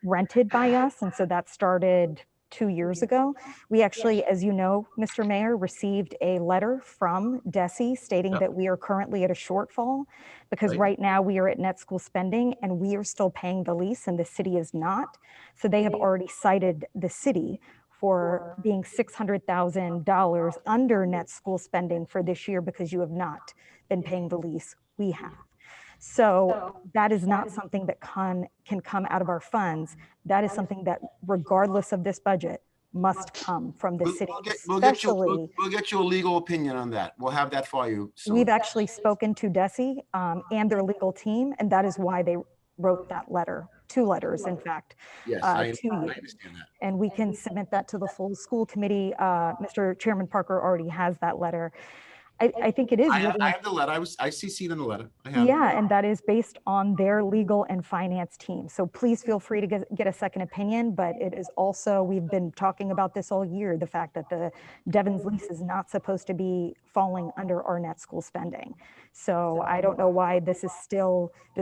rented by us. And so that started 2 years ago. We actually, as you know, Mr. Mayor, received a letter from DESE stating that we are currently at a shortfall because right now we are at net school spending and we are still paying the lease and the city is not. So they have already cited the city for being $600,000 under net school spending for this year because you have not been paying the lease. We have. So that is not something that can come out of our funds. That is something that, regardless of this budget, must come from the city. We'll get you a legal opinion on that. We'll have that for you soon. We've actually spoken to DESE and their legal team, and that is why they wrote that letter. 2 letters, in fact, yes, to you. I understand that. And we can submit that to the full school committee. Mr. Chairman Parker already has that letter. I think it is. I have the letter. I CC'd in the letter. I have Yeah, and that is based on their legal and finance team. So please feel free to get a second opinion, but it is also, we've been talking about this all year, the fact that the Devon's lease is not supposed to be falling under our net school spending. So I don't know why this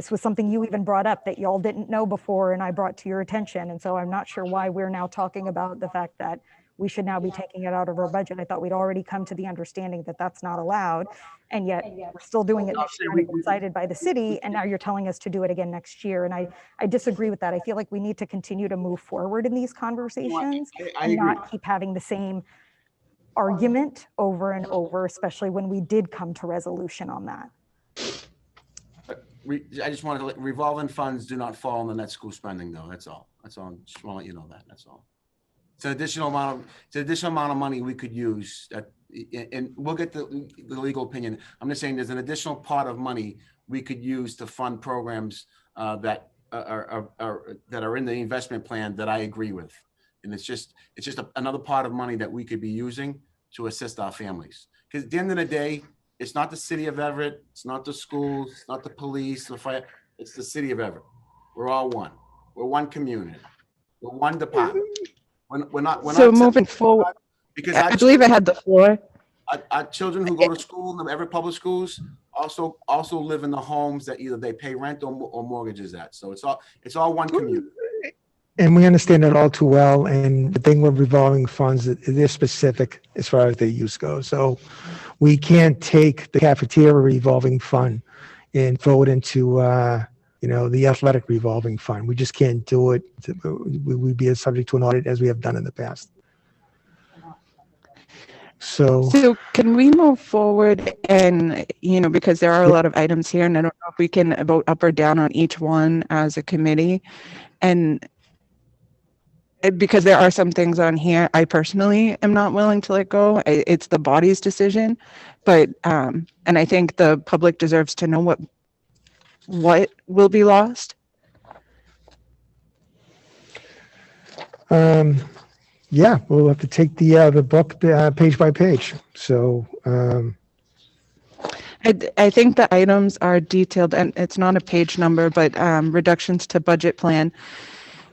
was something you even brought up that y'all didn't know before and I brought to your attention. And so I'm not sure why we're now talking about the fact that we should now be taking it out of our budget. I thought we'd already come to the understanding that that's not allowed. And yet we're still doing it this year and it's decided by the city. And now you're telling us to do it again next year. And I disagree with that. I feel like we need to continue to move forward in these conversations and not keep having the same argument over and over, especially when we did come to resolution on that. I just wanted to revolving funds do not fall on the net school spending though. That's all. Just want to let you know that. That's all. It's an additional amount of money we could use and we'll get the legal opinion. I'm just saying there's an additional pot of money we could use to fund programs that are in the investment plan that I agree with. And it's just another pot of money that we could be using to assist our families. Because at the end of the day, it's not the city of Everett, it's not the schools, it's not the police, the fire, it's the city of Everett. We're all one. We're one community. We're one department. We're not moving forward, because I believe I had the floor. Our children who go to school in the Everett Public Schools also live in the homes that either they pay rent or mortgages at. So it's all one community. And we understand it all too well. And the thing with revolving funds, they're specific as far as their use goes. So we can't take the cafeteria revolving fund and throw it into the athletic revolving fund. We just can't do it. We'd be subject to an audit as we have done in the past. So can we move forward and, because there are a lot of items here and I don't know if we can vote up or down on each one as a committee. And because there are some things on here I personally am not willing to let go. It's the body's decision, but, and I think the public deserves to know what will be lost? Yeah, we'll have to take the book page by page. So I think the items are detailed, and it's not a page number, but reductions to budget plan.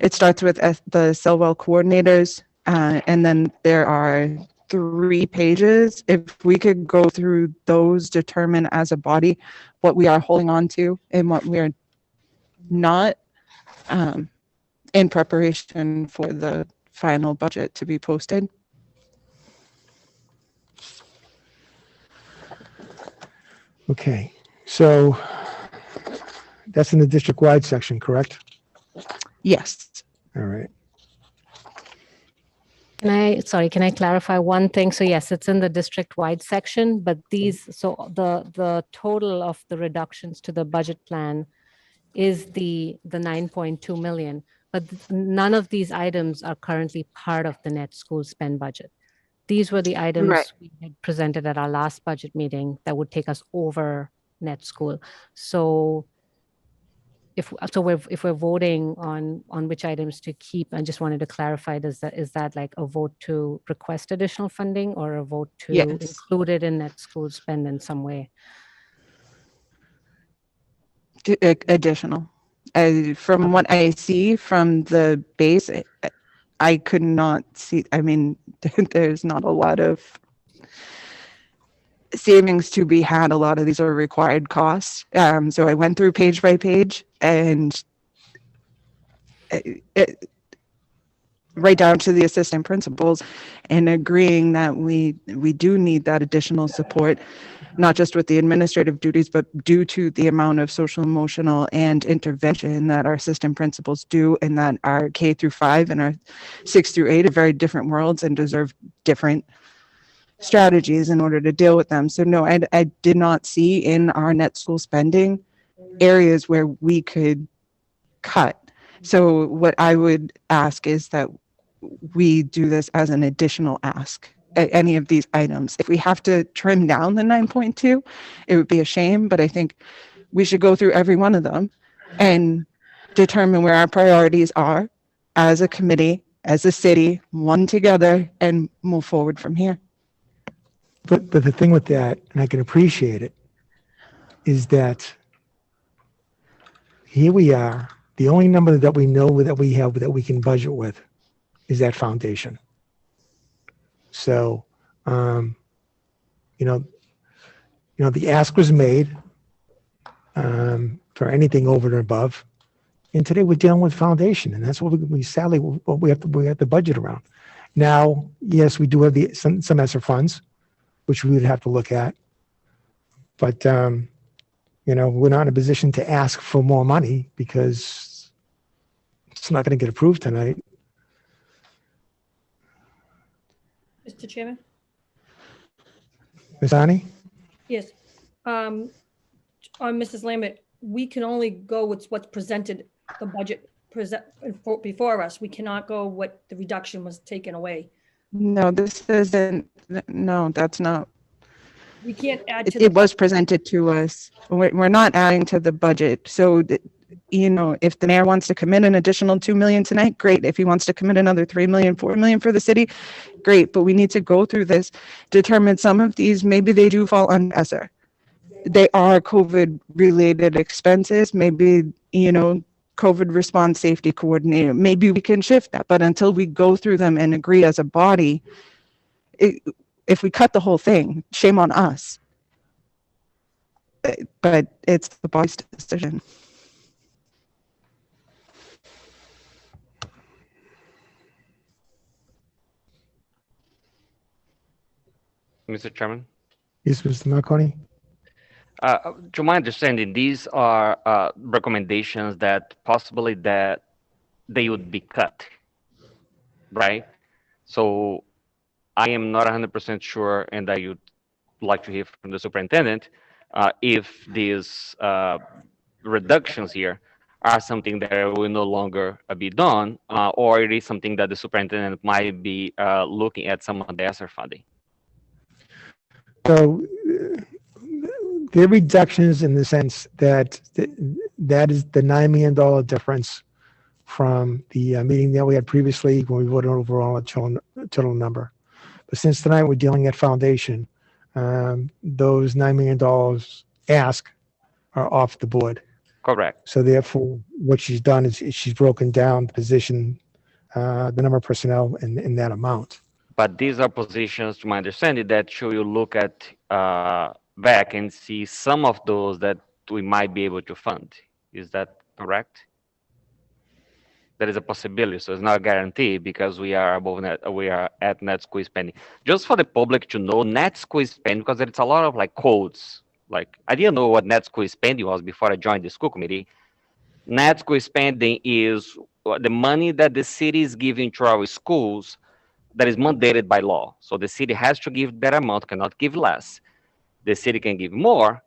It starts with the Selwell coordinators, and then there are 3 pages. If we could go through those, determine as a body what we are holding on to and what we are not, in preparation for the final budget to be posted. Okay, so that's in the district-wide section, correct? Yes. All right. Can I clarify one thing? So yes, it's in the district-wide section, but the total of the reductions to the budget plan is the 9.2 million, but none of these items are currently part of the net school spend budget. These were the items Right. we had presented at our last budget meeting that would take us over net school. So if we're voting on which items to keep, I just wanted to clarify, is that like a vote to request additional funding or a vote to Yes. include it in net school spend in some way? Additional. From what I see from the base, I could not see, I mean, there's not a lot of savings to be had. A lot of these are required costs. So I went through page by page and right down to the assistant principals and agreeing that we do need that additional support, not just with the administrative duties, but due to the amount of social emotional and intervention that our assistant principals do, and that our K through 5 and our 6 through 8 are very different worlds and deserve different strategies in order to deal with them. So no, I did not see in our net school spending areas where we could cut. So what I would ask is that we do this as an additional ask at any of these items. If we have to trim down the 9.2, it would be a shame, but I think we should go through every one of them and determine where our priorities are as a committee, as a city, one together, and move forward from here. But the thing with that, and I can appreciate it, is that here we are, the only number that we know that we have that we can budget with is that foundation. So, the ask was made for anything over and above, and today we're dealing with foundation, and that's what we sadly what we have to budget around. Now, yes, we do have some ESSER funds, which we would have to look at, but we're not in a position to ask for more money because it's not going to get approved tonight. Mr. Chairman? Ms. Ani? Yes. On Mrs. Lambert, we can only go with what's presented, the budget before us. We cannot go what the reduction was taken away. No, this isn't, no, that's not. We can't add to It was presented to us. We're not adding to the budget. So, if the mayor wants to commit an additional 2 million tonight, great. If he wants to commit another 3 million, 4 million for the city, great. But we need to go through this, determine some of these, maybe they do fall under ESSER. They are COVID related expenses. Maybe, COVID response safety coordinator. Maybe we can shift that, but until we go through them and agree as a body, if we cut the whole thing, shame on us. But it's the body's decision. Mr. Chairman? Yes, Mr. Marconi? To my understanding, these are recommendations that possibly that they would be cut, right? So I am not 100% sure, and I would like to hear from the superintendent if these reductions here are something that will no longer be done, or it is something that the superintendent might be looking at some of the ESSER funding. So there are reductions in the sense that that is the $9 million difference from the meeting that we had previously when we voted overall a total number. But since tonight we're dealing at foundation, those $9 million ask are off the board. Correct. So therefore, what she's done is she's broken down the position, the number of personnel in that amount. But these are positions, to my understanding, that should you look at back and see some of those that we might be able to fund. Is that correct? That is a possibility, so it's not a guarantee because we are above net, we are at net school spending. Just for the public to know, net school spending, because it's a lot of like codes. Like I didn't know what net school spending was before I joined the school committee. Net school spending is the money that the city is giving to our schools that is mandated by law. So the city has to give that amount, cannot give less. The city can give more,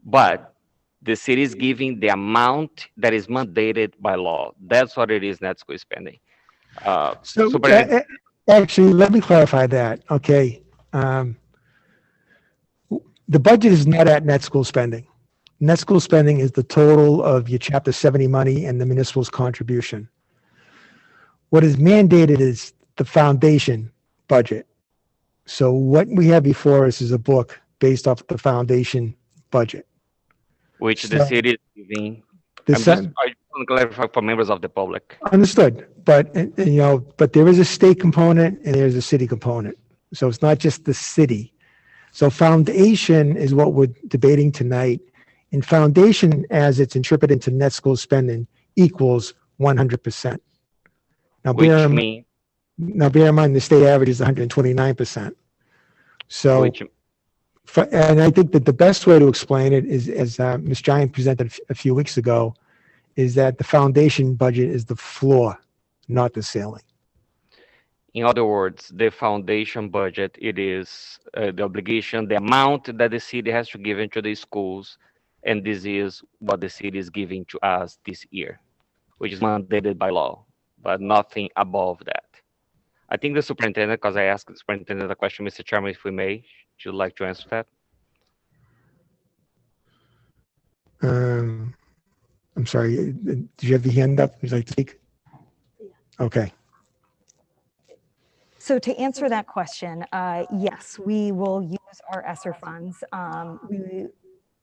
but the city is giving the amount that is mandated by law. That's what it is, net school spending. So Superintendent, actually, let me clarify that. Okay. The budget is not at net school spending. Net school spending is the total of your Chapter 70 money and the municipal's contribution. What is mandated is the foundation budget. So what we have before us is a book based off the foundation budget. which the So- city is giving. The I sen- want to clarify for members of the public. Understood, but, but there is a state component and there's a city component. So it's not just the city. So foundation is what we're debating tonight. And foundation, as it's interpreted into net school spending, equals 100%. Now, Which bear means, in mind, the state average is 129%. So, which and I think that the best way to explain it is, as Ms. Giant presented a few weeks ago, is that the foundation budget is the floor, not the ceiling. in other words, the foundation budget, it is the obligation, the amount that the city has to give into the schools, and this is what the city is giving to us this year, which is mandated by law, but nothing above that. I think the superintendent, because I asked the superintendent a question, Mr. Chairman, if we may, would you like to answer that? I'm sorry, did you have your hand up? Would you like to speak? Okay. So to answer that question, yes, we will use our ESSER funds. We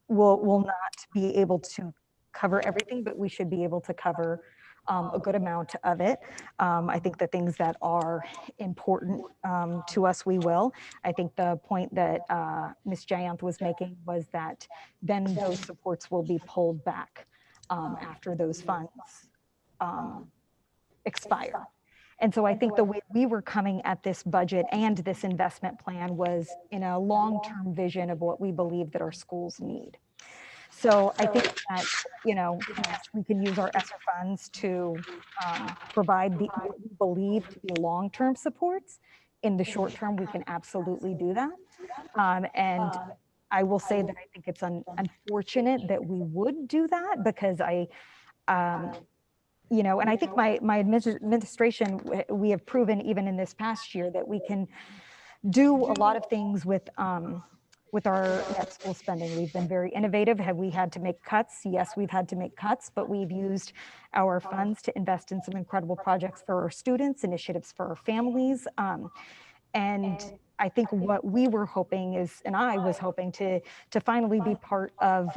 will not be able to cover everything, but we should be able to cover a good amount of it. I think the things that are important to us, we will. I think the point that Ms. Jayanth was making was that then those supports will be pulled back after those funds expire. And so I think the way we were coming at this budget and this investment plan was in a long-term vision of what we believe that our schools need. So I think that, yes, we can use our ESSER funds to provide what we believe to be long-term supports. In the short term, we can absolutely do that. And I will say that I think it's unfortunate that we would do that because and I think my administration, we have proven even in this past year that we can do a lot of things with our net school spending. We've been very innovative. Have we had to make cuts? Yes, we've had to make cuts, but we've used our funds to invest in some incredible projects for our students, initiatives for our families. And I think what we were hoping is, and I was hoping to finally be part of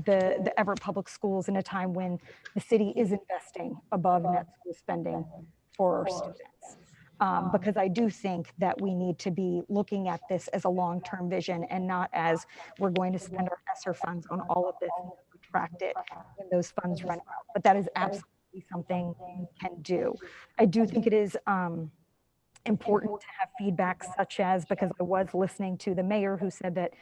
the Everett Public Schools in a time when the city is investing above net school spending for our students. Because I do think that we need to be looking at this as a long-term vision and not as we're going to spend our ESSER funds on all of this and retract it when those funds run out. But that is absolutely something we can do. I do think it is important to have feedback such as, because I was listening to the mayor who said that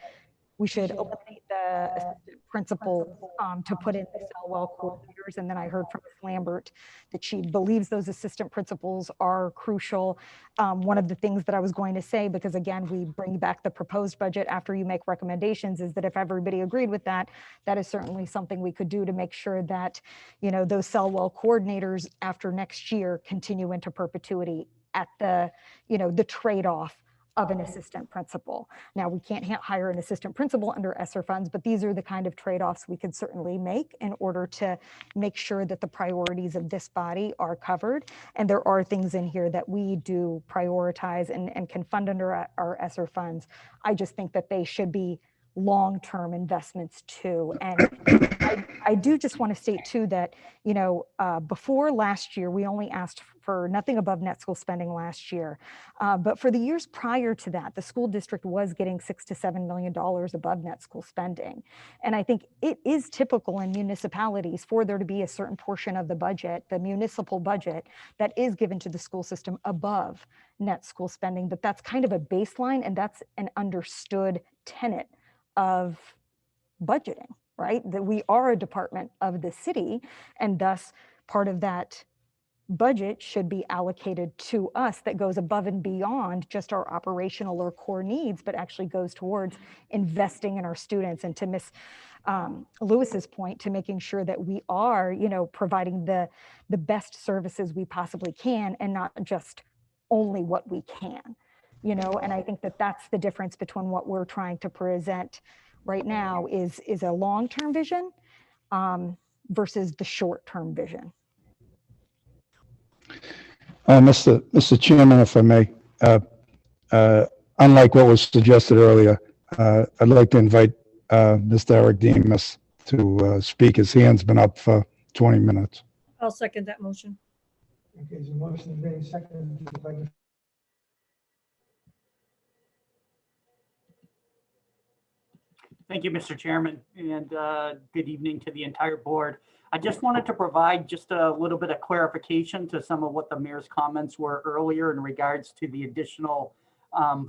we should eliminate the assistant principal to put in the Selwell coordinators. And then I heard from Ms. Lambert that she believes those assistant principals are crucial. One of the things that I was going to say, because again, we bring back the proposed budget after you make recommendations, is that if everybody agreed with that, that is certainly something we could do to make sure that, those Selwell coordinators after next year continue into perpetuity at the, the trade-off of an assistant principal. Now, we can't hire an assistant principal under ESSER funds, but these are the kind of trade-offs we could certainly make in order to make sure that the priorities of this body are covered. And there are things in here that we do prioritize and can fund under our ESSER funds. I just think that they should be long-term investments too. And I do just want to state too that, before last year, we only asked for nothing above net school spending last year. But for the years prior to that, the school district was getting $6 to $7 million above net school spending. And I think it is typical in municipalities for there to be a certain portion of the budget, the municipal budget, that is given to the school system above net school spending. But that's kind of a baseline, and that's an understood tenet of budgeting, right? That we are a department of the city, and thus part of that budget should be allocated to us that goes above and beyond just our operational or core needs, but actually goes towards investing in our students, and to Miss Lewis's point, to making sure that we are, providing the best services we possibly can, and not just only what we can, and I think that that's the difference between what we're trying to present right now is a long-term vision versus the short-term vision. Mr. Chairman, if I may, unlike what was suggested earlier, I'd like to invite Mr. Eric Demas to speak. His hand's been up for 20 minutes. I'll second that motion. Okay, so motion made, second. Thank you, Mr. Chairman, and good evening to the entire board. I just wanted to provide just a little bit of clarification to some of what the mayor's comments were earlier in regards to the additional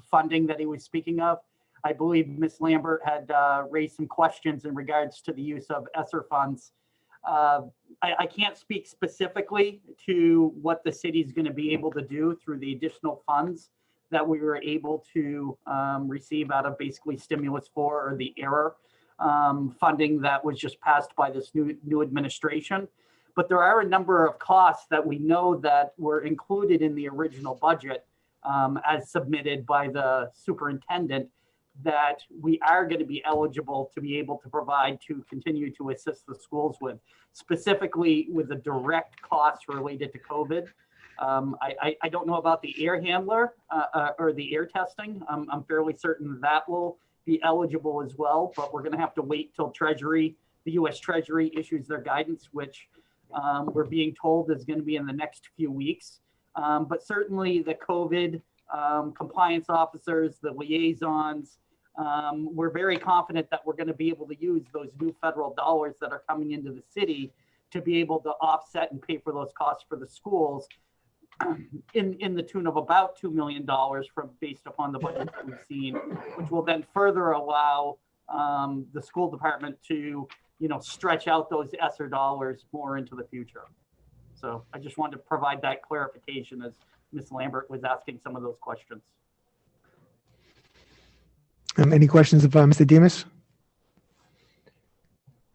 funding that he was speaking of. I believe Ms. Lambert had raised some questions in regards to the use of ESSER funds. I can't speak specifically to what the city is going to be able to do through the additional funds that we were able to receive out of basically stimulus 4 or the ERA funding that was just passed by this new administration. But there are a number of costs that we know that were included in the original budget as submitted by the superintendent that we are going to be eligible to be able to provide to continue to assist the schools with, specifically with the direct costs related to COVID. I don't know about the air handler or the air testing. I'm fairly certain that will be eligible as well, but we're going to have to wait till Treasury, the U.S. Treasury issues their guidance, which we're being told is going to be in the next few weeks. But certainly the COVID compliance officers, the liaisons, we're very confident that we're going to be able to use those new federal dollars that are coming into the city to be able to offset and pay for those costs for the schools in the tune of about $2 million based upon the budget that we've seen, which will then further allow the school department to, stretch out those ESSER dollars more into the future. So I just wanted to provide that clarification as Ms. Lambert was asking some of those questions. Any questions of Mr. Demas?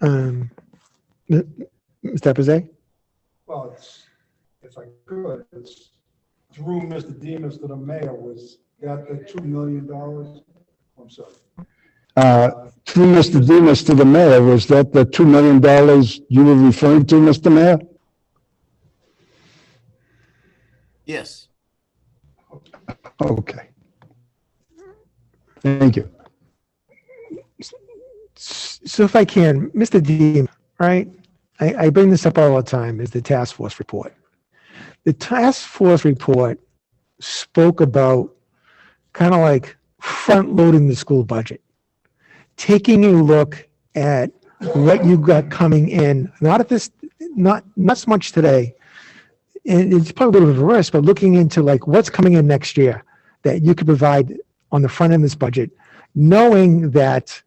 Mr. Epizé? Well, if I could, it's through Mr. Demas to the mayor, was that the $2 million? I'm sorry. Through Mr. Demas to the mayor, was that the $2 million you were referring to, Mr. Mayor? Yes. Okay. Thank you. So if I can, Mr. Dean, right? I bring this up all the time, is the task force report. The task force report spoke about kind of like front loading the school budget, taking a look at what you got coming in, not so much today, and it's probably a little bit of a risk, but looking into like what's coming in next year that you could provide on the front end of this budget, knowing that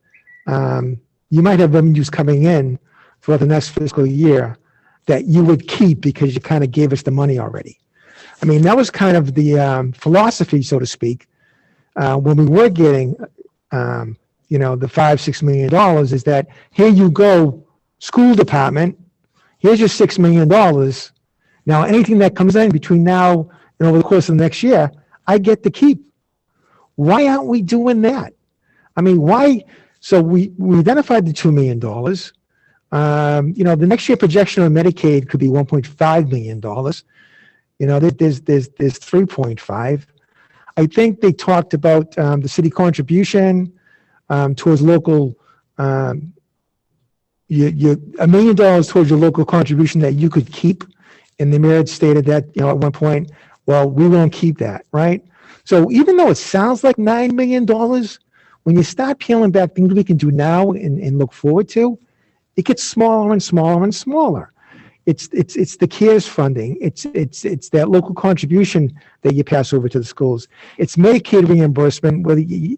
you might have revenues coming in for the next fiscal year that you would keep because you kind of gave us the money already. I mean, that was kind of the philosophy, so to speak, when we were getting, the $5-6 million, is that here you go, school department, here's your $6 million. Now, anything that comes in between now and over the course of the next year, I get to keep. Why aren't we doing that? I mean, why? So we identified the $2 million. The next year projection on Medicaid could be $1.5 million. There's 3.5. I think they talked about the city contribution towards local, $1 million towards your local contribution that you could keep. And the mayor had stated that, at one point, well, we won't keep that, right? So even though it sounds like $9 million, when you start peeling back things we can do now and look forward to, it gets smaller and smaller and smaller. It's the CARES funding. It's that local contribution that you pass over to the schools. It's Medicaid reimbursement, whether you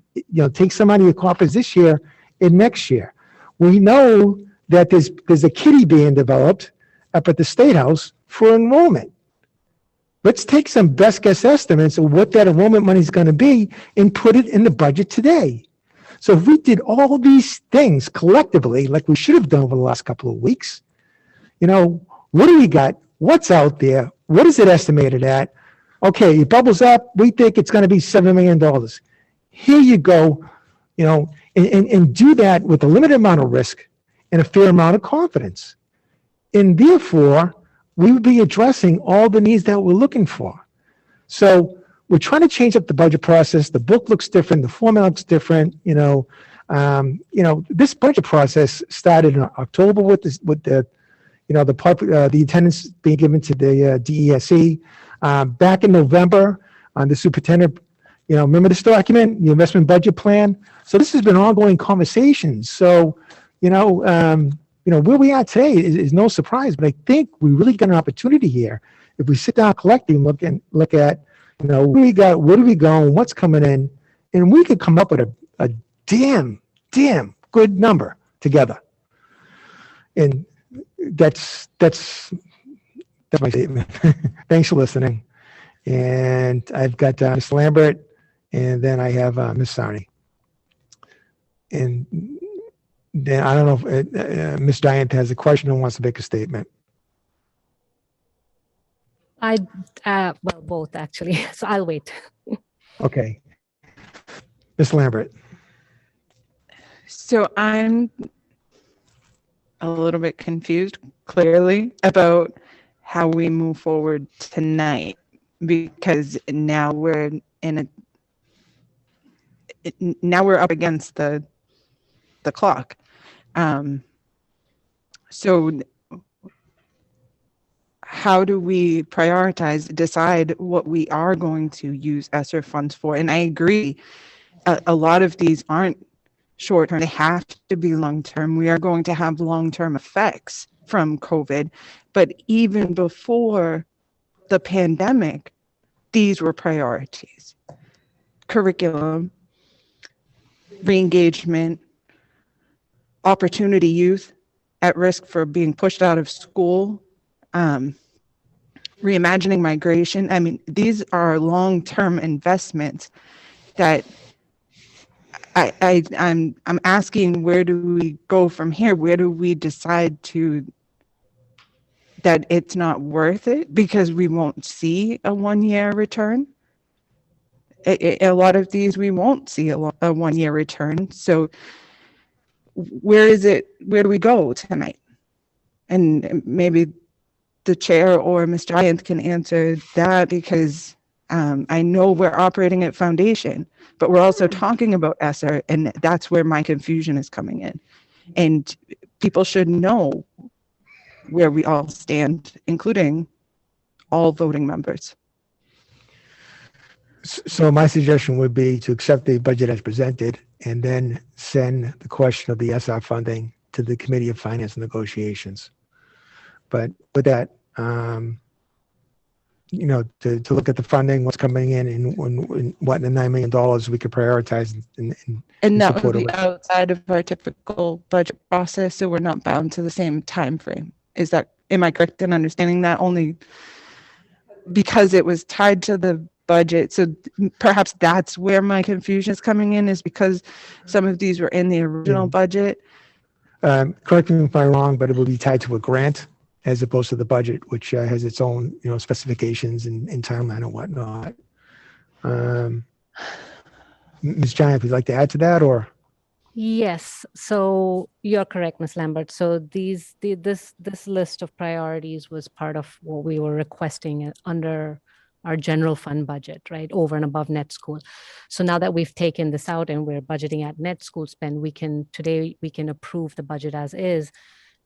take some out of your coffers this year and next year. We know that there's a kitty being developed up at the State House for enrollment. Let's take some best guess estimates of what that enrollment money is going to be and put it in the budget today. So if we did all these things collectively, like we should have done over the last couple of weeks, what do we got? What's out there? What is it estimated at? Okay, it bubbles up. We think it's going to be $7 million. Here you go, and do that with a limited amount of risk and a fair amount of confidence. And therefore, we would be addressing all the needs that we're looking for. So we're trying to change up the budget process. The book looks different. The format looks different. This budget process started in October with the attendance being given to the DESE. Back in November, the superintendent, remember this document, the investment budget plan? So this has been ongoing conversations. So, where we are today is no surprise, but I think we really got an opportunity here. If we sit down collectively and look at, what we got, where do we go, what's coming in, and we could come up with a damn good number together. And that's my statement. Thanks for listening. And I've got Mr. Lambert, and then I have Ms. Sarni. And then I don't know if Ms. Diane has a question or wants to make a statement. Well, both actually. So I'll wait. Okay. Ms. Lambert. So I'm a little bit confused, clearly, about how we move forward tonight, because now we're up against the clock. So how do we prioritize, decide what we are going to use ESSER funds for? And I agree, a lot of these aren't short-term, they have to be long-term. We are going to have long-term effects from COVID, but even before the pandemic, these were priorities. Curriculum, re-engagement, opportunity youth at risk for being pushed out of school, reimagining migration. I mean, these are long-term investments that I'm asking, where do we go from here? Where do we decide that it's not worth it because we won't see a 1-year return? A lot of these we won't see a 1-year return. So where do we go tonight? And maybe the chair or Ms. Giant can answer that, because I know we're operating at foundation, but we're also talking about ESSER, and that's where my confusion is coming in. And people should know where we all stand, including all voting members. So my suggestion would be to accept the budget as presented and then send the question of the ESSER funding to the Committee of Finance and Negotiations. But with that, to look at the funding, what's coming in, and what the $9 million we could prioritize and that would be outside of our typical budget process, so we're not bound to the same time frame. Am I correct in understanding that? Only because it was tied to the budget, so perhaps that's where my confusion is coming in, is because some of these were in the original budget. Correct me if I'm wrong, but it will be tied to a grant as opposed to the budget, which has its own, specifications and timeline and whatnot. Ms. Giant, would you like to add to that, or? Yes, so you're correct, Ms. Lambert. So this list of priorities was part of what we were requesting under our general fund budget, right, over and above net school. So now that we've taken this out and we're budgeting at net school spend, we can approve the budget as is,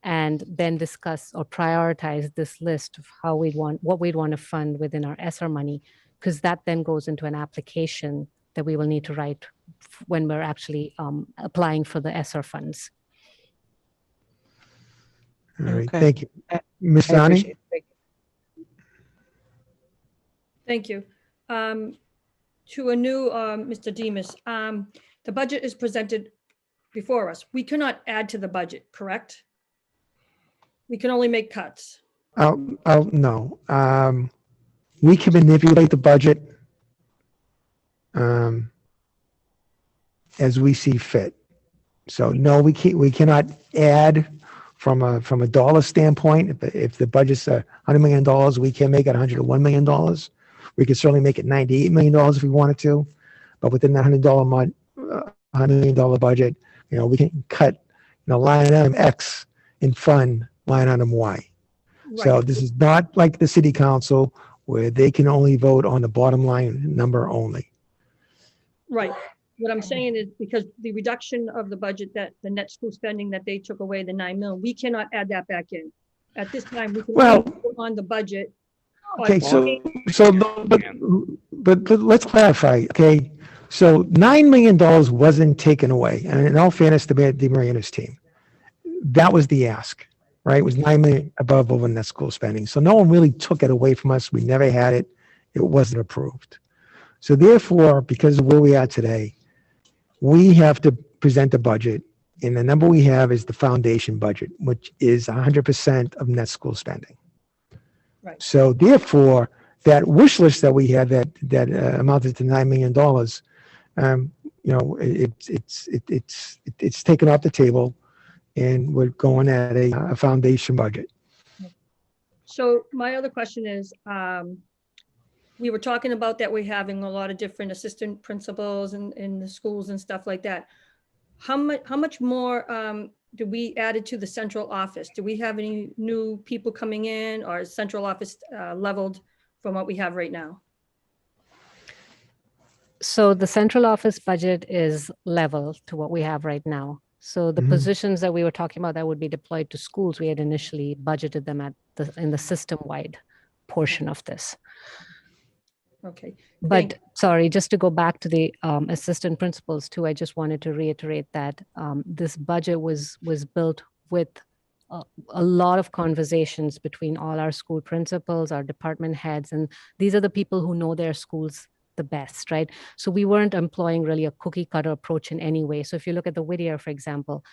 and then discuss or prioritize this list of what we'd want to fund within our ESSER money, because that then goes into an application that we will need to write when we're actually applying for the ESSER funds. All right, Okay. thank you. Ms. Sani? Thank you. To a new Mr. Demas, the budget is presented before us. We cannot add to the budget, correct? We can only make cuts. No. we can manipulate the budget as we see fit. So no, we cannot add from a dollar standpoint. If the budget's $100 million, we can make it $101 million. We could certainly make it $98 million if we wanted to, but within that $100 million budget, we can cut, line item X and fund line item Y. So Right. this is not like the city council where they can only vote on the bottom line number only. Right. What I'm saying is because the reduction of the budget, that the net school spending that they took away, the 9 million, we cannot add that back in. At this time, we can Well- only vote on the budget. Okay, but let's clarify, okay? So $9 million wasn't taken away, and in all fairness to DeMariano's team, that was the ask, right? It was $9 million above over net school spending. So no one really took it away from us. We never had it. It wasn't approved. So therefore, because of where we are today, we have to present a budget, and the number we have is the foundation budget, which is 100% of net school spending. Right. So therefore, that wish list that we had that amounted to $9 million, it's taken off the table, and we're going at a foundation budget. So my other question is, we were talking about that we're having a lot of different assistant principals in the schools and stuff like that. How much more do we added to the central office? Do we have any new people coming in, or is central office leveled from what we have right now? So the central office budget is level to what we have right now. So the positions that we were talking about that would be deployed to schools, we had initially budgeted them in the system-wide portion of this. Okay. But sorry, just to go back to the assistant principals too, I just wanted to reiterate that this budget was built with a lot of conversations between all our school principals, our department heads, and these are the people who know their schools the best, right? So we weren't employing really a cookie cutter approach in any way. So if you look at the Whittier, for example,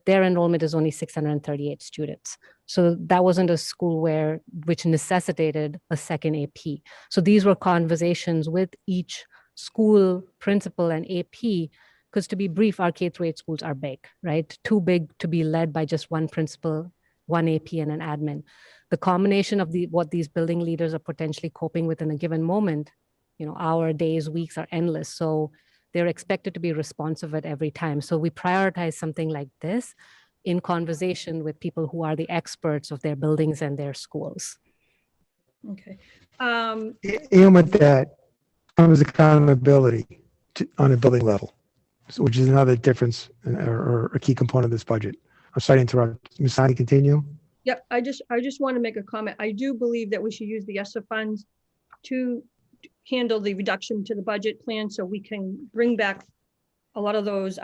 their enrollment is only 638 students. So that wasn't a school which necessitated a second AP. So these were conversations with each school principal and AP, because to be brief, our K-8 schools are big, right? Too big to be led by just one principal, one AP and an admin. The combination of what these building leaders are potentially coping with in a given moment, hour, days, weeks are endless. So they're expected to be responsive at every time. So we prioritize something like this in conversation with people who are the experts of their buildings and their schools. Okay. And with that comes accountability on a building level, which is another difference or a key component of this budget. I'm sorry to interrupt. Ms. Sani, continue. Yep, I just want to make a comment. I do believe that we should use the ESSA funds to handle the reduction to the budget plan, so we can bring back a lot of those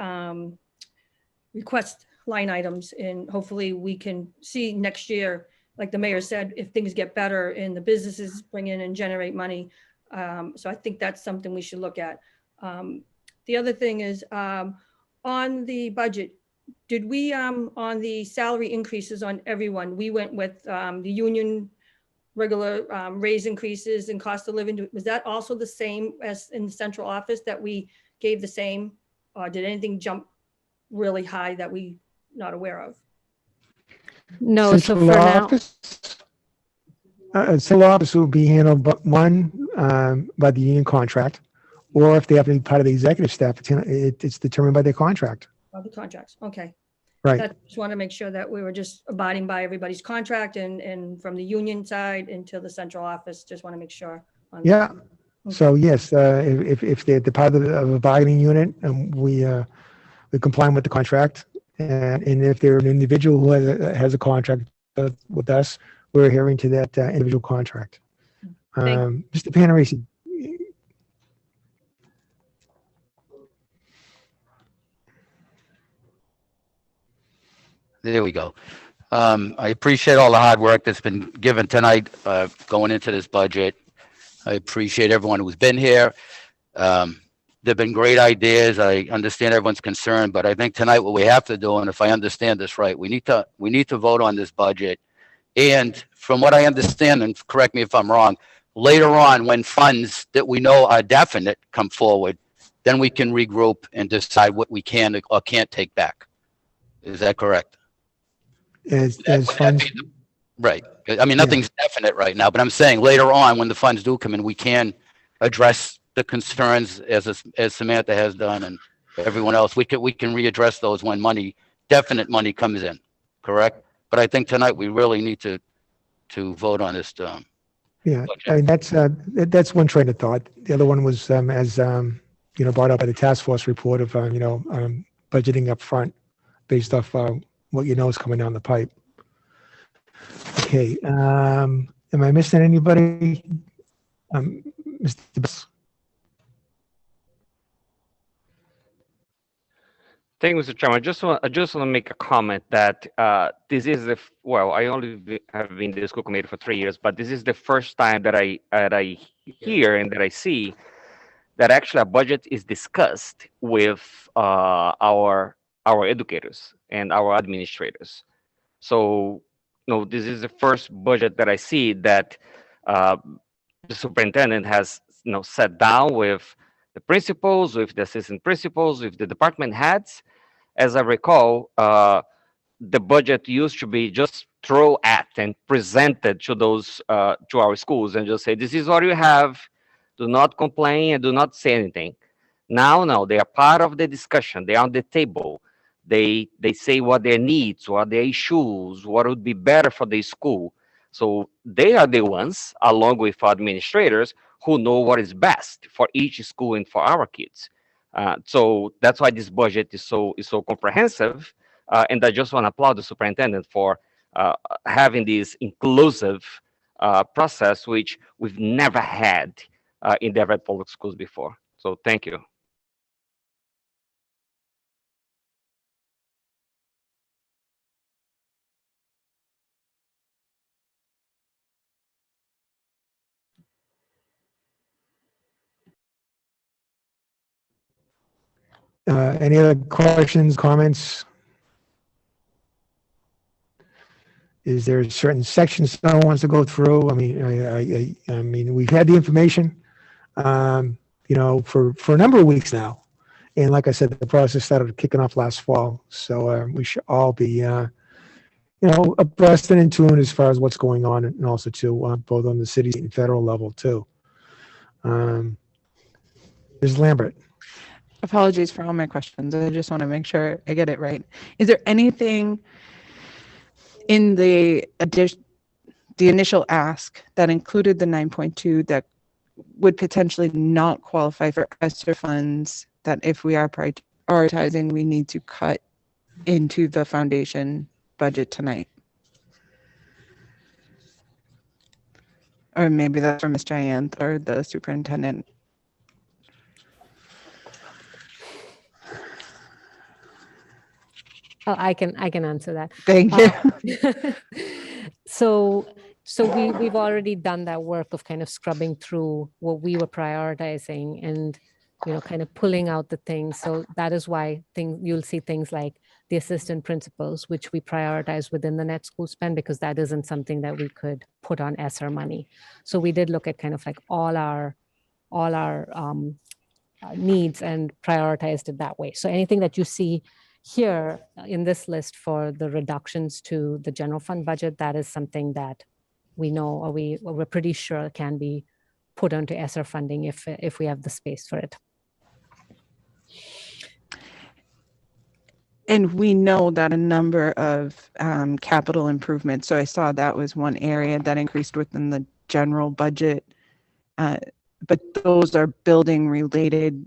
request line items, and hopefully we can see next year, like the mayor said, if things get better and the businesses bring in and generate money. So I think that's something we should look at. The other thing is on the budget, did we on the salary increases on everyone, we went with the union regular raise increases and cost of living? Was that also the same as in the central office, that we gave the same, or did anything jump really high that we not aware of? No, so for now, Central office will be handled by the union contract, or if they have to be part of the executive staff, it's determined by their contract. The contracts, okay. Right. I just want to make sure that we were just abiding by everybody's contract, and from the union side into the central office, just want to make sure. Yeah. So yes, if they're part of a bargaining unit, and we comply with the contract, and if they're an individual who has a contract with us, we're adhering to that individual contract. Mr. Panarese. There we go. I appreciate all the hard work that's been given tonight going into this budget. I appreciate everyone who's been here. There've been great ideas. I understand everyone's concerned, but I think tonight what we have to do, and if I understand this right, we need to vote on this budget. And from what I understand, and correct me if I'm wrong, later on, when funds that we know are definite come forward, then we can regroup and decide what we can or can't take back. Is that correct? As Would that funds, be right? I mean, nothing's definite right now, but I'm saying later on, when the funds do come in, we can address the concerns as Samantha has done and everyone else. We can readdress those when definite money comes in, correct? But I think tonight we really need to vote on this. yeah, I mean, that's one train of thought. The other one was, as, brought up by the task force report of, budgeting up front based off, what is coming down the pipe. Okay, am I missing anybody? Mr. Bass? Thank you, Mr. Chairman. I just want to make a comment that this is I only have been in the school committee for 3 years, but this is the first time that I hear and that I see that actually a budget is discussed with our educators and our administrators. So, this is the first budget that I see that the superintendent has, sat down with the principals, with the assistant principals, with the department heads. As I recall, the budget used to be just thrown at and presented to to our schools and just say, this is what you have. Do not complain and do not say anything. Now, no, they are part of the discussion. They are on the table. They say what their needs, what their issues, what would be better for the school. So they are the ones, along with administrators, who know what is best for each school and for our kids. So that's why this budget is so comprehensive. And I just want to applaud the superintendent for having this inclusive process, which we've never had in the Everett Public Schools before. So thank you. Any other questions, comments? Is there certain sections someone wants to go through? I mean, I mean, we've had the information, for a number of weeks now. And like I said, the process started kicking off last fall. So we should all be, abreast and in tune as far as what's going on, and also too, both on the city and federal level too. Ms. Lambert. Apologies for all my questions. I just want to make sure I get it right. Is there anything in the initial ask that included the 9.2 that would potentially not qualify for ESSER funds, that if we are prioritizing, we need to cut into the foundation budget tonight? Or maybe that's for Ms. Giant or the superintendent. Oh, I can answer that. Thank you. So we've already done that work of kind of scrubbing through what we were prioritizing and, kind of pulling out the things. So that is why you'll see things like the assistant principals, which we prioritize within the net school spend, because that isn't something that we could put on ESSER money. So we did look at kind of like all our needs and prioritized it that way. So anything that you see here in this list for the reductions to the general fund budget, that is something that we know, or we're pretty sure can be put onto ESSER funding if we have the space for it. And we know that a number of capital improvements, so I saw that was one area that increased within the general budget, but those are building related,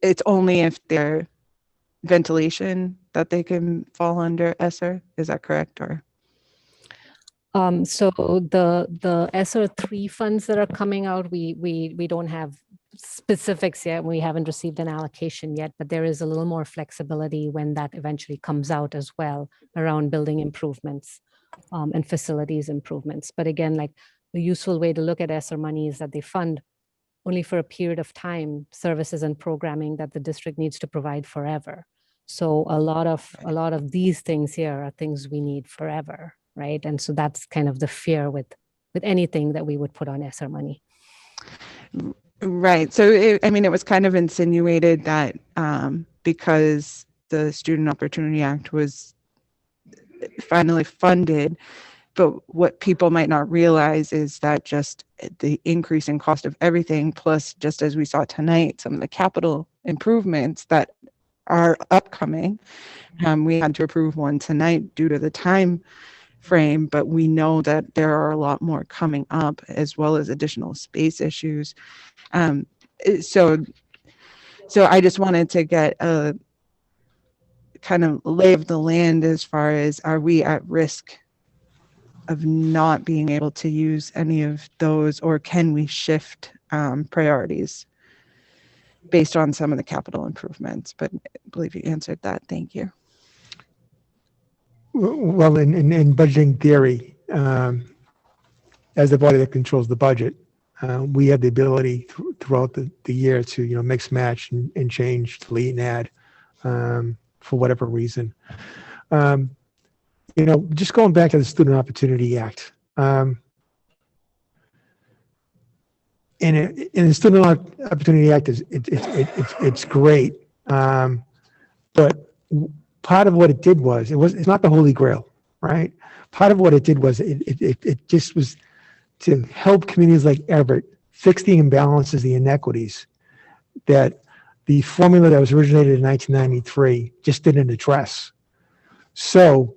it's only if they're ventilation that they can fall under ESSER. Is that correct? Or so the ESSER 3 funds that are coming out, we don't have specifics yet. We haven't received an allocation yet, but there is a little more flexibility when that eventually comes out as well around building improvements and facilities improvements. But again, like the useful way to look at ESSER money is that they fund only for a period of time services and programming that the district needs to provide forever. So a lot of these things here are things we need forever, right? And so that's kind of the fear with with anything that we would put on ESSER money. Right. So, I mean, it was kind of insinuated that because the Student Opportunity Act was finally funded, but what people might not realize is that just the increase in cost of everything, plus just as we saw tonight, some of the capital improvements that are upcoming. We had to approve one tonight due to the time frame, but we know that there are a lot more coming up, as well as additional space issues. So I just wanted to get a kind of lay of the land as far as, are we at risk of not being able to use any of those, or can we shift priorities based on some of the capital improvements? But I believe you answered that. Thank you. Well, in budgeting theory, as the body that controls the budget, we have the ability throughout the year to, mix, match, and change, delete and add for whatever reason. Just going back to the Student Opportunity Act. In the Student Opportunity Act, it's great, but part of what it did was, it's not the Holy Grail, right? Part of what it did was it just was to help communities like Everett fix the imbalances, the inequities that the formula that was originated in 1993 just didn't address. So,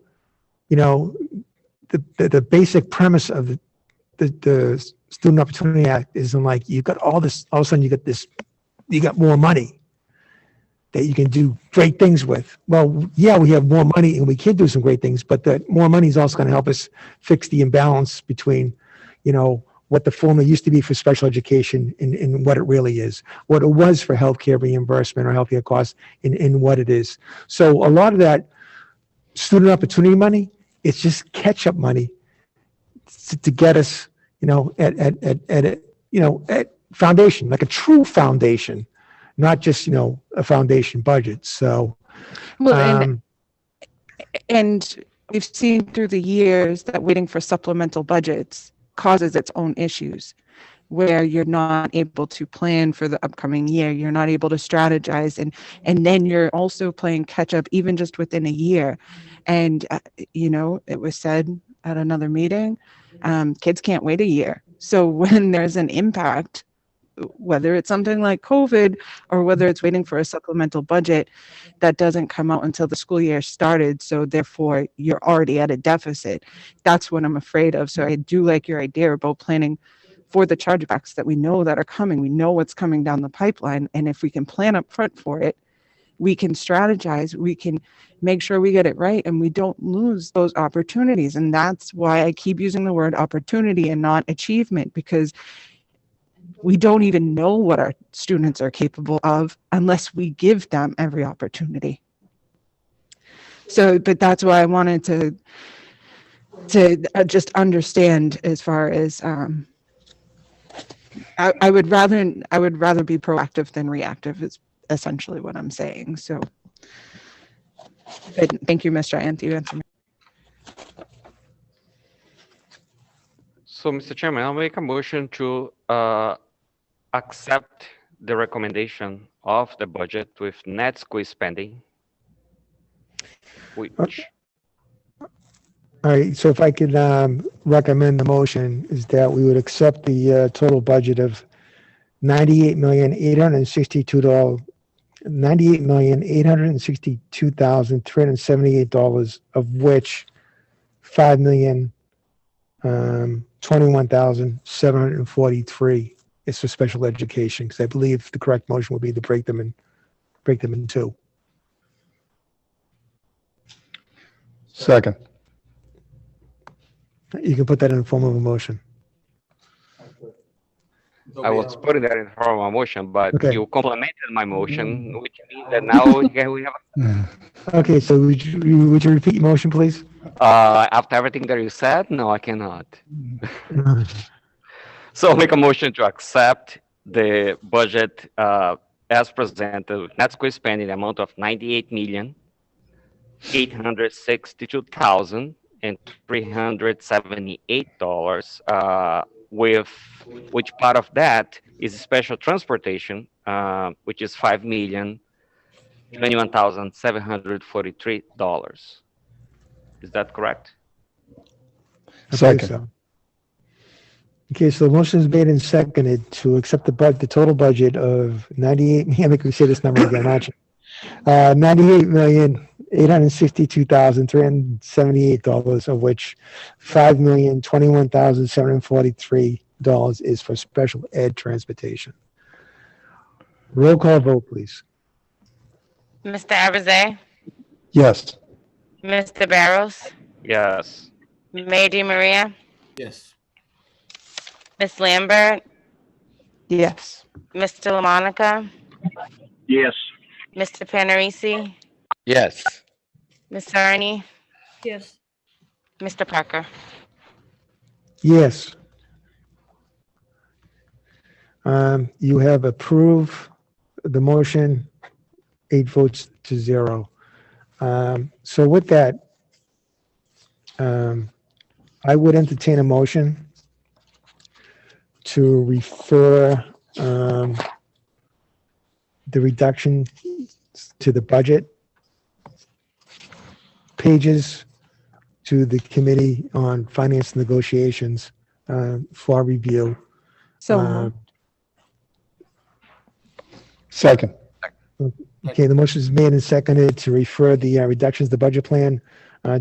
the basic premise of the Student Opportunity Act isn't like you got all this, all of a sudden you got more money that you can do great things with. Well, yeah, we have more money and we can do some great things, but that more money is also going to help us fix the imbalance between, what the formula used to be for special education and what it really is, what it was for healthcare reimbursement or healthcare costs and what it is. So a lot of that student opportunity money, it's just catch-up money to get us, at foundation, like a true foundation, not just, a foundation budget. So, well, and we've seen through the years that waiting for supplemental budgets causes its own issues, where you're not able to plan for the upcoming year. You're not able to strategize. And then you're also playing catch up even just within a year. And, it was said at another meeting, kids can't wait a year. So when there's an impact, whether it's something like COVID or whether it's waiting for a supplemental budget, that doesn't come out until the school year started. So therefore you're already at a deficit. That's what I'm afraid of. So I do like your idea about planning for the chargebacks that we know that are coming. We know what's coming down the pipeline. And if we can plan up front for it, we can strategize, we can make sure we get it right, and we don't lose those opportunities. And that's why I keep using the word opportunity and not achievement, because we don't even know what our students are capable of unless we give them every opportunity. So, but that's why I wanted to just understand as far as I would rather be proactive than reactive is essentially what I'm saying. So thank you, Mr. Ant. You answered me. So, Mr. Chairman, I'll make a motion to accept the recommendation of the budget with net school spending, which... All right, so if I could recommend the motion is that we would accept the total budget of $98,862,378, of which $5,021,743 is for special education, because I believe the correct motion would be to break them in two. Second. You can put that in the form of a motion. I was putting that in the form of a motion, but Okay. you complemented my motion, which means that now we have... Okay, so would you repeat your motion, please? After everything that you said, no, I cannot. So I'll make a motion to accept the budget as presented, net school spending the amount of $98,862,000 $5,378, with which part of that is special transportation, which is $5,021,743. Is that correct? I believe Second. so. Okay, so the motion is made and seconded to accept the total budget of 98, yeah, make me say this number again, aren't you? $98,862,378, of which $5,021,743 is for special ed transportation. Roll call vote, please. Mr. Abraze, Yes. Mr. Barrows, Yes. Mayor DiMaria, Yes. Miss Lambert, Yes. Mr. LaMonica, Yes. Mr. Panarisi, Yes. Miss Sarni, Yes. Mr. Parker. Yes. You have approved the motion, 8 votes to 0. So with that, I would entertain a motion to refer the reduction to the budget pages to the Committee on Finance Negotiations for review. So Uh, moved. Second. Okay, the motion is made and seconded to refer the reductions to the budget plan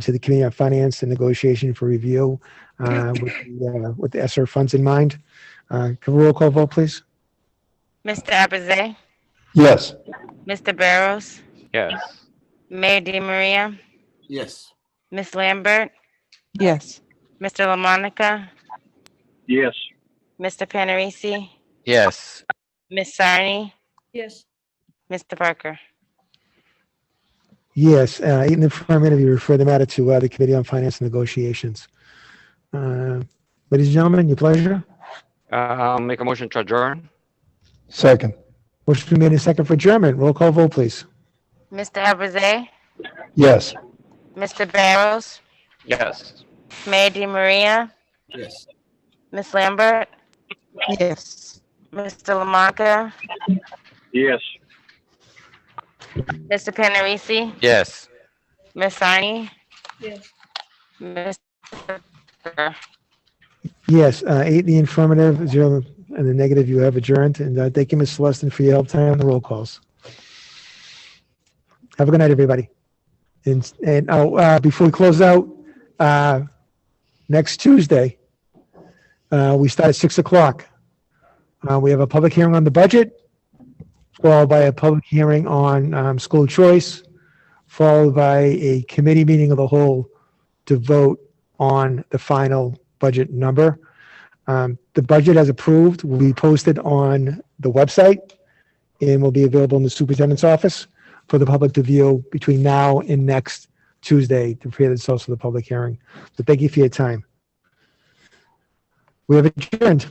to the Committee on Finance and Negotiation for review with the ESSER funds in mind. Can we roll call vote, please? Mr. Abraze, Yes. Mr. Barrows, Yes. Mayor DiMaria, Yes. Miss Lambert, Yes. Mr. LaMonica, Yes. Mr. Panarisi, Yes. Miss Sarni, Yes. Mr. Parker. Yes, 8 in the affirmative, you refer the matter to the Committee on Finance and Negotiations. Ladies and gentlemen, your pleasure. Make a motion to adjourn. Second. Motion been made and seconded for adjournment. Roll call vote, please. Mr. Abraze, Yes. Mr. Barrows, Yes. Mayor DiMaria, Yes. Miss Lambert, Yes. Mr. LaMonica, Yes. Mr. Panarisi, Yes. Miss Sarni, Yes. Mr. Parker. Yes, 8 in the affirmative, 0 in the negative, you have adjourned. And thank you, Ms. Celestin, for your help tonight on the roll calls. Have a good night, everybody. And before we close out, next Tuesday, we start at 6 o'clock. We have a public hearing on the budget, followed by a public hearing on school choice, followed by a committee meeting of the whole to vote on the final budget number. The budget as approved will be posted on the website and will be available in the superintendent's office for the public to view between now and next Tuesday to prepare themselves for the public hearing. So thank you for your time. We have adjourned.